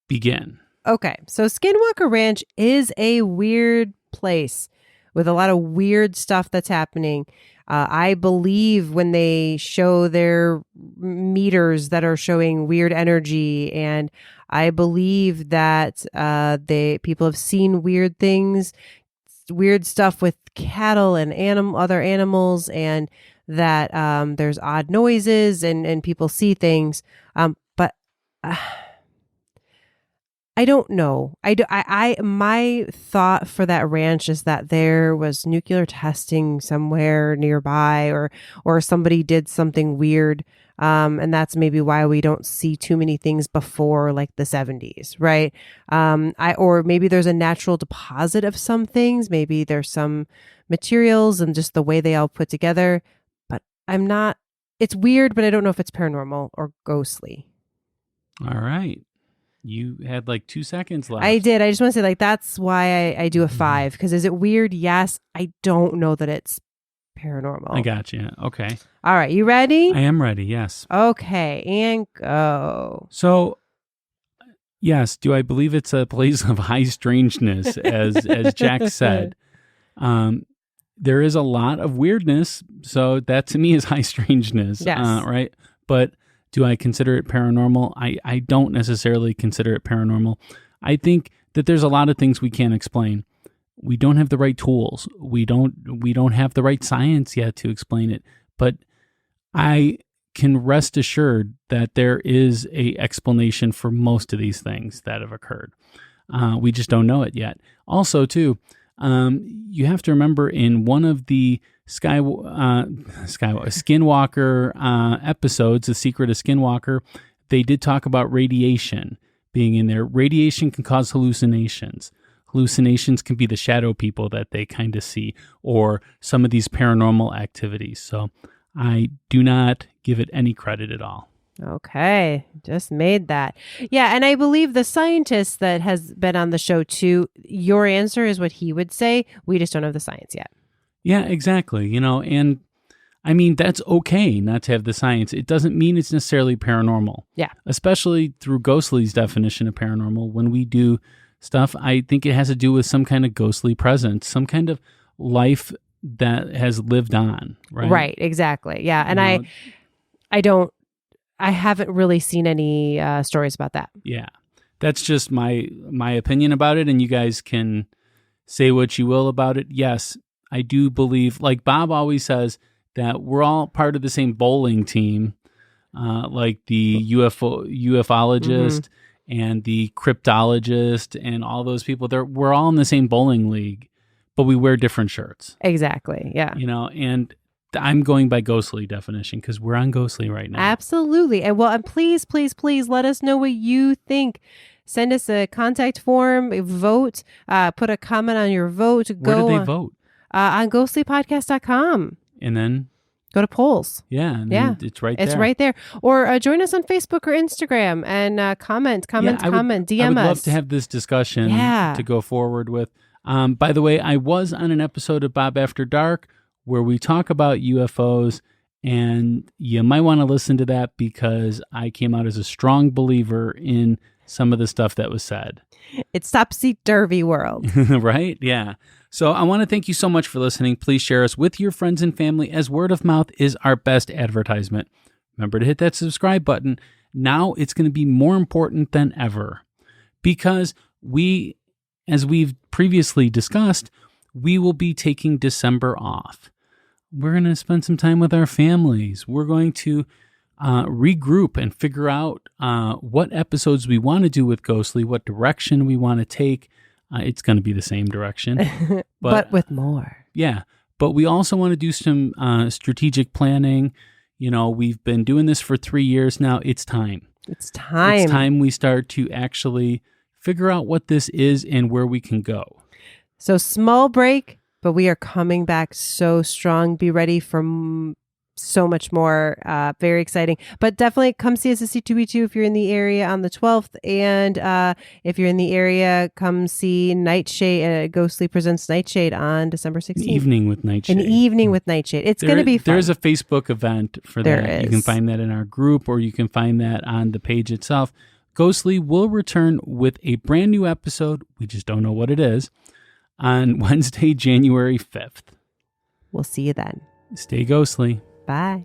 begin. Okay, so Skinwalker Ranch is a weird place with a lot of weird stuff that's happening. I believe when they show their meters that are showing weird energy, and I believe that people have seen weird things, weird stuff with cattle and other animals, and that there's odd noises and people see things. But I don't know. My thought for that ranch is that there was nuclear testing somewhere nearby, or somebody did something weird. And that's maybe why we don't see too many things before like the 70s, right? Or maybe there's a natural deposit of some things. Maybe there's some materials and just the way they all put together. But it's weird, but I don't know if it's paranormal or ghostly. All right. You had like 2 seconds left. I did. I just want to say, like, that's why I do a 5. Because is it weird? Yes. I don't know that it's paranormal. I got you. Okay. All right. You ready? I am ready. Yes. Okay. And go. So, yes, do I believe it's a place of high strangeness, as Jack said? There is a lot of weirdness, so that to me is high strangeness, Yes. Right? But do I consider it paranormal? I don't necessarily consider it paranormal. I think that there's a lot of things we can't explain. We don't have the right tools. We don't have the right science yet to explain it. But I can rest assured that there is a explanation for most of these things that have occurred. We just don't know it yet. Also, too, you have to remember in one of the Skinwalker episodes, The Secret of Skinwalker, they did talk about radiation being in there. Radiation can cause hallucinations. Hallucinations can be the shadow people that they kind of see, or some of these paranormal activities. So I do not give it any credit at all. Okay. Just made that. Yeah. And I believe the scientist that has been on the show too, your answer is what he would say. We just don't have the science yet. Yeah, exactly. And I mean, that's okay not to have the science. It doesn't mean it's necessarily paranormal. Yeah. Especially through Ghostly's definition of paranormal. When we do stuff, I think it has to do with some kind of ghostly presence, some kind of life that has lived on, right? Right. Exactly. Yeah. And I haven't really seen any stories about that. Yeah. That's just my opinion about it, and you guys can say what you will about it. Yes, I do believe, like Bob always says, that we're all part of the same bowling team, like the ufologist and the cryptologist and all those people. We're all in the same bowling league, but we wear different shirts. Exactly. Yeah. And I'm going by Ghostly definition because we're on Ghostly right now. Absolutely. And please, please, please let us know what you think. Send us a contact form, vote, put a comment on your vote. Where do they vote? On ghostlypodcast.com. And then go to polls. Yeah. And it's right there. It's right there. Or join us on Facebook or Instagram and comment, DM us. I would love to have this discussion to go forward with. By the way, I was on an episode of Bob After Dark where we talk about UFOs, and you might want to listen to that because I came out as a strong believer in some of the stuff that was said. It's topsy-turvy world. Right? Yeah. So I want to thank you so much for listening. Please share us with your friends and family, as word of mouth is our best advertisement. Remember to hit that subscribe button. Now it's going to be more important than ever because as we've previously discussed, we will be taking December off. We're going to spend some time with our families. We're going to regroup and figure out what episodes we want to do with Ghostly, what direction we want to take. It's going to be the same direction. but with more. Yeah. But we also want to do some strategic planning. You know, we've been doing this for 3 years now. It's time. It's time. It's time we start to actually figure out what this is and where we can go. So small break, but we are coming back so strong. Be ready for so much more. Very exciting. But definitely come see us at C2E2 if you're in the area on the 12th. And if you're in the area, come see Nightshade. Ghostly Presents Nightshade on December 16th. An evening with Nightshade. An evening with Nightshade. It's going to be fun. There's a Facebook event for There that. is. You can find that in our group, or you can find that on the page itself. Ghostly will return with a brand new episode. We just don't know what it is. On Wednesday, January 5th. We'll see you then. Stay ghostly. Bye.